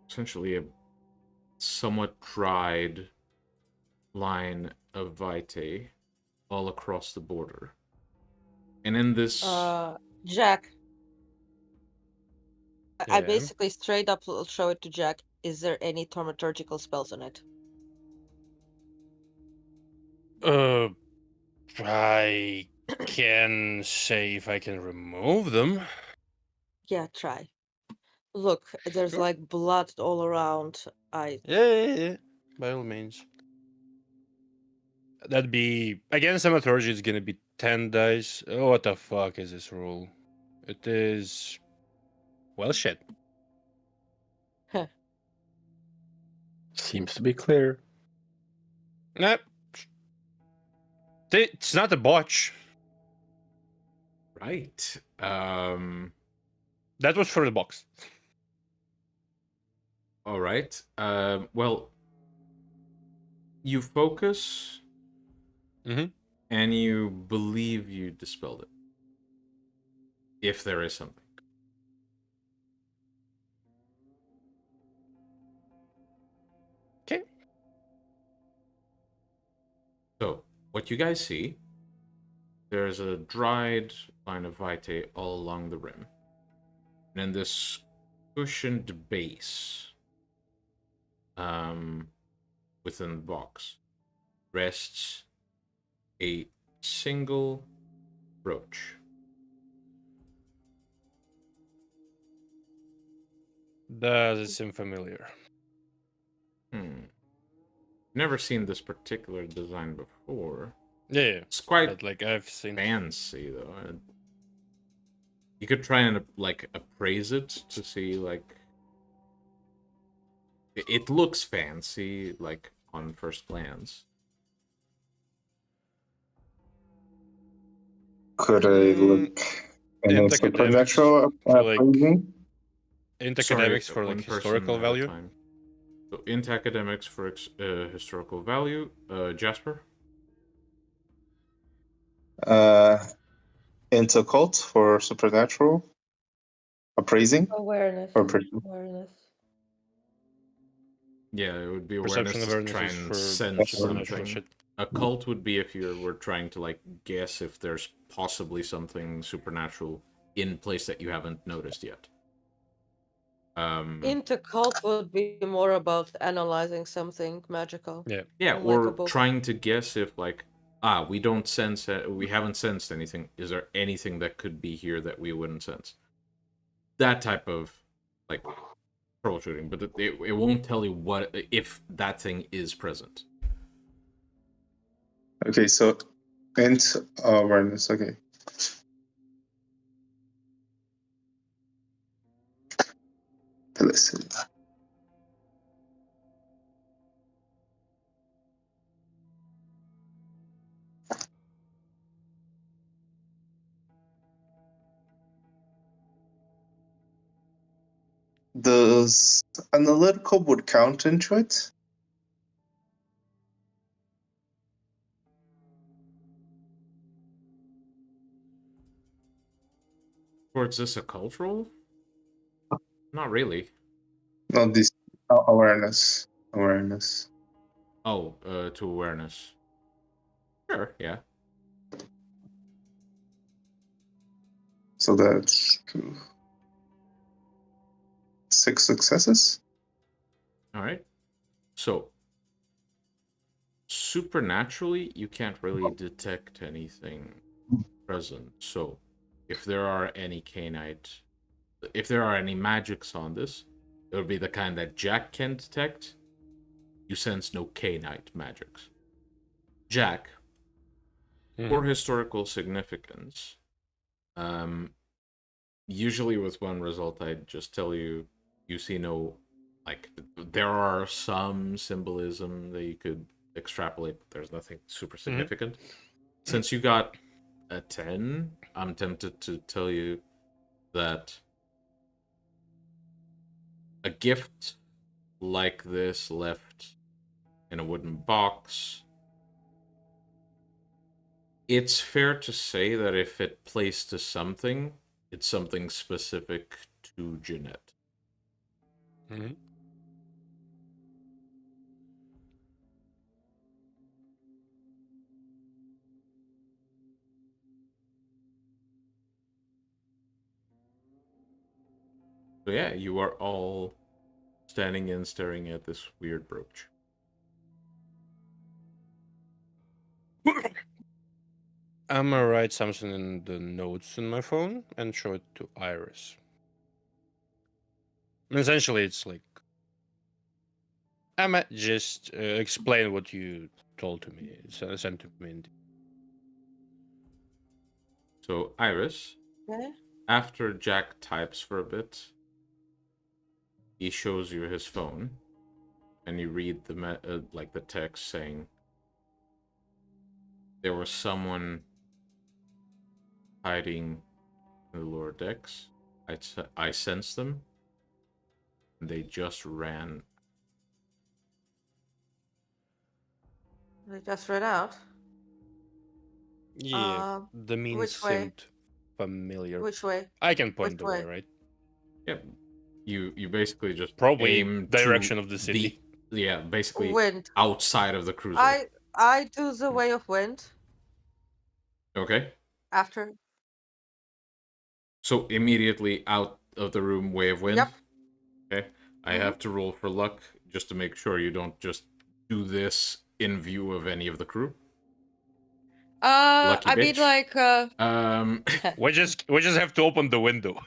essentially a somewhat dried line of vitae all across the border. And in this... Jack. I Yeah. basically straight up will show it to Jack. Is there any thaumaturgical spells on it? I can say if I can remove them. Yeah, try. Look, there's Sure. like blood all around. Yeah. By all means. That'd be against thaumaturgy. It's gonna be 10 dice. Oh, what the fuck is this rule? It is. Well, shit. Seems to be clear. Nah. It's not a botch. Right. That was for the box. All right. Well, you focus, Mhm. and you believe you dispelled it. If there is something. Okay. So, what you guys see, there's a dried line of vitae all along the rim. And in this cushioned base, within the box, rests a single brooch. Does it seem familiar? Never seen this particular design before. Yeah, It's quite but like I've seen. fancy though. You could try and like appraise it to see like it looks fancy like on first glance. Could I look in a Int academics supernatural for like appraising? int Sorry, academics for like one person historical at a value. time. So int academics for historical value. Jasper. Into occult for supernatural appraising Awareness. or appraising? Awareness. Yeah, it would be Perception awareness to awareness try is and for sense supernatural something. shit. Occult would be if you were trying to like guess if there's possibly something supernatural in place that you haven't noticed yet. Into cult would be more about analyzing something magical. Yeah. Yeah, Unlike a or book. trying to guess if like we don't sense we haven't sensed anything. Is there anything that could be here that we wouldn't sense? That type of like troubleshooting, but it won't tell you what if that thing is present. Okay, so int awareness. Okay. Listen. Does analytical would count into it? Or is this a cultural? Not really. No, this awareness. Awareness. Oh, to awareness. Sure, yeah. So that's 6 successes. All right. So, supernaturally, you can't really detect anything present. So, if there are any Cainite, if there are any magics on this, it would be the kind that Jack can detect. You sense no Cainite magics. Jack, for historical significance, usually with one result, I'd just tell you, you see no, like, there are some symbolism that you could extrapolate, but there's nothing super significant. Since you got a 10, I'm tempted to tell you that a gift like this left in a wooden box, it's fair to say that if it plays to something, it's something specific to Jeanette. Mm-hmm. So yeah, you are all standing and staring at this weird brooch. I'm gonna write something in the notes in my phone and show it to Iris. And essentially, it's like I might just explain what you told to me, sent to me. So Iris, Okay. after Jack types for a bit, he shows you his phone, and you read the like the text saying there was someone hiding in the lower decks. I sense them. and they just ran. They just ran out. Yeah, the means which way? seemed familiar. Which way? I can point which the way, way? right? Yep. You basically just Probably aim direction to of the city. yeah, basically Wind. outside of the cruiser. I do the way of wind Okay. after. So immediately out of the room, way of wind. Yep. Okay. I have to roll for luck just to make sure you don't just do this in view of any of the crew. Lucky I mean, bitch. like, We just have to open the window.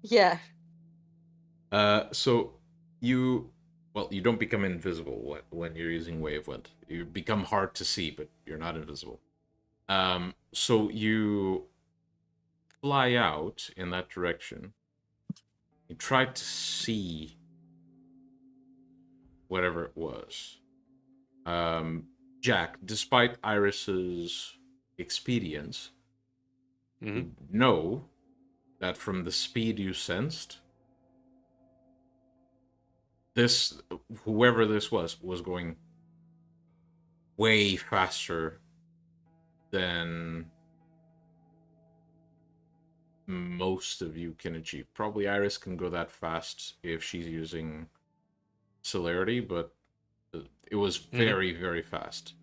yeah. So you don't become invisible when you're using way of wind. You become hard to see, but you're not invisible. So you fly out in that direction. You try to see whatever it was. Jack, despite Iris's experience, you know that from the speed you sensed, whoever this was going way faster than most of you can achieve. Probably Iris can go that fast if she's using celerity, but it was very, very fast.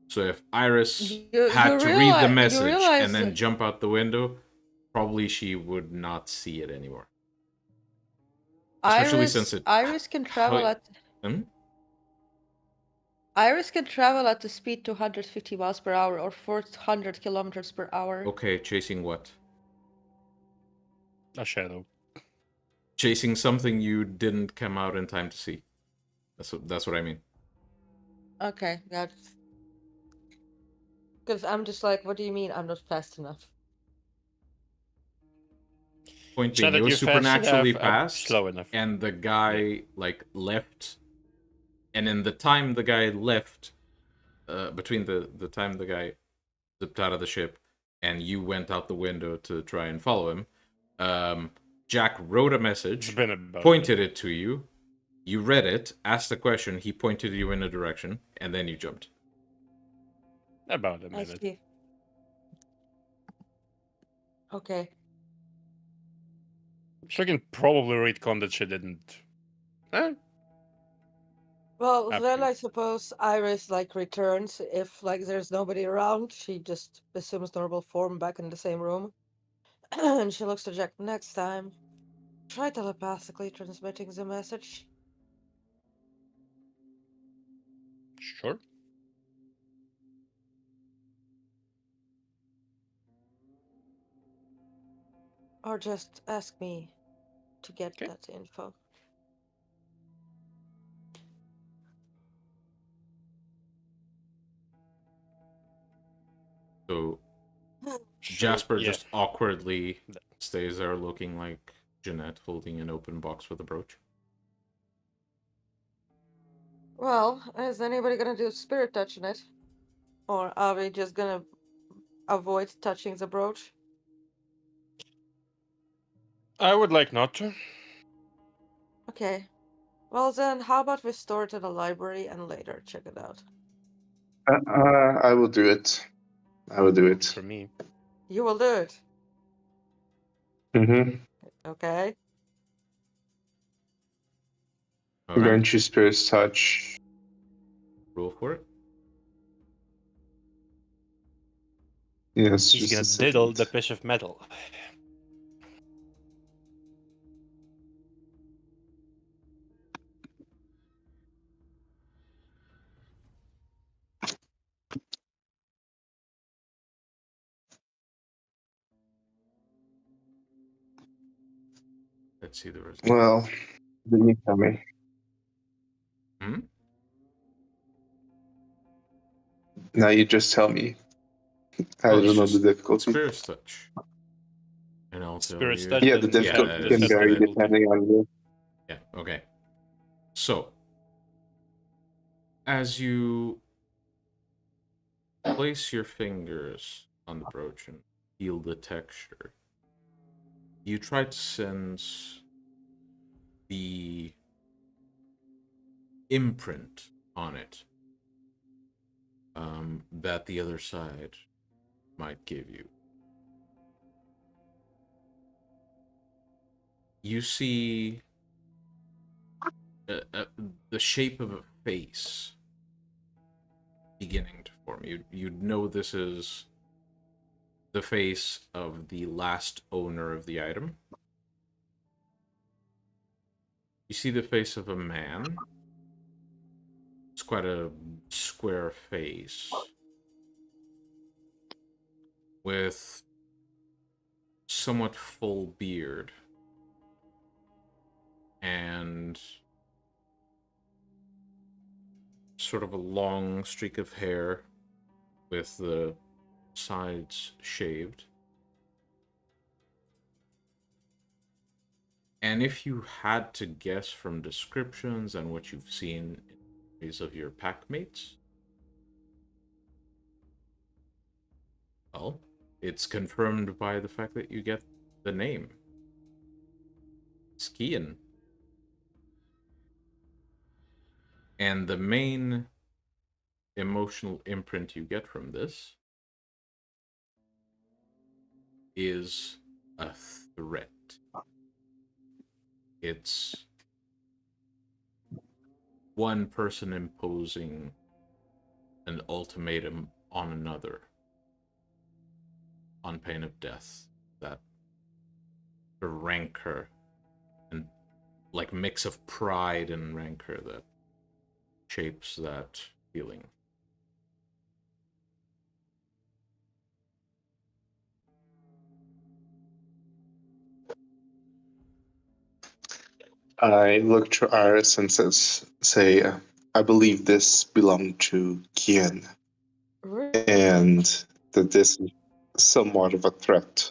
So if Iris had to read the message and then jump out the window, probably she would not see it anymore. Especially since Iris can travel at. Iris can travel at the speed 250 miles per hour or 400 kilometers per hour. Okay, chasing what? A shadow. Chasing something you didn't come out in time to see. That's what I mean. Okay, that's. Because I'm just like, what do you mean I'm not fast enough? Point being, it was supernaturally fast, slow enough. And the guy left, and in the time the guy left, between the time the guy zipped out of the ship and you went out the window to try and follow him, Jack wrote a message, pointed it to you, you read it, asked a question, he pointed you in a direction, and then you jumped. About a minute. I see. Okay. She can probably retcon that she didn't. Well, then I suppose Iris returns if there's nobody around. She just assumes normal form back in the same room, and she looks to Jack next time. Try telepathically transmitting the message. Sure. Or just ask me to get that info. So Jasper just awkwardly stays there looking like Jeanette holding an open box with a brooch. Well, is anybody gonna do spirit touch in it? Or are we just gonna avoid touching the brooch? I would like not to. Okay. Well then, how about we store it in the library and later check it out? I will do it. I will do it. For me. You will do it. Mm-hmm. Okay. All right. Grant you Spirit's Touch. Roll for it. Yes, He's just gonna diddle the piece of metal. Let's see the result. Well, didn't you tell me? Now you just tell me. I don't know the difficulty. Spirit's Touch. And I'll tell Spirit's you. Touch. Yeah, the difficulty can vary depending on you. Yeah, okay. So, as you place your fingers on the brooch and feel the texture, you try to sense the imprint on it that the other side might give you. You see the shape of a face beginning to form. You'd know this is the face of the last owner of the item. You see the face of a man. It's quite a square face with somewhat full beard and sort of a long streak of hair with the sides shaved. And if you had to guess from descriptions and what you've seen in stories of your packmates, well, it's confirmed by the fact that you get the name. Skian. And the main emotional imprint you get from this is a threat. It's one person imposing an ultimatum on another on pain of death. That rancor and like mix of pride and rancor that shapes that feeling. I look to Iris and say, I believe this belonged to Kian, Really? and that this is somewhat of a threat.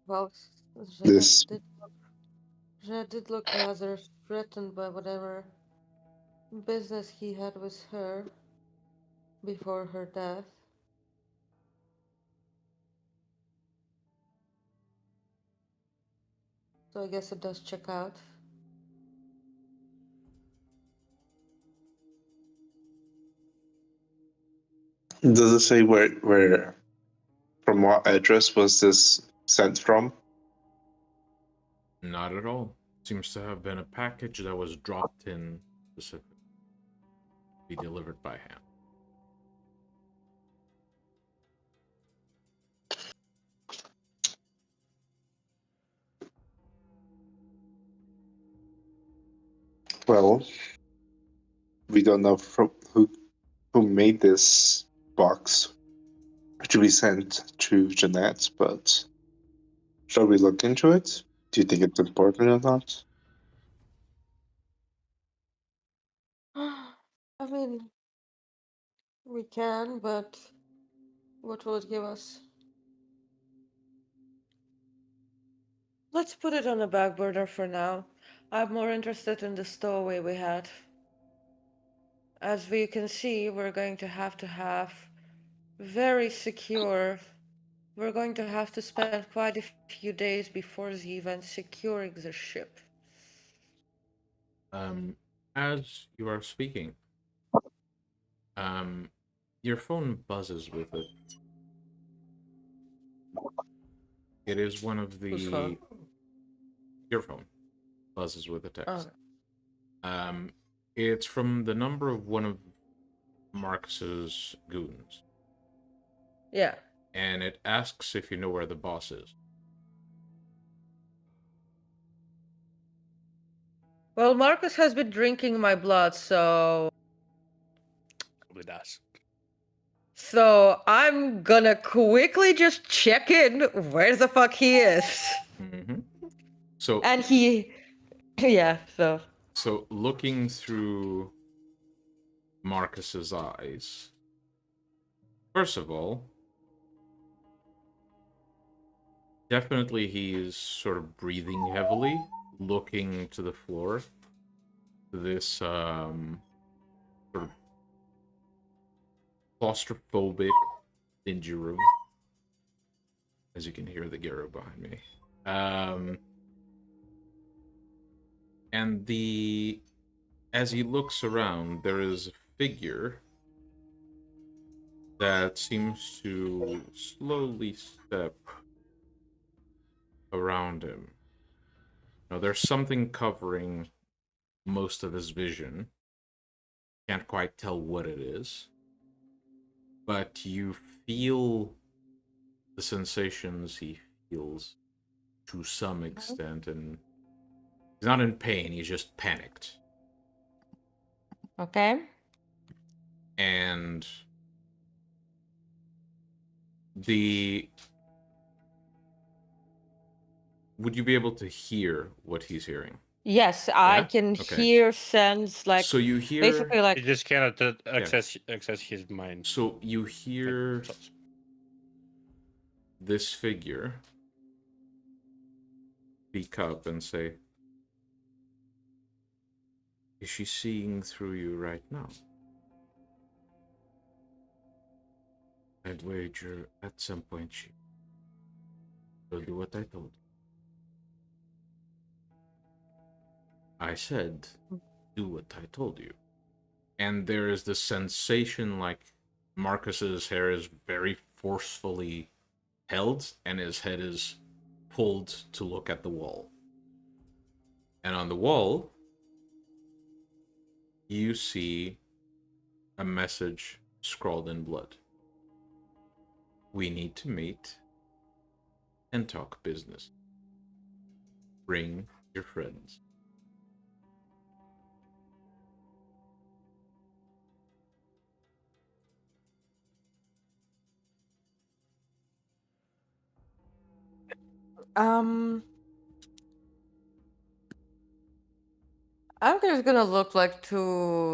Well, This Red did look rather threatened by whatever business he had with her before her death. So I guess it does check out. does it say where from what address was this sent from? Not at all. Seems to have been a package that was dropped in specifically to be delivered by hand. Well, we don't know from who made this box to be sent to Jeanette, but shall we look into it? Do you think it's important or not? I mean, we can, but what will it give us? Let's put it on the back burner for now. I'm more interested in the stowaway we had. As we can see, we're going to have very secure. We're going to have to spend quite a few days before the event securing the ship. As you are speaking, your phone buzzes with it. It is one of Whose phone? your phone buzzes with a text. Oh. It's from the number of one of Marcus's goons, Yeah. and it asks if you know where the boss is. Well, Marcus has been drinking my blood, so Probably does. I'm gonna quickly just check in where the fuck he is. Mm-hmm. So And he, yeah. So looking through Marcus's eyes, first of all, definitely he is sort of breathing heavily, looking to the floor. This sort of claustrophobic dingy room, as you can hear the Garo behind me. And as he looks around, there is a figure that seems to slowly step around him. Now, there's something covering most of his vision. Can't quite tell what it is. But you feel the sensations he feels to some extent, and he's not in pain, he's just panicked. Okay. And would you be able to hear what he's hearing? Yes, I Yeah? can Okay. hear, sense, like So you hear basically You like just cannot access his mind. so you hear thoughts. this figure speak up and say, "Is she seeing through you right now?" I'd wager at some point she will do what I told you. I said, do what I told you. And there is this sensation like Marcus's hair is very forcefully held and his head is pulled to look at the wall. And on the wall, you see a message scrawled in blood. We need to meet and talk business. Bring your friends. I'm just gonna look like to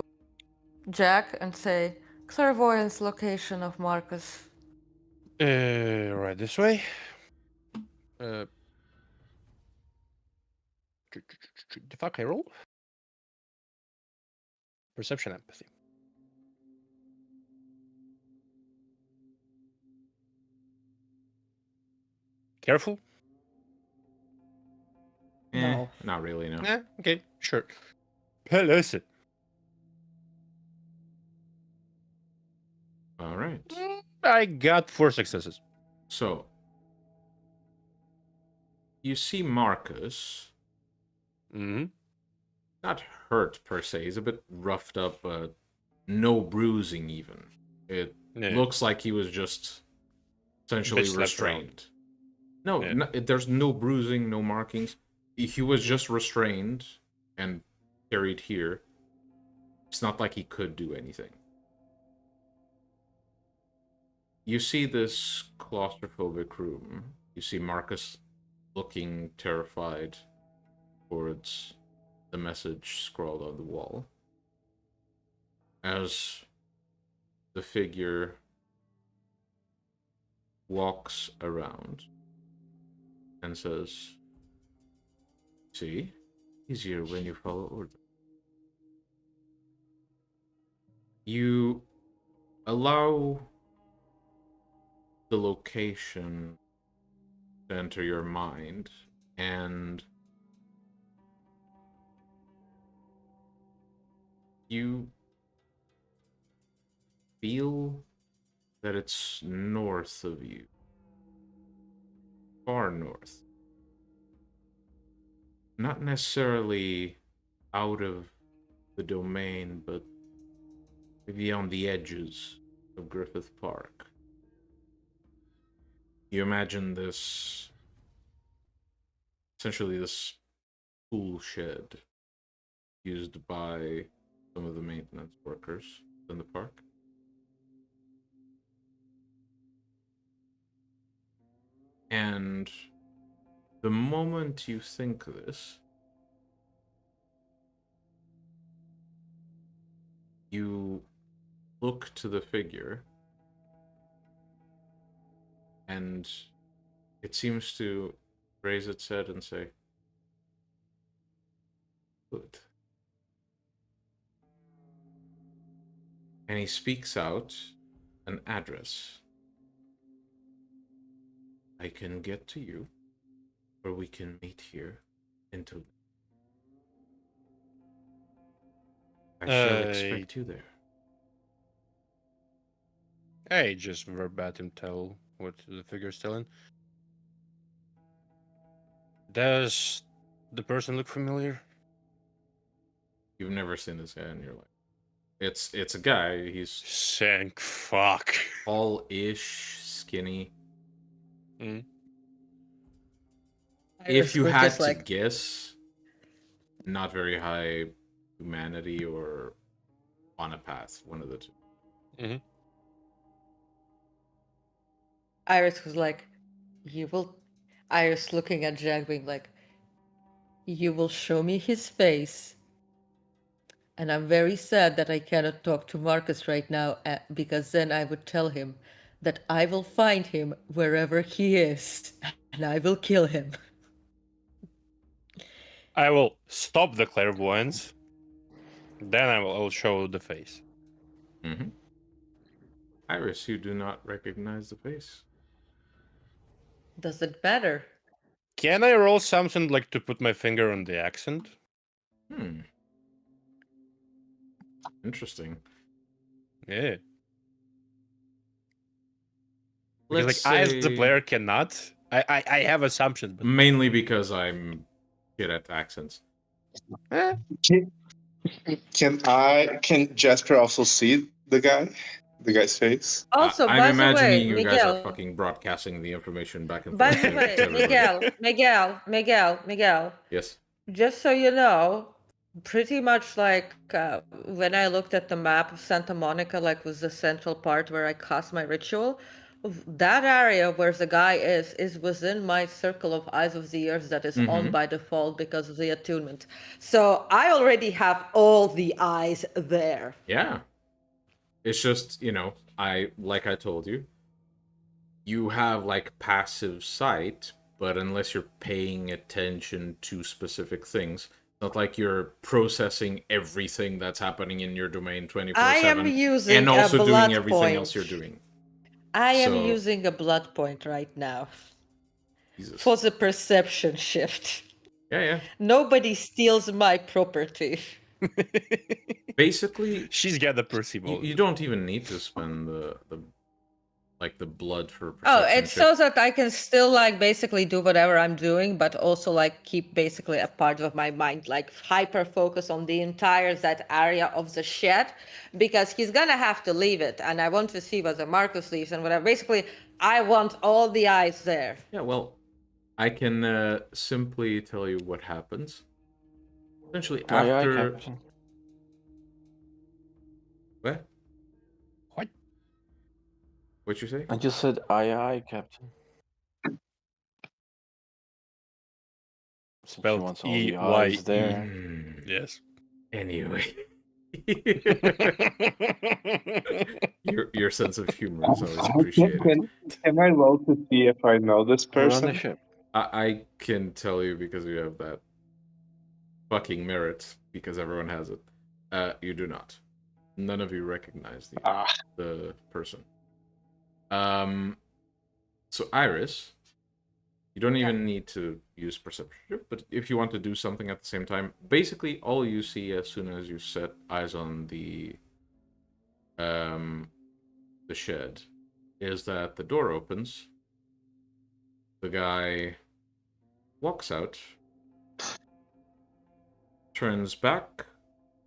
Jack and say clairvoyance location of Marcus. Right this way. The fuck I roll? Perception, empathy. Careful. No. Not really, no. Okay, sure. Listen. All right. I got 4 successes. So, you see Marcus, not hurt per se, he's a bit roughed up, but no bruising even. It looks like he was just essentially Bit slapped restrained. No, Yeah. there's no bruising, no markings. He was just restrained and carried here. It's not like he could do anything. You see this claustrophobic room. You see Marcus looking terrified towards the message scrawled on the wall. As the figure walks around and says, "See, easier when you follow order." You allow the location to enter your mind, and you feel that it's north of you. Far north. Not necessarily out of the domain, but maybe on the edges of Griffith Park. You imagine this, essentially this tool shed used by some of the maintenance workers in the park. And the moment you think this, you look to the figure, and it seems to raise its head and say, "Good." And he speaks out an address. "I can get to you, or we can meet here until..." I shall expect you there. I just verbatim tell what the figure's telling. Does the person look familiar? You've never seen this guy in your life. It's a guy. He's Thank fuck. tall-ish, skinny. Mm. If you was had just to like, guess, not very high humanity or on a path, one of the two. Mm-hmm. Iris was like, you will. Iris looking at Jack, being like, you will show me his face. And I'm very sad that I cannot talk to Marcus right now, because then I would tell him that I will find him wherever he is, and I will kill him. I will stop the clairvoyance. Then I will show the face. Mm-hmm. Iris, you do not recognize the face. Does it matter? Can I roll something like to put my finger on the accent? Interesting. Yeah. Let's Because like I as the say- player cannot. I have assumptions, but Mainly because I'm good at accents. Can Jasper also see the guy's face? Also, I'm by the imagining way, you guys are Miguel. fucking broadcasting the information back and By forth. the to way, everybody. Miguel. Yes. Just so you know, pretty much like when I looked at the map of Santa Monica, like was the central part where I cast my ritual. That area where the guy is within my circle of Eyes of the Earth that is on by default because of the attunement. So I already have all the eyes there. Yeah. It's just, I told you, you have like passive sight, but unless you're paying attention to specific things, not like you're processing everything that's happening in your domain 24/7 I am using and also a doing blood everything point. else you're doing. I am So- using a blood point right now Jesus. for the perception shift. Yeah. Nobody steals my property. Basically, she's got the perceivable. you don't even need to spend the blood for Oh, perception it's shift. so that I can still like basically do whatever I'm doing, but also like keep basically a part of my mind like hyper focus on the entire that area of the shed, because he's gonna have to leave it, and I want to see whether Marcus leaves and whatever. Basically, I want all the eyes there. Yeah, well, I can simply tell you what happens. Essentially, Aye, aye, after... Captain. What? What? What'd you say? I just said aye, aye, Captain. Since she Spelled wants all the eyes E-Y-E. there. Yes. Anyway. Your sense of humor is always appreciated. Can I roll to see if I know this We're on the person? ship. I can tell you because you have that fucking merit, because everyone has it. You do not. None of you recognize the person. So Iris, you don't even need to use perception, but if you want to do something at the same time, basically all you see as soon as you set eyes on the shed is that the door opens, the guy walks out, turns back,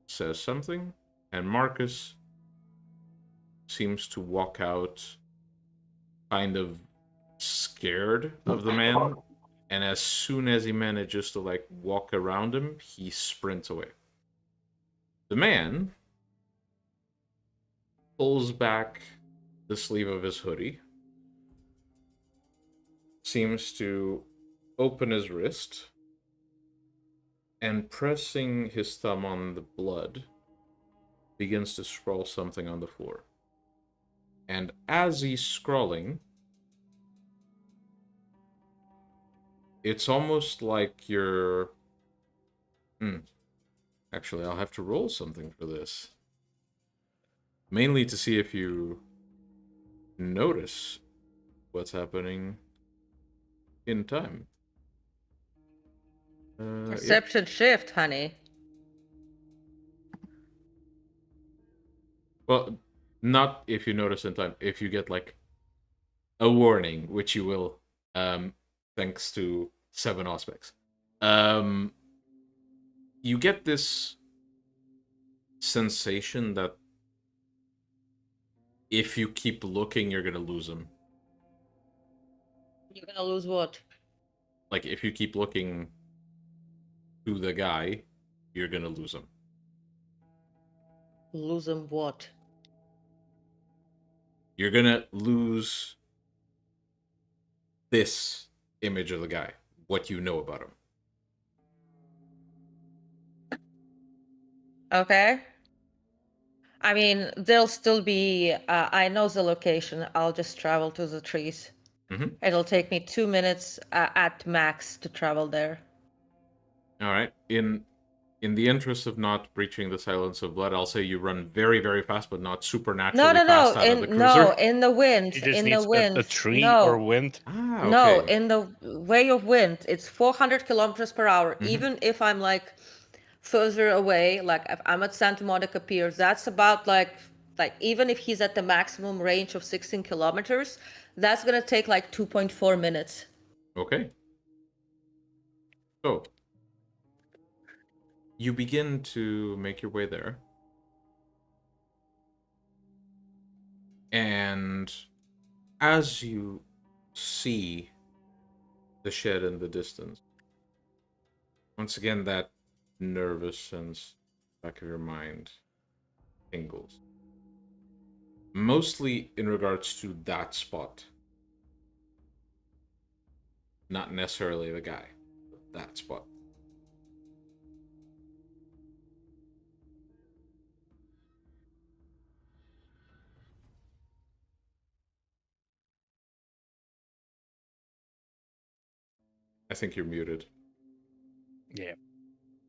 says something, and Marcus seems to walk out kind of scared of the man, and as soon as he manages to like walk around him, he sprints away. The man pulls back the sleeve of his hoodie, seems to open his wrist, and pressing his thumb on the blood, begins to scrawl something on the floor. And as he's scrawling, it's almost like you're... Actually, I'll have to roll something for this. Mainly to see if you notice what's happening in time. Perception shift, honey. Well, not if you notice in time. If you get like a warning, which you will, thanks to 7 aspects. You get this sensation that if you keep looking, you're gonna lose him. You're gonna lose what? Like, if you keep looking to the guy, you're gonna lose him. Lose him what? You're gonna lose this image of the guy, what you know about him. Okay. I mean, there'll still be. I know the location. I'll just travel to the trees. Mhm. It'll take me 2 minutes at max to travel there. All right. In the interest of not breaching the silence of blood, I'll say you run very, very fast, but not supernaturally No, fast out of the cruiser. no, in the wind. He just In needs the wind. a tree no. or wind. Ah, No, okay. in the way of wind, it's 400 kilometers per hour. Mhm. Even if I'm like further away, like if I'm at Santa Monica Pier, that's about like even if he's at the maximum range of 16 kilometers, that's gonna take like 2.4 minutes. Okay. So, you begin to make your way there. And as you see the shed in the distance, once again, that nervous sense back of your mind tingles. Mostly in regards to that spot. Not necessarily the guy, but that spot. I think you're muted. Yeah.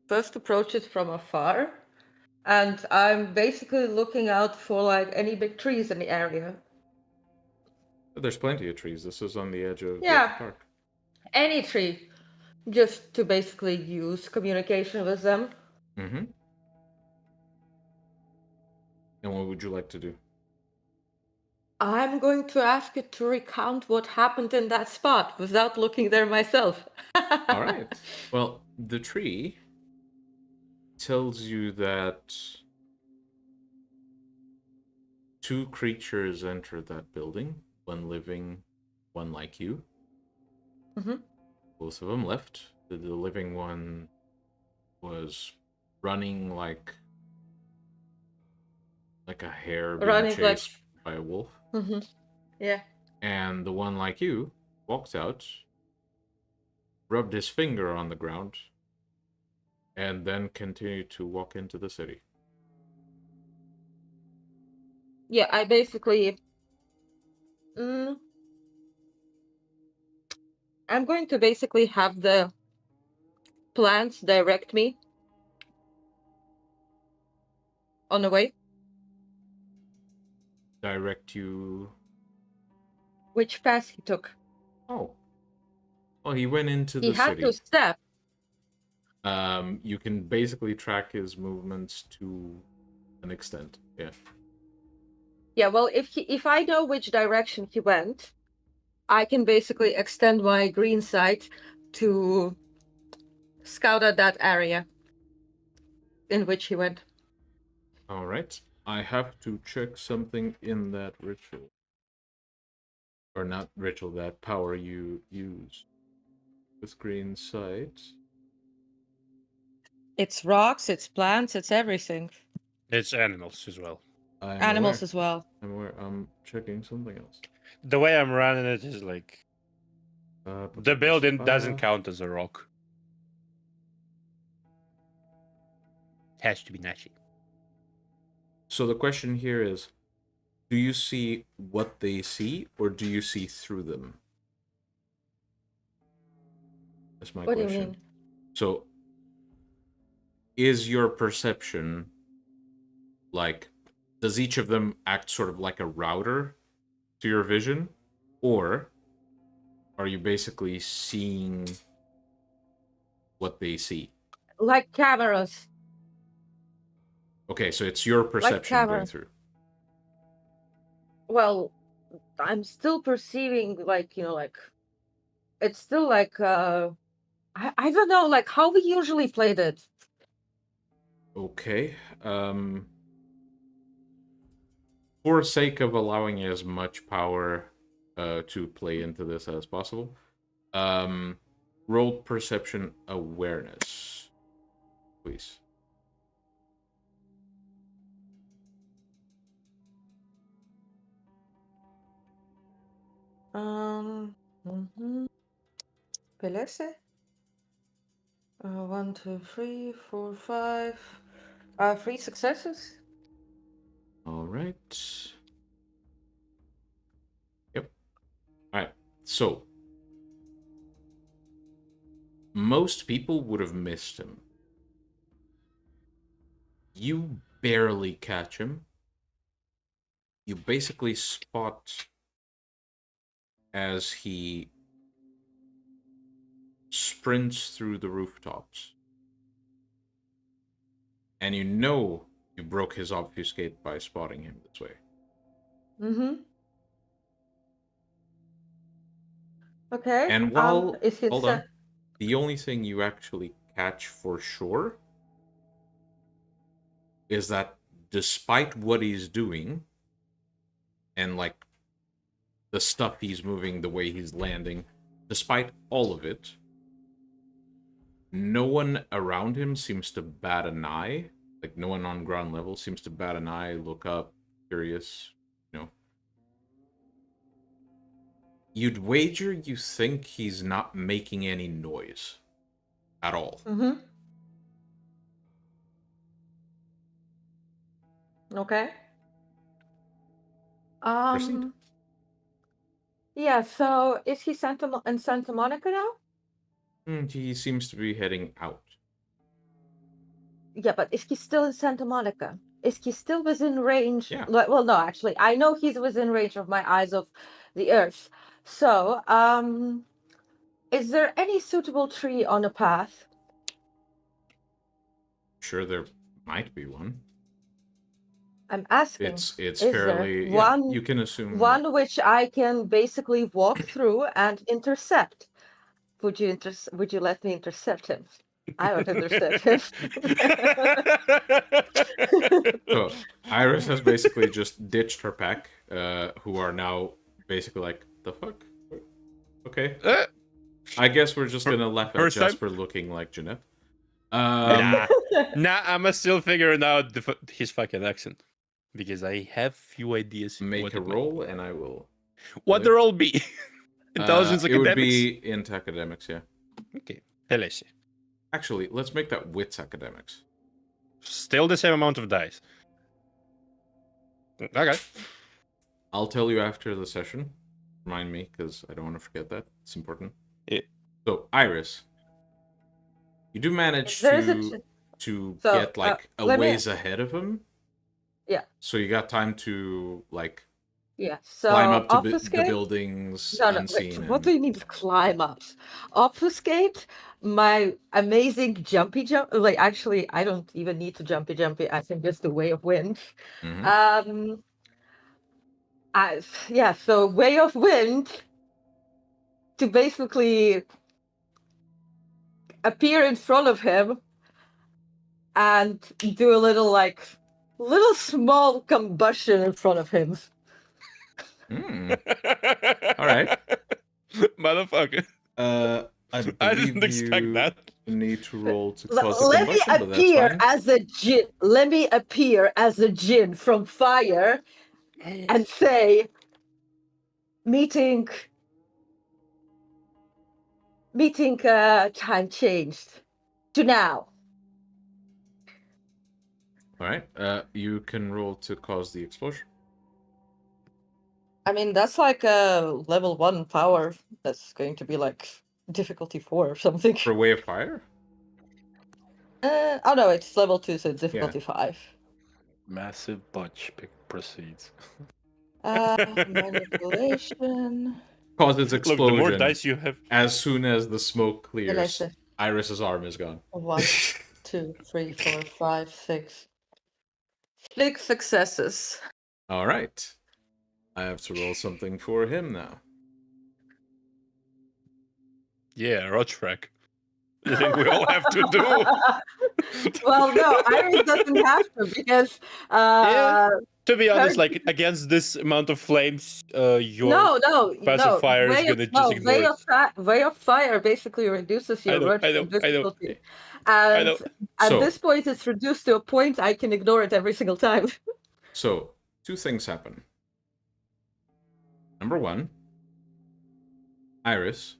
First approach it from afar, and I'm basically looking out for like any big trees in the area. There's plenty of trees. This is on the edge of Yeah. the park. Any tree, just to basically use communication with them. Mm-hmm. And what would you like to do? I'm going to ask you to recount what happened in that spot without looking there myself. All right. Well, the tree tells you that 2 creatures entered that building, one living, one like you. Mhm. Both of them left. The living one was running like a hare being Running like- chased by a wolf. Mhm. Yeah. And the one like you walked out, rubbed his finger on the ground, and then continued to walk into the city. Yeah, I basically. I'm going to basically have the plants direct me on the way. Direct you. Which path he took. Oh. Well, he went into He the had city. to step. You can basically track his movements to an extent. Yeah. Yeah, well, if I know which direction he went, I can basically extend my green sight to scout out that area in which he went. All right. I have to check something in that ritual. Or not ritual, that power you use. With green sight. It's rocks, it's plants, it's everything. It's animals as well. I'm Animals aware. as well. I'm aware. I'm checking something else. The way I'm running it is like the building doesn't count as a rock. Has to be natchy. So the question here is, do you see what they see, or do you see through them? That's my What do question. you mean? So, is your perception like, does each of them act sort of like a router to your vision, or are you basically seeing what they see? Like cameras. Okay, so it's your perception going through. Well, I'm still perceiving like, it's still like I don't know, like how we usually played it. Okay. For sake of allowing as much power to play into this as possible, roll perception awareness, please. Belese? 1, 2, 3, 4, 5. 3 successes. All right. Yep. All right. So, most people would have missed him. You barely catch him. You basically spot as he sprints through the rooftops. And you know you broke his obfuscate by spotting him this way. Mm-hmm. Okay. And while, is he hold on, the only thing you actually catch for sure is that despite what he's doing, and like the stuff he's moving, the way he's landing, despite all of it, no one around him seems to bat an eye. Like, no one on ground level seems to bat an eye, look up, curious, you know. You'd wager you think he's not making any noise at all. Mm-hmm. Okay. Proceed. Yeah, so is he in Santa Monica now? He seems to be heading out. Yeah, but is he still in Santa Monica? Is he still within range? Yeah. Well, no, actually, I know he's within range of my eyes of the earth. So, is there any suitable tree on a path? Sure, there might be one. I'm asking. It's is fairly, there yeah, one, you can assume. one which I can basically walk through and intercept. Would you let me intercept him? I would intercept him. So Iris has basically just ditched her pack, who are now basically like, the fuck? Okay. I guess we're just gonna laugh at First time? Jasper looking like Jeanette. Nah, I'm still figuring out his fucking accent. Because I have few ideas. Make a roll, and I will. What the roll be? Intelligence It academics? would be into academics, yeah. Okay. Let's see. Actually, let's make that wits academics. Still the same amount of dice. Okay. I'll tell you after the session. Remind me, because I don't want to forget that. It's important. Yeah. So, Iris, you do manage There to So, get like a let me- ways ahead of him. Yeah. So you got time to like Yeah, so climb up to the obfuscate. buildings No, wait, unseen. what do you mean to climb up? Obfuscate my amazing jumpy jump. Like, actually, I don't even need to jumpy. I can just do way of wind. Mhm. So way of wind to basically appear in front of him and do a little small combustion in front of him. All right. Motherfucker. I didn't expect that. Need to roll to cause a Let me combustion, but that's appear fine. as a djinn. Let me appear as a djinn from fire and say, meeting time changed to now. All right. You can roll to cause the explosion. I mean, that's like a level 1 power. That's going to be like difficulty 4 or something. For Way of Fire? Oh no, it's level 2, so difficulty 5. Massive botch proceeds. Manipulation. Causes Look, explosion. the more dice you have. As soon as the smoke Then I clears, say Iris's arm is gone. 1, 2, 3, 4, 5, 6. 6 successes. All right. I have to roll something for him now. Yeah, Rotrek. I think we all have to do. Well, no, Iris doesn't have to because Yeah. To be honest, her- like against this amount of flames, your no. pacifier is gonna just ignore it. Ray of Fire basically reduces your I know. difficulty, I and know. at So- this point, it's reduced to a point I can ignore it every single time. So, two things happen. Number one, Iris,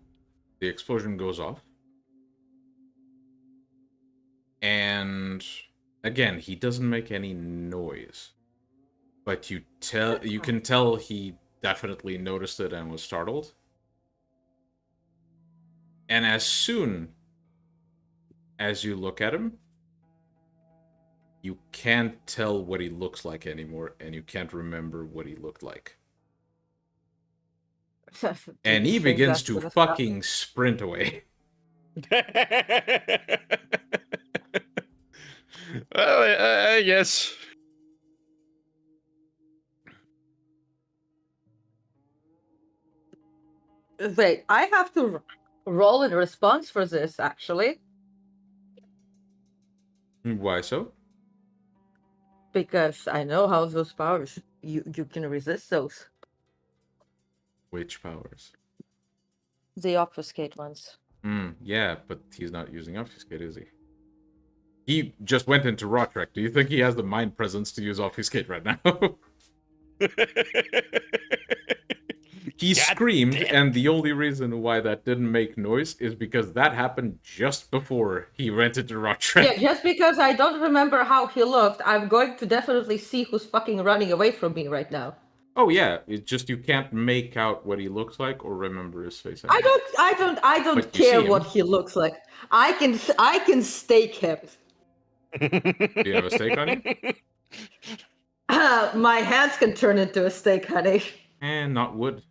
the explosion goes off. And again, he doesn't make any noise. But you can tell he definitely noticed it and was startled. And as soon as you look at him, you can't tell what he looks like anymore, and you can't remember what he looked like. And he begins to fucking sprint away. Well, I guess. Wait, I have to roll in response for this, actually, Why so? because I know how those powers you can resist those. Which powers? The obfuscate ones. Yeah, but he's not using Obfuscate, is he? He just went into Rotrek. Do you think he has the mind presence to use Obfuscate right now? He God screamed, damn. and the only reason why that didn't make noise is because that happened just before he went into Rotrek. Yeah, just because I don't remember how he looked, I'm going to definitely see who's fucking running away from me right now. Oh yeah, it's just you can't make out what he looks like or remember his face. I anymore. don't But you care see what him. he looks like. I can stake him. Do you have a stake on you? My hands can turn into a stake, honey. And not wood.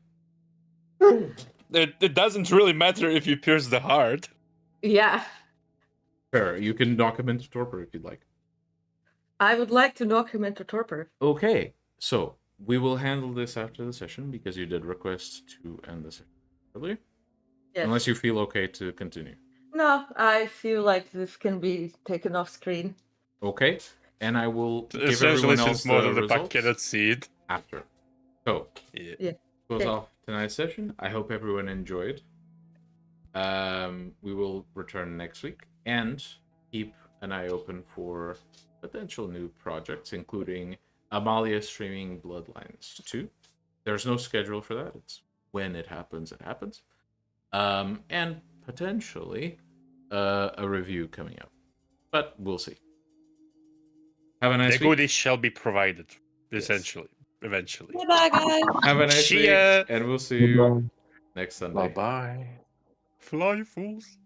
It doesn't really matter if you pierce the heart. Yeah, Fair. You can knock him into torpor if you'd like. I would like to knock him into torpor. Okay, so we will handle this after the session because you did request to end the session earlier. Yes. Unless you feel okay to continue. No, I feel like this can be taken off screen. Okay, and I will give Essentially, everyone else since more the of the pack results cannot see it. after. So, Yeah. close Okay. off tonight's session. I hope everyone enjoyed. We will return next week and keep an eye open for potential new projects, including Amalia streaming Bloodlines 2. There's no schedule for that. It's when it happens, it happens. And potentially a review coming up. But we'll see. Have a nice The week. goodies shall be provided, essentially, eventually. Bye, guys. Have a nice See week, ya. and we'll see you next Sunday. Bye-bye. Fly, fools.